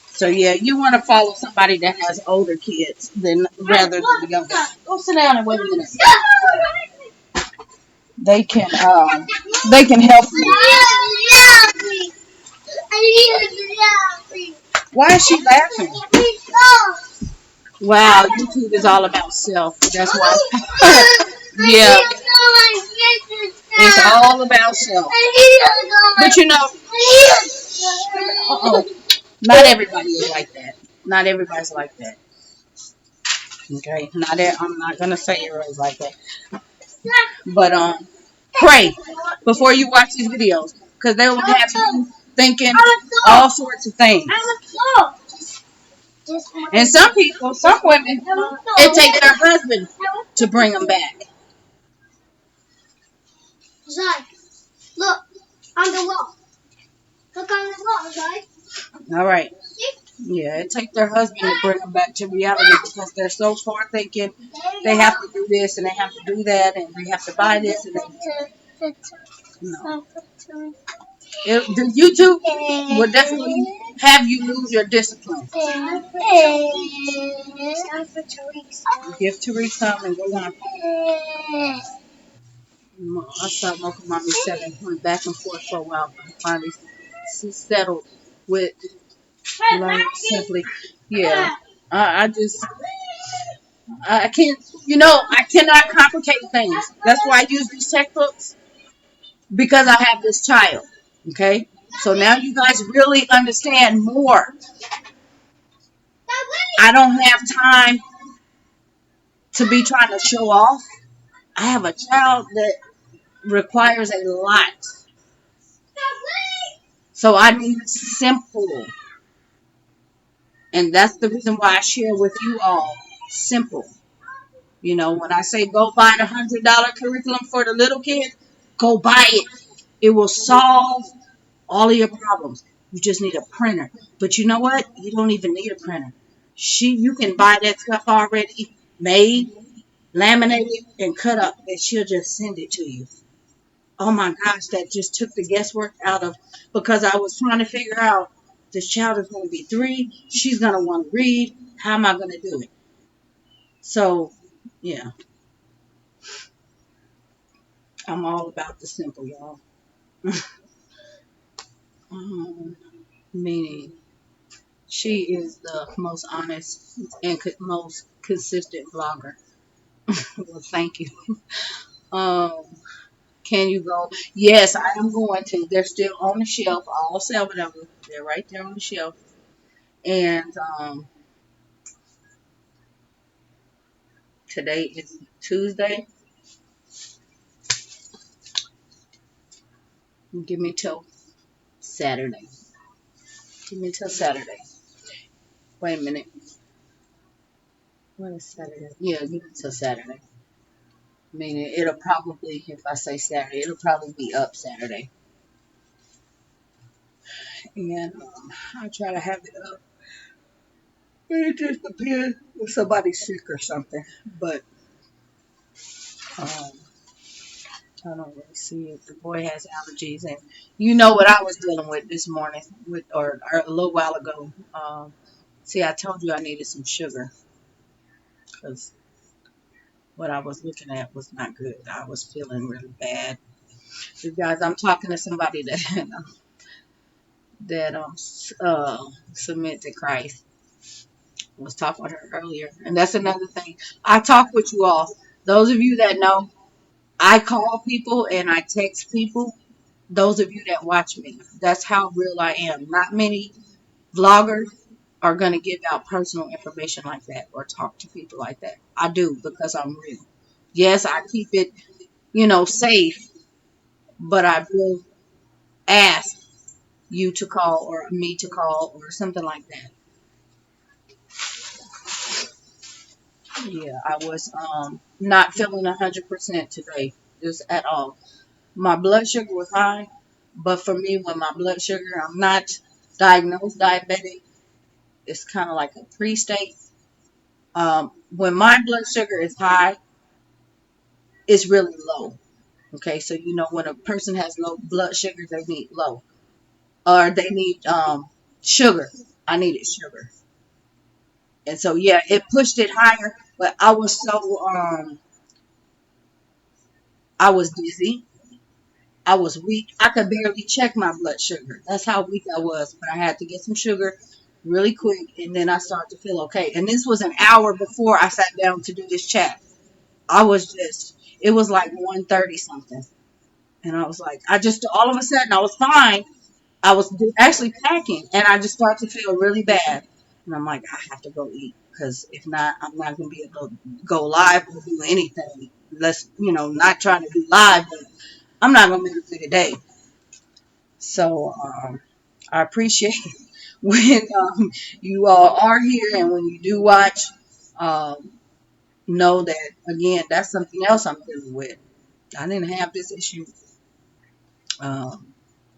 So yeah, you want to follow somebody that has older kids rather than the younger. Go sit down and wait a minute. They can help you. Why is she laughing? Wow, YouTube is all about self. That's why. Yeah. It's all about self. But uh-oh. Not everybody is like that. Not everybody's like that. Okay? I'm not gonna say everybody's like that. But pray before you watch these videos, because they will have you thinking all sorts of things. And some women, it takes their husband to bring them back. Zai, look on the wall. Look on the wall, Zai. All right. Yeah, it takes their husband to bring them back to reality, because they're so far thinking they have to do this and they have to do that and they have to buy this and they. No. The YouTube will definitely have you lose your discipline. Give Tariq some and go on. I saw MochaMommy7 went back and forth for a while, but finally she settled with Learn Simply. Yeah. I can't, I cannot complicate things. That's why I use these textbooks, because I have this child. Okay? So now you guys really understand more. I don't have time to be trying to show off. I have a child that requires a lot. So I need simple. And that's the reason why I share with you all simple. When I say go buy the $100 curriculum for the little kids, go buy it. It will solve all of your problems. You just need a printer. But you know what? You don't even need a printer. You can buy that stuff already made, laminated, and cut up, and she'll just send it to you. Oh my gosh, that just took the guesswork out of, because I was trying to figure out, this child is going to be 3. She's going to want to read. How am I going to do it? So, yeah, I'm all about the simple, y'all. Meaning, she is the most honest and most consistent vlogger. Well, thank you. Um, can you go? Yes, I am going to. They're still on the shelf, all 7 of them. They're right there on the shelf. And today is Tuesday. Give me till Saturday. Give me till Saturday. Wait a minute. What is Saturday? Yeah, give me till Saturday. Meaning it'll probably, if I say Saturday, it'll probably be up Saturday. and I try to have it up. It just depends if somebody's sick or something. But um, I don't really see it. The boy has allergies, and you know what I was dealing with this morning, or a little while ago. See, I told you I needed some sugar because what I was looking at was not good. I was feeling really bad. You guys, I'm talking to somebody that submit to Christ. I was talking with her earlier, and that's another thing. I talk with you all. Those of you that know, I call people and I text people. Those of you that watch me, that's how real I am. Not many vloggers are going to give out personal information like that or talk to people like that. I do because I'm real. Yes, I keep it, safe, but I will ask you to call or me to call or something like that. Yeah, I was not feeling 100% today, just at all. My blood sugar was high, but for me, when my blood sugar, I'm not diagnosed diabetic. It's kind of like a pre-state. When my blood sugar is high, it's really low. Okay, so when a person has low blood sugar, they need low, or they need sugar. I needed sugar, and so yeah, it pushed it higher. But I was dizzy. I was weak. I could barely check my blood sugar. That's how weak I was. But I had to get some sugar really quick, and then I started to feel okay. And this was an hour before I sat down to do this chat. It was like 1:30 something. And I was like, all of a sudden, I was fine. I was actually packing, and I just started to feel really bad. And I'm like, I have to go eat because if not, I'm not going to be able to go live or do anything. Let's, not trying to do live, but I'm not going to make it through the day. So I appreciate when you all are here and when you do watch. Um, know that again, that's something else I'm dealing with. I didn't have this issue. Um,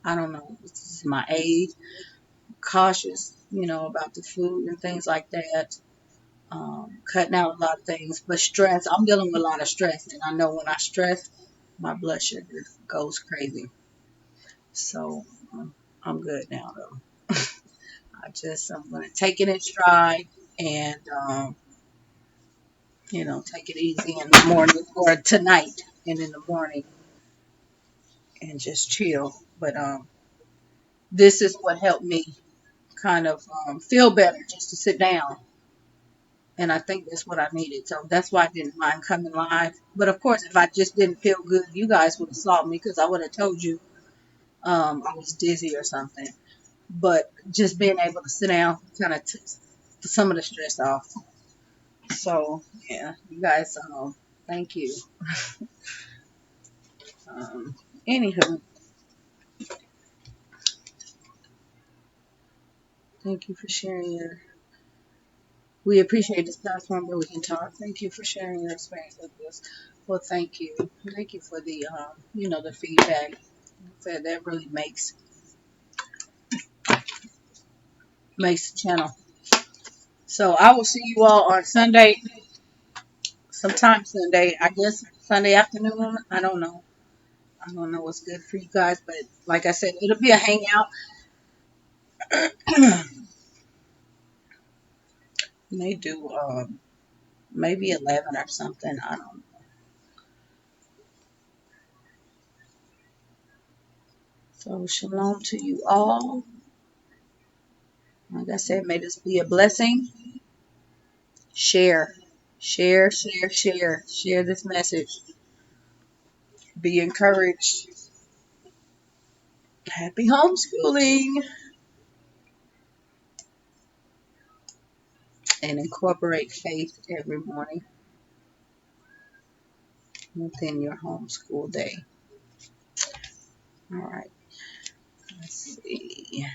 I don't know. This is my age. Cautious, about the food and things like that. Cutting out a lot of things, but stress. I'm dealing with a lot of stress, and I know when I stress, my blood sugar goes crazy. So I'm good now, though. I'm gonna take it in stride and take it easy in the morning or tonight and in the morning and just chill. But this is what helped me kind of feel better just to sit down. And I think that's what I needed. So that's why I didn't mind coming live. But of course, if I just didn't feel good, you guys would have saw me because I would have told you I was dizzy or something. But just being able to sit down kind of took some of the stress off. So yeah, you guys, thank you. Um, Anywho, thank you for sharing your. We appreciate this platform where we can talk. Thank you for sharing your experience with us. Well, thank you for the the feedback. That really makes the channel. So I will see you all on Sunday, sometime Sunday. I guess Sunday afternoon. I don't know. I don't know what's good for you guys, but like I said, it'll be a hangout. May do maybe 11 or something. I don't know. So shalom to you all. Like I said, may this be a blessing. Share, share, share, share, share this message. Be encouraged. Happy homeschooling and incorporate faith every morning within your homeschool day. All right. Let's see.